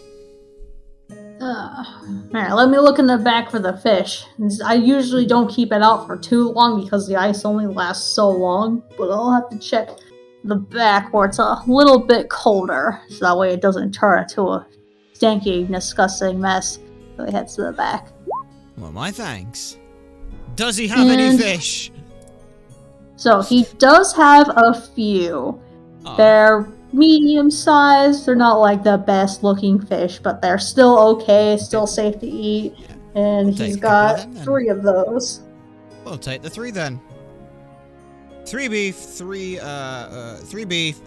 Alright, let me look in the back for the fish. I usually don't keep it out for too long because the ice only lasts so long, but I'll have to check the back where it's a little bit colder, so that way it doesn't turn into a stanky, disgusting mess. So he heads to the back. Well, my thanks. Does he have any fish? So he does have a few. Oh. They're medium-sized. They're not like the best-looking fish, but they're still okay, still safe to eat. And We'll take he's a couple of got them, then. 3 of those. We'll take the 3 then. 3 beef, 3 beef,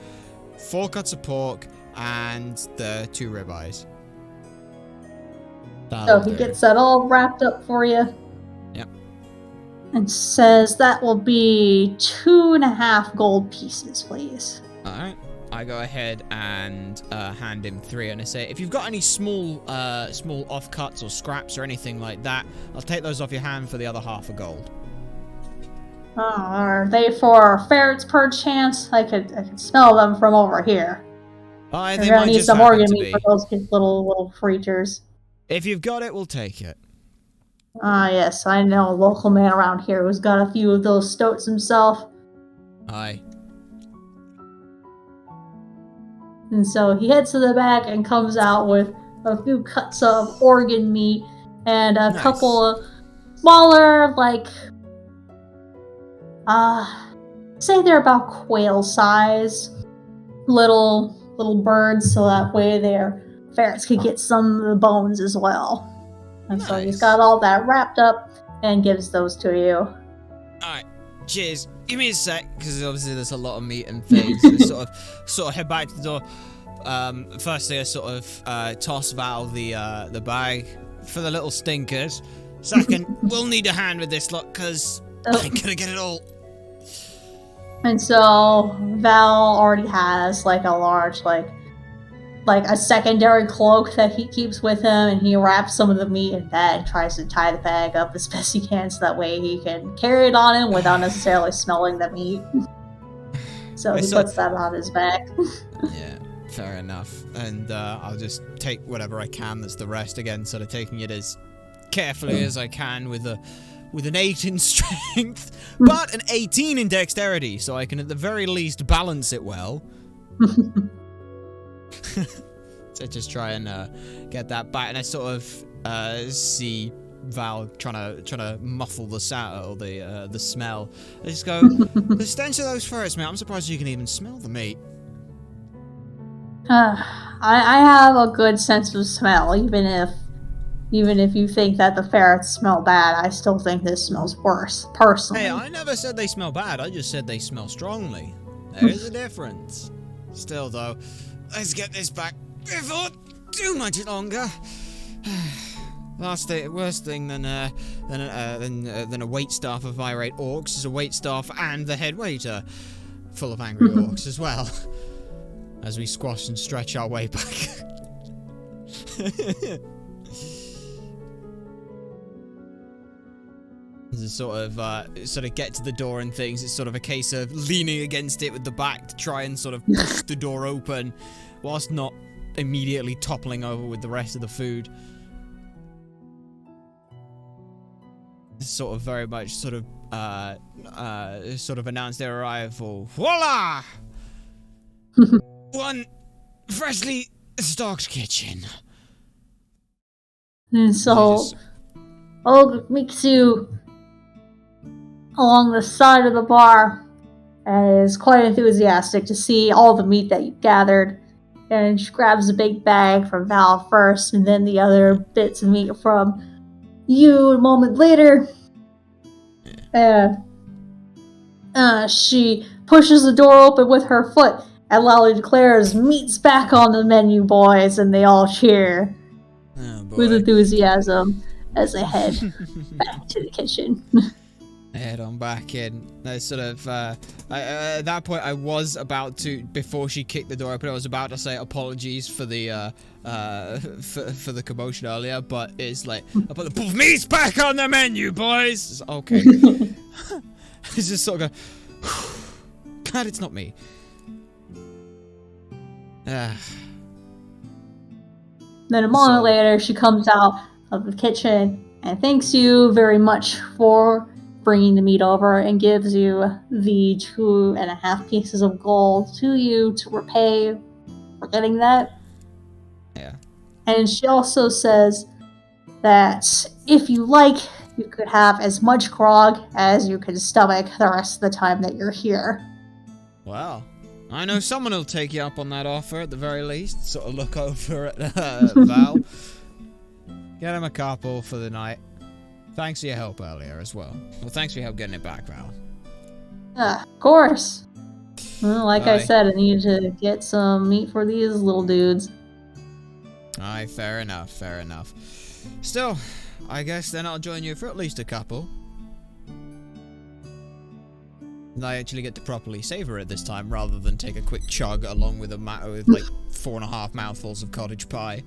4 cuts of pork, and the 2 ribeyes. So he gets that all wrapped up for you. Yep. And says that will be 2.5 gold pieces, please. Alright. I go ahead and hand him 3, and I say, if you've got any small offcuts or scraps or anything like that, I'll take those off your hand for the other half a gold. Are they for ferrets per chance? I could smell them from over here. They We're gonna might need just some happen organ to meat be. for those little creatures. If you've got it, we'll take it. Yes, I know a local man around here who's got a few of those stoats himself. Aye. And so he heads to the back and comes out with a few cuts of organ meat and a couple of smaller, like, say they're about quail size, little birds, so that way their ferrets could get some of the bones as well. And so he's got all that wrapped up and gives those to you. Alright, cheers. Give me a sec, because obviously there's a lot of meat and things. So sort of head back to the door. Firstly, I sort of toss Val the bag for the little stinkers. Second, we'll need a hand with this lot, because I ain't gonna get it all. And so Val already has like a large, like a secondary cloak that he keeps with him, and he wraps some of the meat in that and tries to tie the bag up as best he can so that way he can carry it on him without necessarily smelling the meat. So he puts that on his back. Yeah. Fair enough. And I'll just take whatever I can that's the rest again, sort of taking it as carefully as I can with an 8 in strength, but an 18 in dexterity, so I can at the very least balance it well. So just try and get that back, and I sort of see Val trying to muffle the sound or the smell. I just go, the stench of those ferrets, man. I'm surprised you can even smell the meat. I have a good sense of smell, even if you think that the ferrets smell bad. I still think this smells worse, personally. Hey, I never said they smell bad. I just said they smell strongly. There's a difference. Still, though, let's get this back before too much longer. Worst thing than a waitstaff of irate orcs is a waitstaff and the head waiter, full of angry orcs as well. As we squash and stretch our way back. Sort of get to the door and things. It's sort of a case of leaning against it with the back to try and sort of push the door open, whilst not immediately toppling over with the rest of the food. Sort of very much sort of announce their arrival. Voila! One freshly stocked kitchen. And so, Olga meets you along the side of the bar and is quite enthusiastic to see all the meat that you gathered. And she grabs a big bag from Val first, and then the other bits of meat from you a moment later. And she pushes the door open with her foot and loudly declares, "Meat's back on the menu, boys," and they all cheer with enthusiasm as they head back to the kitchen. Head on back in. I sort of, at that point, I was about to, before she kicked the door open, I was about to say apologies for the, for the commotion earlier, but it's like, I put the meat's back on the menu, boys! It's okay. It's just sort of go, glad it's not me. Then a moment later, she comes out of the kitchen and thanks you very much for bringing the meat over and gives you the 2.5 pieces of gold to you to repay for getting that. Yeah. And she also says that if you like, you could have as much grog as you can stomach the rest of the time that you're here. Wow. I know someone will take you up on that offer at the very least. Sort of look over at Val. Get him a couple for the night. Thanks for your help earlier as well. Well, thanks for your help getting it back, Val. Of course. Well, like I said, I need to get some meat for these little dudes. Aye, fair enough, fair enough. Still, I guess then I'll join you for at least a couple. And I actually get to properly savor it this time, rather than take a quick chug along with with like 4.5 mouthfuls of cottage pie.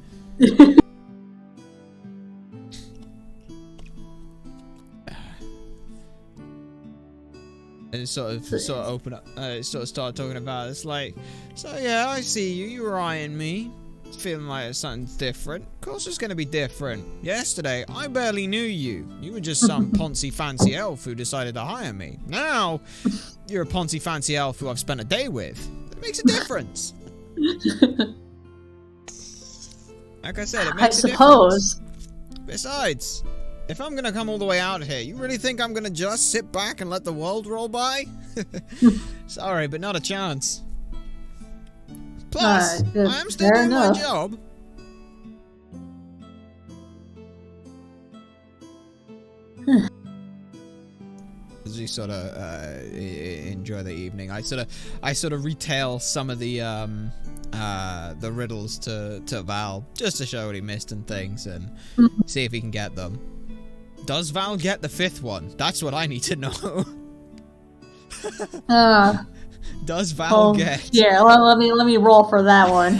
And sort of open up, sort of start talking about it. It's like, so yeah, I see you. You were eyeing me, feeling like something's different. Of course, it's gonna be different. Yesterday, I barely knew you. You were just some poncy fancy elf who decided to hire me. Now, you're a poncy fancy elf who I've spent a day with. That makes a difference. Like I said, it makes a difference. I suppose. Besides, if I'm gonna come all the way out here, you really think I'm gonna just sit back and let the world roll by? Sorry, but not a chance. Plus, I am still doing my job. As we sort of enjoy the evening, I sort of retail some of the riddles to Val, just to show what he missed and things, and see if he can get them. Does Val get the 5th one? That's what I need to know. Does Val get? Yeah, let me roll for that one.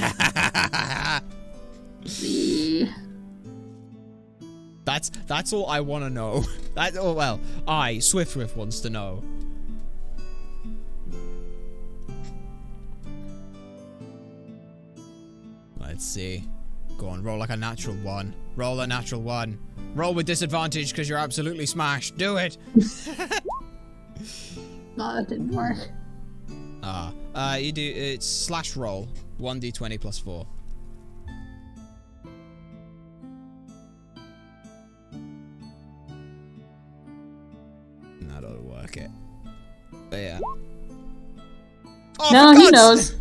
That's all I want to know. Swift wants to know. Let's see. Go on, roll like a natural 1. Roll a natural 1. Roll with disadvantage because you're absolutely smashed. Do it. No, that didn't work. You do, it's slash roll. 1d20 plus 4. That ought to work it. But yeah. Oh, No, he knows.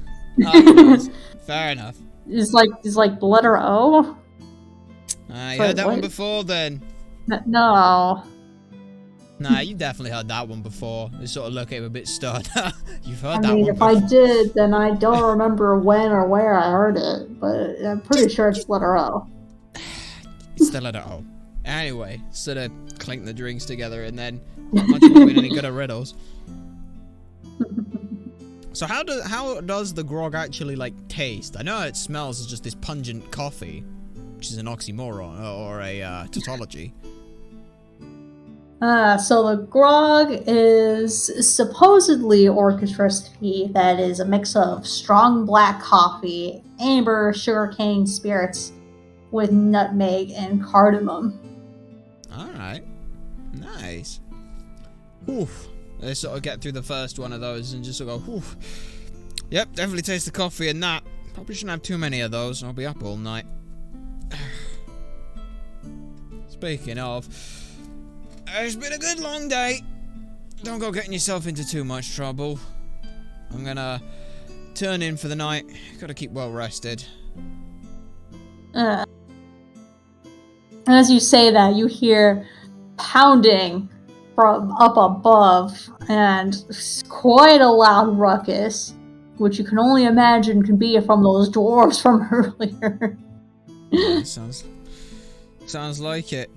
Oh, he knows. Fair enough. It's like the letter O. You heard that one before then? No. Nah, you definitely heard that one before. They sort of look at him a bit stunned. You've heard that I mean, one if before. I did, then I don't remember when or where I heard it, but I'm pretty sure it's letter O. It's the letter O. Anyway, sort of clink the drinks together and then not much more being any good at riddles. So how does the grog actually like taste? I know it smells as just this pungent coffee, which is an oxymoron or a tautology. So the grog is supposedly orchestra tea that is a mix of strong black coffee, amber, sugarcane spirits with nutmeg and cardamom. Alright. Nice. Whew. They sort of get through the first one of those and just sort of go, whew. Yep, definitely taste the coffee in that. Probably shouldn't have too many of those. I'll be up all night. Speaking of, it's been a good long day. Don't go getting yourself into too much trouble. I'm gonna turn in for the night. Gotta keep well rested. As you say that, you hear pounding from up above and quite a loud ruckus, which you can only imagine can be from those dwarves from earlier. Sounds like it.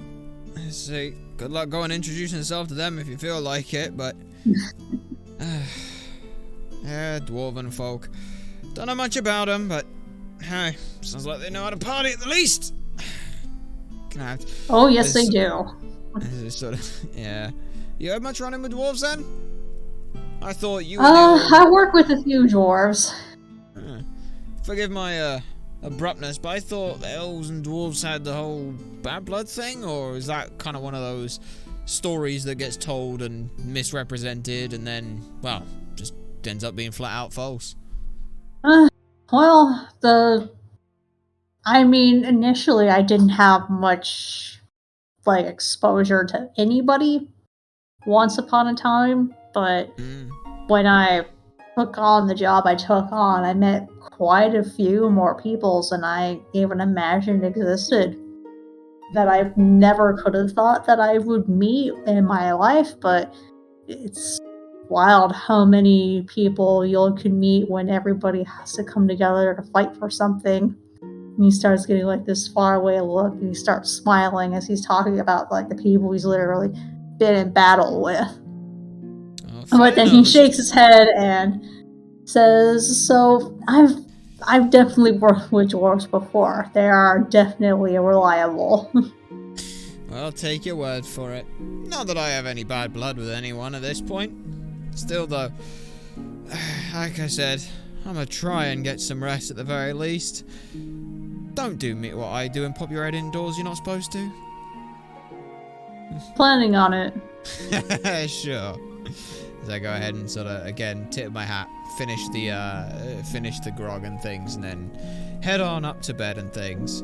Let's see. Good luck going introducing yourself to them if you feel like it, but yeah, dwarven folk. Don't know much about them, but hey, sounds like they know how to party at the least. Oh yes, they do. Sort of, yeah. You had much running with dwarves then? I thought you were I work with a few dwarves. Forgive my abruptness, but I thought elves and dwarves had the whole bad blood thing, or is that kind of one of those stories that gets told and misrepresented and then, well, just ends up being flat out false? Well, initially I didn't have much, like, exposure to anybody once upon a time, but when I took on the job I took on, I met quite a few more peoples than I even imagined existed, that I never could have thought that I would meet in my life, but it's wild how many people you can meet when everybody has to come together to fight for something. And he starts getting like this faraway look, and he starts smiling as he's talking about like the people he's literally been in battle with. But then he shakes his head and says, "So I've definitely worked with dwarves before. They are definitely reliable." Well, I'll take your word for it. Not that I have any bad blood with anyone at this point. Still, though, like I said, I'm gonna try and get some rest at the very least. Don't do me what I do and pop your head indoors you're not supposed to. Planning on it. Sure. As I go ahead and sort of, again, tip my hat, finish the grog and things, and then head on up to bed and things.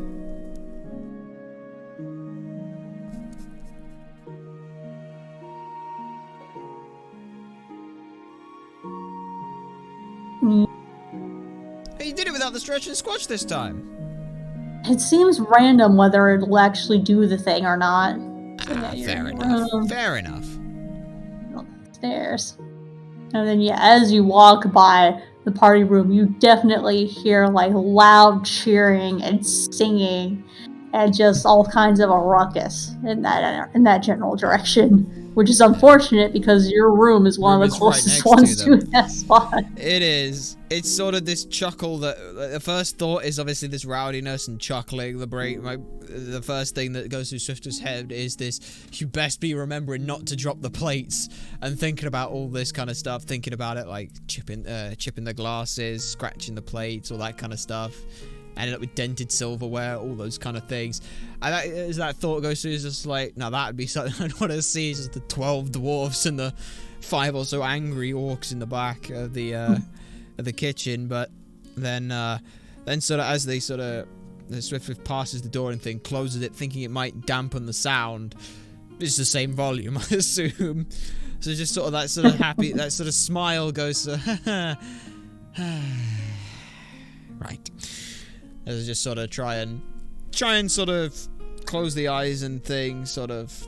Hey, you did it without the stretch and squatch this time. It seems random whether it'll actually do the thing or not. Fair enough. Fair enough. Stairs. And then, yeah, as you walk by the party room, you definitely hear like loud cheering and singing and just all kinds of a ruckus in that general direction, which is unfortunate because your room is one of the closest ones to that spot. It is. It's sort of this chuckle that the first thought is obviously this rowdiness and chuckling. The first thing that goes through Swifter's head is this: you best be remembering not to drop the plates, and thinking about all this kind of stuff, thinking about it like chipping the glasses, scratching the plates, all that kind of stuff. ended up with dented silverware, all those kind of things. And as that thought goes through, it's just like, now that would be something I'd want to see, just the 12 dwarfs and the 5 or so angry orcs in the back of the kitchen. But then sort of as they sort of, the Swift passes the door and thing, closes it, thinking it might dampen the sound. It's the same volume, I assume. So just sort of that sort of happy, that sort of smile goes, right. As I just sort of try and sort of close the eyes and things, sort of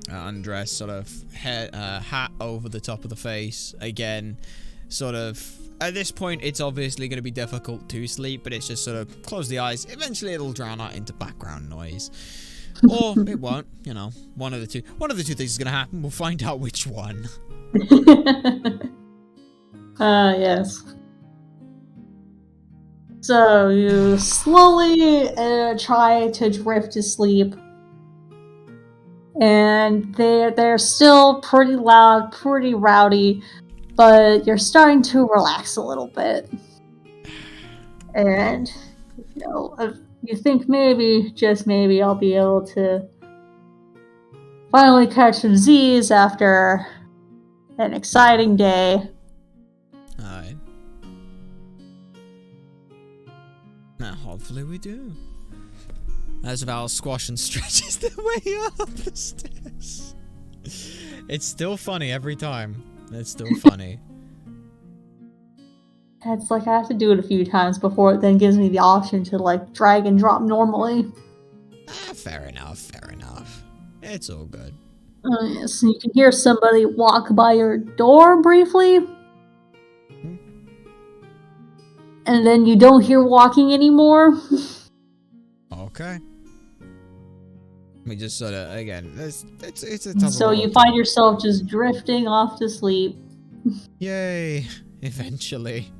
undress, sort of hat over the top of the face again, sort of. At this point, it's obviously going to be difficult to sleep, but it's just sort of close the eyes. Eventually, it'll drown out into background noise. Or it won't, you know, one of the two. One of the two things is going to happen. We'll find out which one. Yes. So you slowly try to drift to sleep. And they're still pretty loud, pretty rowdy. But you're starting to relax a little bit. And, you know, you think maybe, just maybe, I'll be able to finally catch some Z's after an exciting day. Alright. Now, hopefully we do. As Val squash and stretches their way up the stairs. It's still funny every time. It's still funny. It's like I have to do it a few times before it then gives me the option to like drag and drop normally. Fair enough. It's all good. Yes, you can hear somebody walk by your door briefly. And then you don't hear walking anymore. Okay. We just sort of, again, it's a tough. So you find yourself just drifting off to sleep. Yay! Eventually.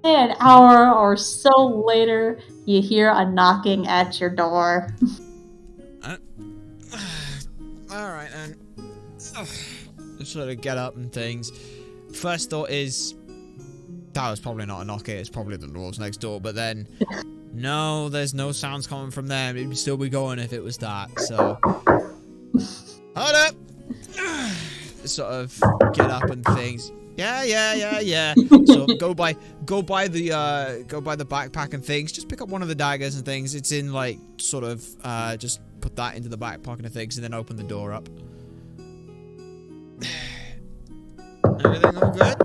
An hour or so later, you hear a knocking at your door. Alright, and sort of get up and things. First thought is, that was probably not a knocker, it's probably the dwarves next door, but then, no, there's no sounds coming from them, it'd still be going if it was that, so. Hold up! Sort of get up and things. Yeah. So go by the backpack and things. Just pick up one of the daggers and things. It's in like sort of just put that into the back pocket of things and then open the door up. Everything all good?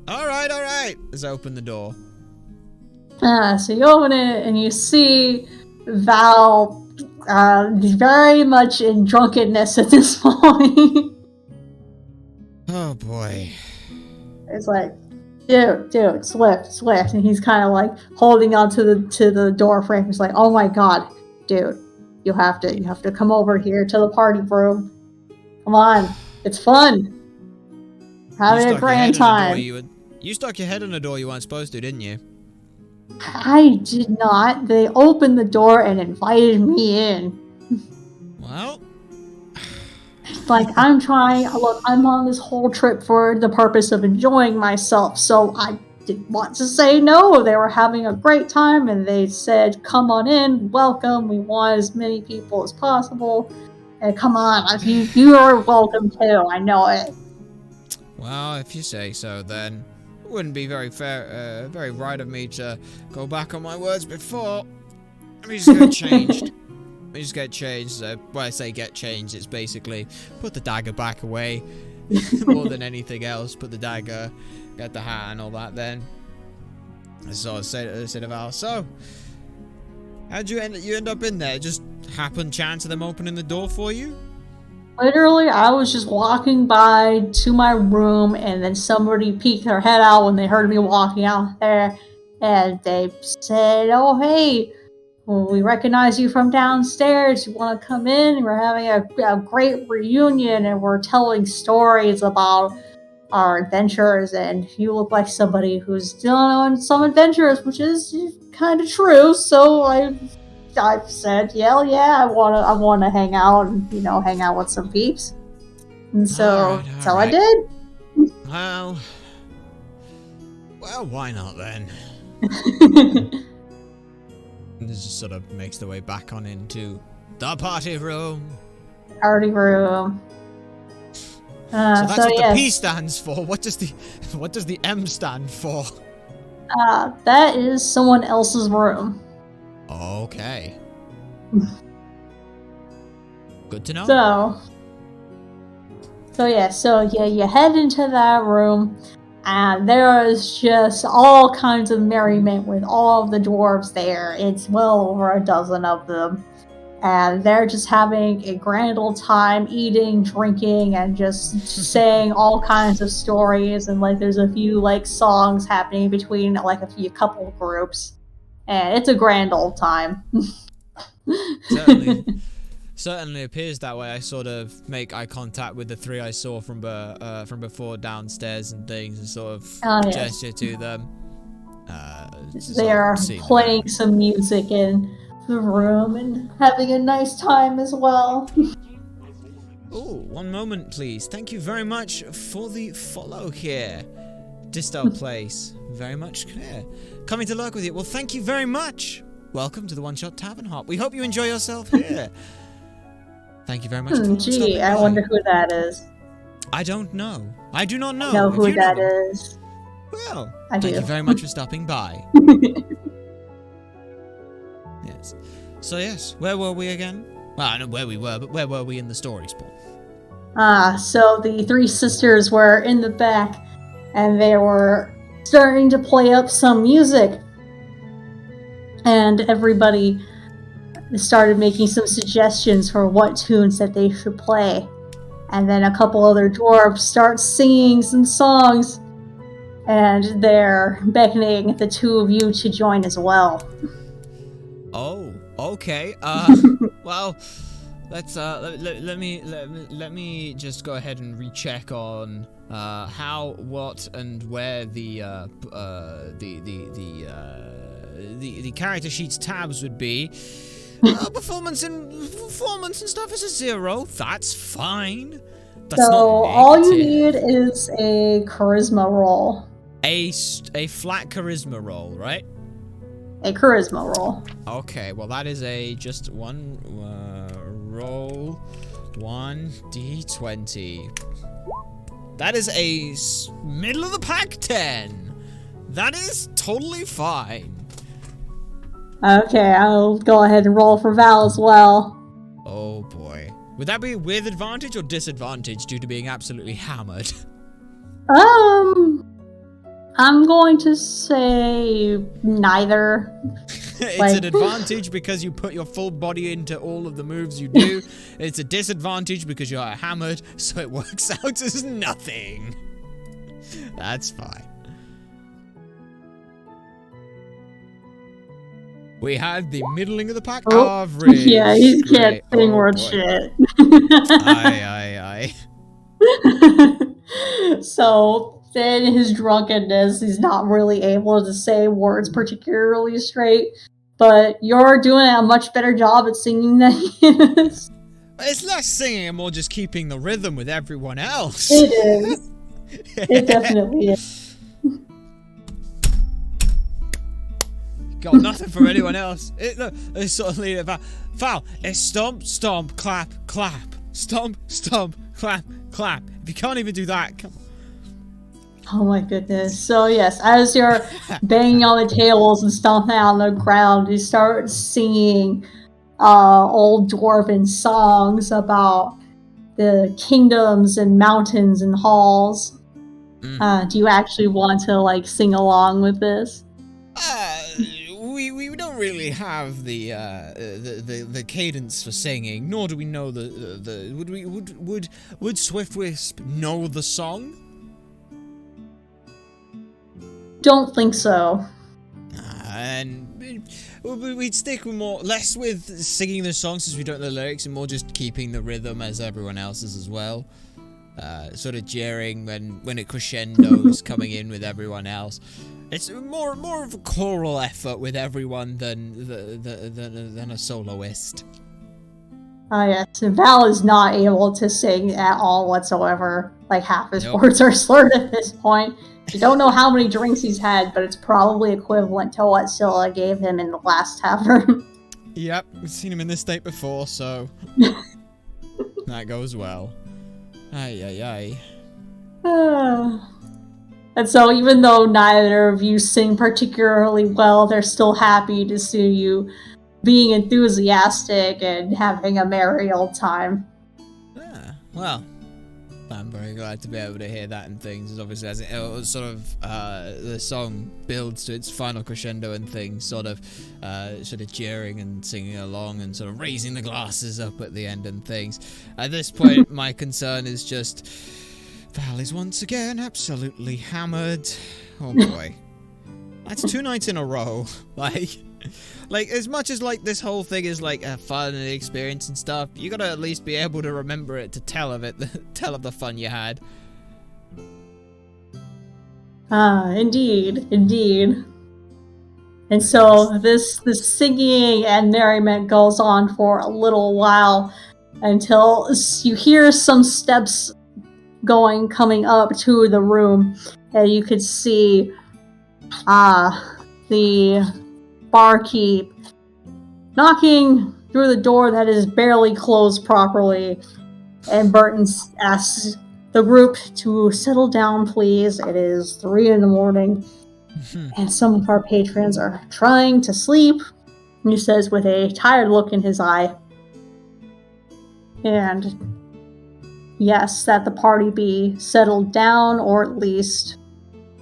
Alright. Let's open the door. So you open it and you see Val very much in drunkenness at this point. Oh boy. It's like, dude, Swift, and he's kind of like holding on to the door frame. He's like, oh my god, dude, you have to come over here to the party room. Come on, it's fun. Having a grand time. You stuck your head in a door you weren't supposed to, didn't you? I did not. They opened the door and invited me in. Well. Like, I'm on this whole trip for the purpose of enjoying myself, so I didn't want to say no. They were having a great time, and they said, come on in, welcome, we want as many people as possible, and come on, you are welcome too, I know it. Well, if you say so, then it wouldn't be very fair, very right of me to go back on my words before. Let me just get changed. So, when I say get changed, it's basically put the dagger back away. More than anything else, put the dagger, get the hat and all that then. So I said to Val, so, how'd you end up in there? Just happened chance of them opening the door for you? Literally, I was just walking by to my room, and then somebody peeked their head out when they heard me walking out there, and they said, oh hey, well, we recognize you from downstairs. You want to come in? We're having a great reunion, and we're telling stories about our adventures, and you look like somebody who's still on some adventures, which is kind of true, so I I've said, yeah, I wanna hang out and hang out with some peeps, and so all I right. did. Well, why not then? This just sort of makes the way back on into the party room. Party room. So that's what yes. the P stands for. What does the M stand for? That is someone else's room. Okay. Good to know. So you head into that room, and there is just all kinds of merriment with all of the dwarves there. It's well over a dozen of them. And they're just having a grand old time eating, drinking, and just saying all kinds of stories. And there's a few songs happening between a couple of groups, and it's a grand old time. Certainly appears that way. I sort of make eye contact with the three I saw from before downstairs and things, and sort of gesture to them. They are playing some music in the room and having a nice time as well. Oh, one moment, please. Thank you very much for the follow here. Distal Place. Very much clear. Coming to lurk with you. Well, thank you very much. Welcome to the One Shot Tavern Hop. We hope you enjoy yourself here. Thank you very much. Gee, I wonder who that is. I don't know. I do not know. I know who that is. Well, I do. Thank you very much for stopping by. Yes. So yes, where were we again? Well, I know where we were, but where were we in the story spawn? So the three sisters were in the back, and they were starting to play up some music. And everybody started making some suggestions for what tunes that they should play. And then a couple other dwarves start singing some songs, and they're beckoning the two of you to join as well. Oh, okay. Well, let's let me just go ahead and recheck on how, what, and where the character sheet's tabs would be. Performance and stuff is a 0. That's fine. That's so all you need is a charisma roll. A flat charisma roll, right? A charisma roll. Okay, well that is just one roll, 1d20. That is a middle of the pack 10. That is totally fine. Okay, I'll go ahead and roll for Val as well. Oh boy. Would that be with advantage or disadvantage due to being absolutely hammered? I'm going to say neither. It's an advantage because you put your full body into all of the moves you do. It's a disadvantage because you're hammered, so it works out as nothing. That's fine. We had the middling of the pack average. Yeah, he can't sing word shit. Aye. So, in his drunkenness, he's not really able to say words particularly straight, but you're doing a much better job at singing than he is. It's less singing and more just keeping the rhythm with everyone else. It is. It definitely is. Got nothing for anyone else. It's sort of leading about. Foul. It's stomp, stomp, clap, clap. Stomp, stomp, clap, clap. If you can't even do that, come on. Oh my goodness. So yes, as you're banging on the tables and stomping on the ground, you start singing old dwarven songs about the kingdoms and mountains and halls. Do you actually want to sing along with this? We don't really have the cadence for singing, nor do we know would Swiftwisp know the song? Don't think so. And we'd stick with less with singing the song since we don't know the lyrics, and more just keeping the rhythm as everyone else's as well. Sort of jeering when it crescendos coming in with everyone else. It's more of a choral effort with everyone than a soloist. Oh yes, and Val is not able to sing at all whatsoever. Like half his Nope. words are slurred at this point. You don't know how many drinks he's had, but it's probably equivalent to what Scylla gave him in the last tavern. Yep, we've seen him in this state before, so that goes well. Ay. And so even though neither of you sing particularly well, they're still happy to see you being enthusiastic and having a merry old time. Well, I'm very glad to be able to hear that and things, as obviously as it sort of the song builds to its final crescendo and things, sort of cheering and singing along and sort of raising the glasses up at the end and things. At this point, my concern is just Val is once again absolutely hammered. Oh boy, that's 2 nights in a row. Like, as much as, like, this whole thing is, like, a fun and experience and stuff, you gotta at least be able to remember it to tell of the fun you had. Indeed. And so this singing and merriment goes on for a little while until you hear some steps coming up to the room, and you could see the barkeep knocking through the door that is barely closed properly, and Burton asks the group to settle down, please. It is 3 a.m. and some of our patrons are trying to sleep, he says with a tired look in his eye. And yes, that the party be settled down, or at least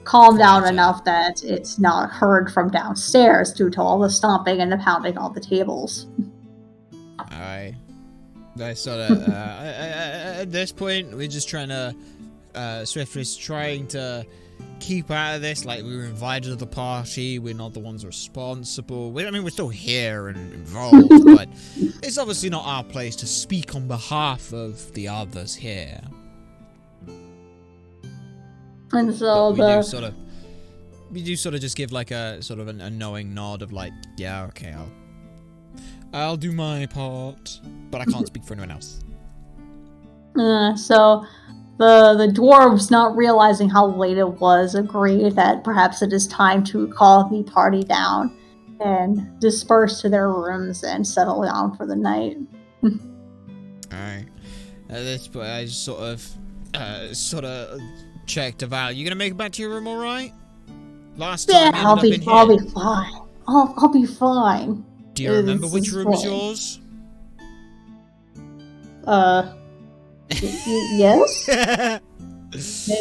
calm down enough that it's not heard from downstairs due to all the stomping and the pounding on the tables. Alright. I sort of, at this point, we're just trying to, Swiftly's trying to keep out of this. Like, we were invited to the party, we're not the ones responsible. We're still here and involved, but it's obviously not our place to speak on behalf of the others here. And so we do sort of just give like a sort of a knowing nod of like, yeah, okay, I'll do my part, but I can't speak for anyone else. So the dwarves, not realizing how late it was, agree that perhaps it is time to call the party down and disperse to their rooms and settle down for the night. Alright. At this point, I just sort of check to Val. You gonna make it back to your room, all right? Last time, I'll be fine. I'll be fine. Do you remember which room was yours? Yes. And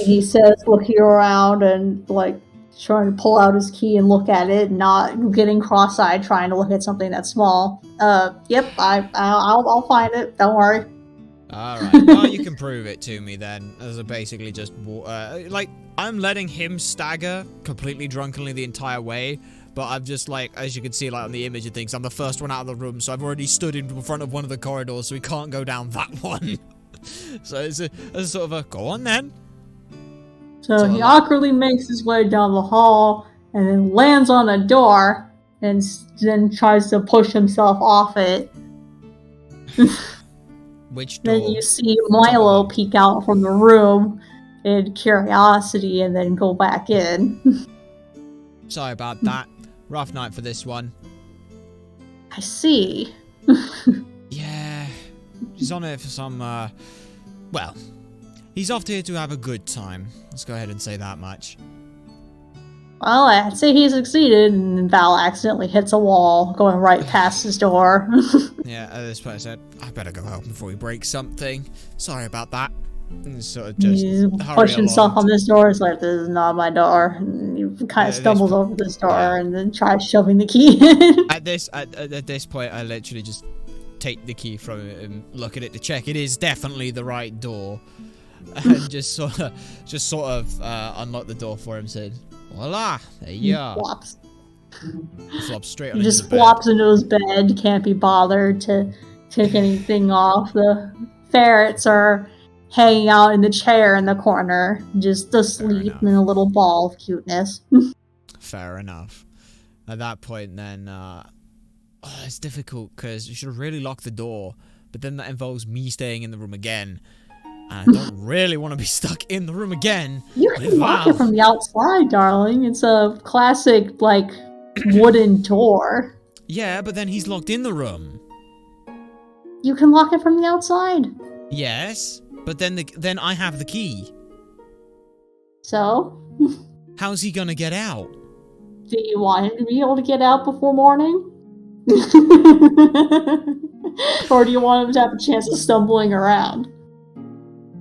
he says, looking around and like trying to pull out his key and look at it, not getting cross-eyed, trying to look at something that's small. Yep, I'll find it. Don't worry. Alright, well, you can prove it to me then, as I basically just, like, I'm letting him stagger completely drunkenly the entire way, but I'm just like, as you can see, like, on the image and things, I'm the first one out of the room, so I've already stood in front of one of the corridors, so we can't go down that one. So it's a sort of a, go on then. So he awkwardly makes his way down the hall, and then lands on a door, and then tries to push himself off it. Which door? Then you see Milo peek out from the room in curiosity and then go back in. Sorry about that. Rough night for this one. I see. Yeah. He's on it for some, well, he's off here to have a good time. Let's go ahead and say that much. Well, I'd say he succeeded, and Val accidentally hits a wall, going right past his door. Yeah, at this point I said, I better go home before we break something. Sorry about that. And sort of just push himself on this door. It's like, this is not my door. And he kind of stumbles over this door and then tries shoving the key in. At this point, I literally just take the key from it and look at it to check it is definitely the right door, and just sort of unlock the door for him. Said, voila, there you are. Flops straight on he just flops into his bed, can't be bothered to take anything off. The ferrets are hanging out in the chair in the corner, just asleep in a little ball of cuteness. fair enough. At that point, then, it's difficult, because you should have really locked the door, but then that involves me staying in the room again, and I don't really want to be stuck in the room again. You can lock it from the outside, darling. It's a classic, like, wooden door. Yeah, but then he's locked in the room. You can lock it from the outside. Yes, but then I have the key. So? How's he gonna get out? Do you want him to be able to get out before morning? Or do you want him to have a chance of stumbling around?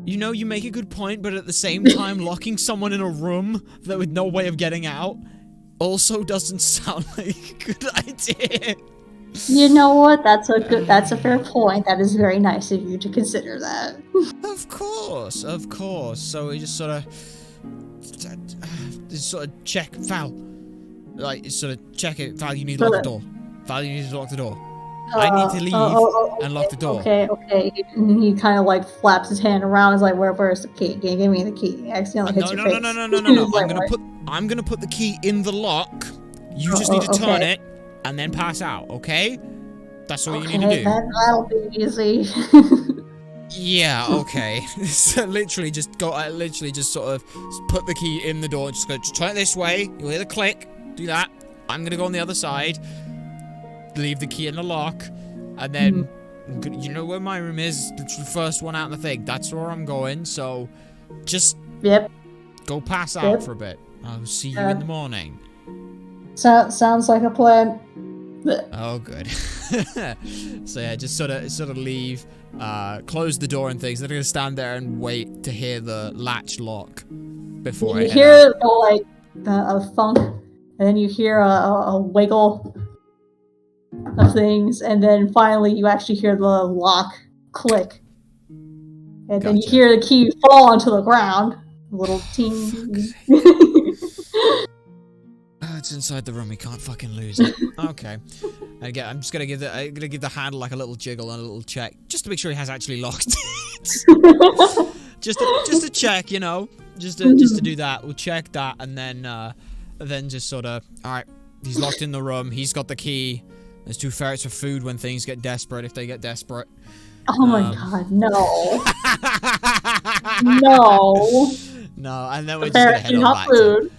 You know, you make a good point, but at the same time, locking someone in a room with no way of getting out also doesn't sound like a good idea. You know what? That's a fair point. That is very nice of you to consider that. Of course. So we just sort of check, Val. Like, sort of check it. Val, you need to lock the door. Val, you need to lock the door. I need to leave and lock the door. Okay. And he kind of like flaps his hand around. He's like, "Where's the key? Give me the key." He accidentally hits your face. No. I'm gonna put the key in the lock. You just need to turn it and then pass out. Okay? That's all you need to do. That'll be easy. Yeah. Okay. So literally just sort of put the key in the door and just turn it this way. You'll hear the click. Do that. I'm gonna go on the other side. Leave the key in the lock, and then you know where my room is, the first one out in the thing. That's where I'm going. So just go pass out for a bit. I'll see you in the morning. Sounds like a plan. Oh, good. So yeah, just sort of leave, close the door and things. They're gonna stand there and wait to hear the latch lock before you hear a thunk, and then you hear a wiggle of things, and then finally you actually hear the lock click, and then you hear the key fall onto the ground. A little ting. It's inside the room. We can't fucking lose it. Okay. Again, I'm just gonna give the handle like a little jiggle and a little check, just to make sure he has actually locked it. just to check, you know, just to do that. We'll check that, and then just sort of, all right, he's locked in the room. He's got the key. There's 2 ferrets for food when things get desperate, if they get desperate. Oh my god, no. No. No, and then we're just gonna head on back food.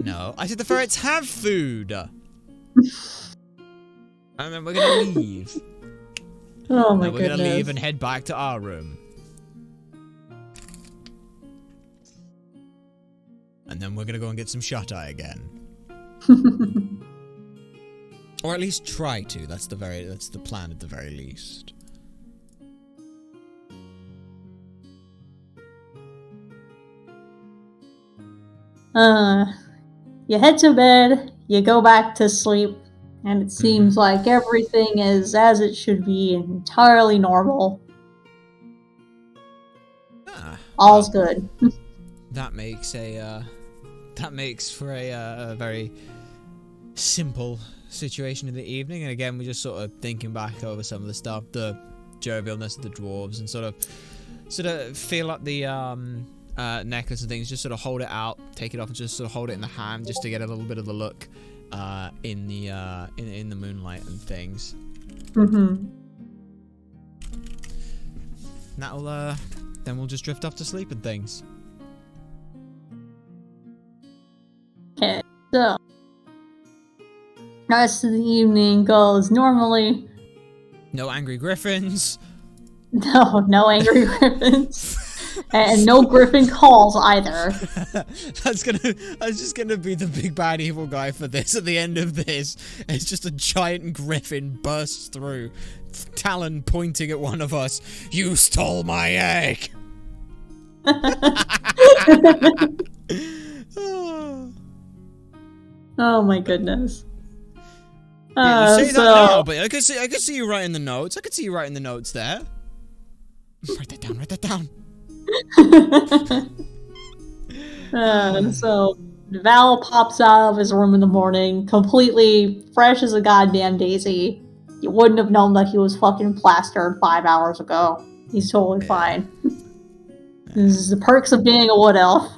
No, I said the ferrets have food. And then we're gonna leave. Oh my goodness. We're gonna leave and head back to our room. And then we're gonna go and get some shut-eye again. Or at least try to. That's the plan at the very least. You head to bed, you go back to sleep, and it seems like everything is as it should be, entirely normal. All's good. That makes for a very simple situation in the evening, and again we're just sort of thinking back over some of the stuff, the jovialness of the dwarves, and sort of feel up the necklace and things, just sort of hold it out, take it off, and just sort of hold it in the hand, just to get a little bit of the look in the moonlight and things. That'll then we'll just drift off to sleep and things. Okay, so rest of the evening goes normally. No angry griffins. No angry griffins. And no griffin calls either. That's just gonna be the big bad evil guy for this. At the end of this, it's just a giant griffin bursts through, talon pointing at one of us. You stole my egg. Oh my goodness. Yeah, you say that now, but I could see you writing the notes. I could see you writing the notes there. Write that down. So Val pops out of his room in the morning, completely fresh as a goddamn daisy. You wouldn't have known that he was fucking plastered 5 hours ago. He's totally fine. This is the perks of being a wood elf.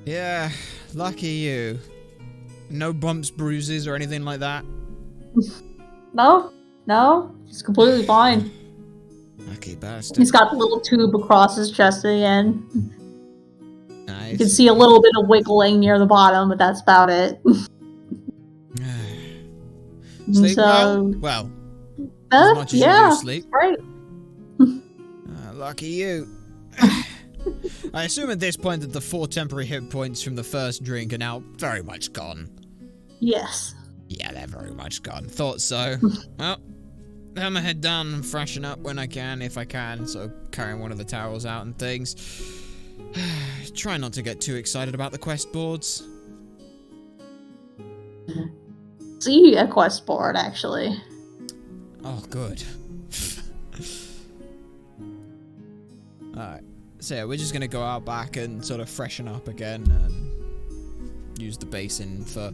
Yeah, lucky you. No bumps, bruises, or anything like that? No, he's completely fine. Lucky bastard. He's got a little tube across his chest at the end. Nice. You can see a little bit of wiggling near the bottom, but that's about it. Sleep well? Well, as much as you do sleep. Right. Lucky you. I assume at this point that the 4 temporary hit points from the first drink are now very much gone. Yes. Yeah, they're very much gone. Thought so. Well, I'm gonna head down and freshen up when I can, if I can. So carrying one of the towels out and things. Try not to get too excited about the quest boards. See a quest board, actually. Oh, good. Alright. So yeah, we're just gonna go out back and sort of freshen up again and use the basin for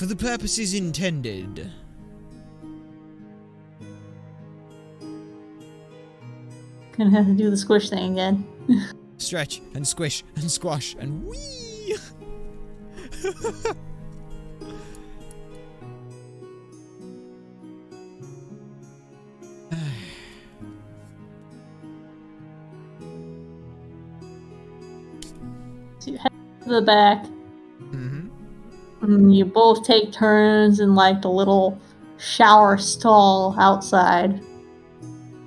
the purposes intended. Gonna have to do the squish thing again. Stretch and squish and squash and whee! So you head to the back. Mm-hmm. And you both take turns in like the little shower stall outside.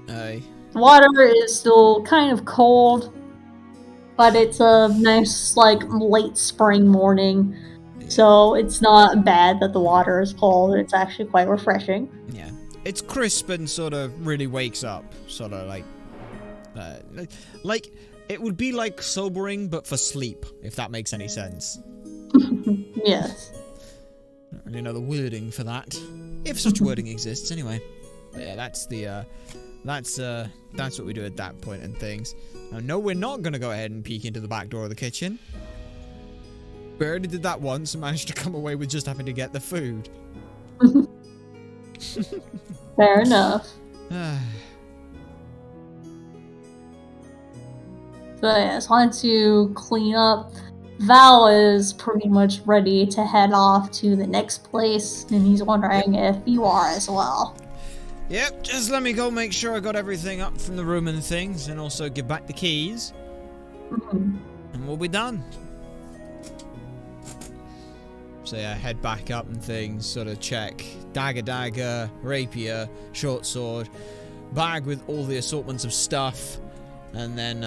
Aye. The water is still kind of cold, but it's a nice like late spring morning. So it's not bad that the water is cold. It's actually quite refreshing. Yeah. It's crisp and sort of really wakes up. Sort of like it would be like sobering, but for sleep, if that makes any sense. Yes. I don't really know the wording for that. If such wording exists, anyway. But yeah, that's what we do at that point and things. Now, no, we're not going to go ahead and peek into the back door of the kitchen. We already did that once and managed to come away with just having to get the food. Fair enough. So yeah, just wanted to clean up. Val is pretty much ready to head off to the next place, and he's wondering if you are as well. Yep, just let me go make sure I got everything up from the room and things, and also give back the keys. And we'll be done. So yeah, head back up and things, sort of check. Dagger, rapier, short sword, bag with all the assortments of stuff, and then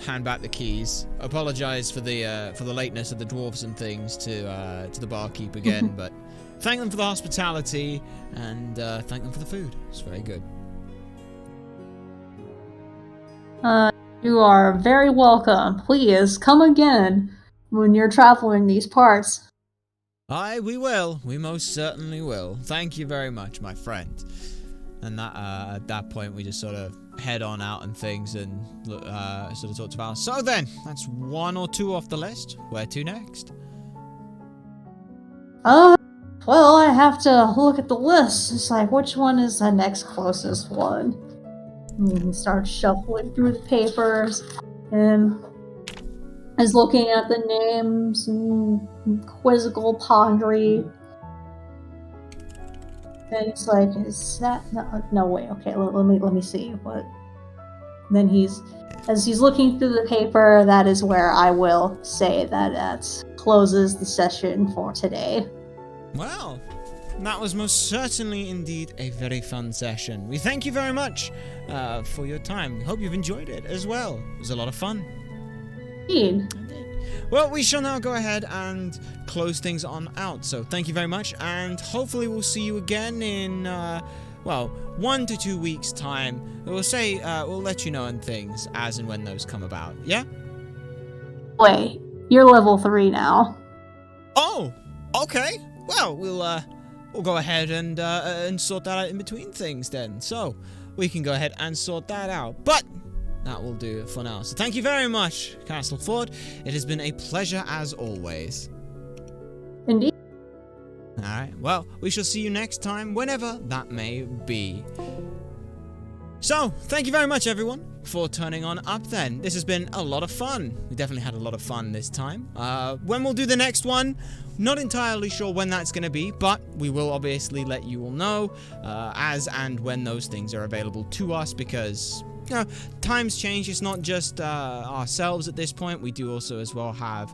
hand back the keys. Apologize for the lateness of the dwarves and things to the barkeep again, but thank them for the hospitality and thank them for the food. It's very good. You are very welcome. Please come again when you're traveling these parts. Aye, we will. We most certainly will. Thank you very much, my friend. And that at that point, we just sort of head on out and things and sort of talk to Val. So then, that's 1 or 2 off the list. Where to next? Well, I have to look at the list. It's like, which one is the next closest one? And he starts shuffling through the papers and is looking at the names and quizzical pondry. And he's like, is that no way? Okay, let me see what. And then as he's looking through the paper, that is where I will say that closes the session for today. Well, that was most certainly indeed a very fun session. We thank you very much for your time. We hope you've enjoyed it as well. It was a lot of fun. Indeed. Well, we shall now go ahead and close things on out. So thank you very much, and hopefully we'll see you again in, 1 to 2 weeks' time. We'll say, we'll let you know on things as and when those come about. Yeah? Wait, you're level 3 now. Oh, okay. Well, we'll go ahead and sort that out in between things then. So we can go ahead and sort that out. But that will do it for now. So thank you very much, Castleford. It has been a pleasure as always. Indeed. Alright, well, we shall see you next time, whenever that may be. So, thank you very much, everyone. before turning on up then. This has been a lot of fun. We definitely had a lot of fun this time. When we'll do the next one, not entirely sure when that's going to be, but we will obviously let you all know as and when those things are available to us, because times change. It's not just ourselves at this point. We do also as well have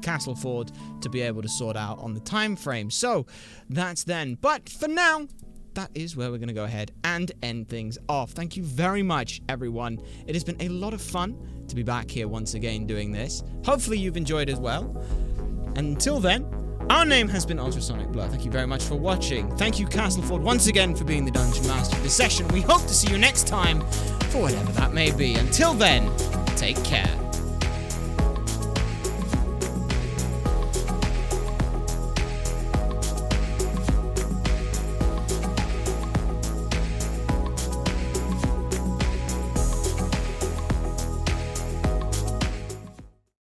Castleford to be able to sort out on the time frame. So that's then. But for now, that is where we're going to go ahead and end things off. Thank you very much, everyone. It has been a lot of fun to be back here once again doing this. Hopefully you've enjoyed as well. And until then, our name has been Ultrasonic Blur. Thank you very much for watching. Thank you, Castleford, once again for being the Dungeon Master of this session. We hope to see you next time, for whatever that may be. Until then, take care.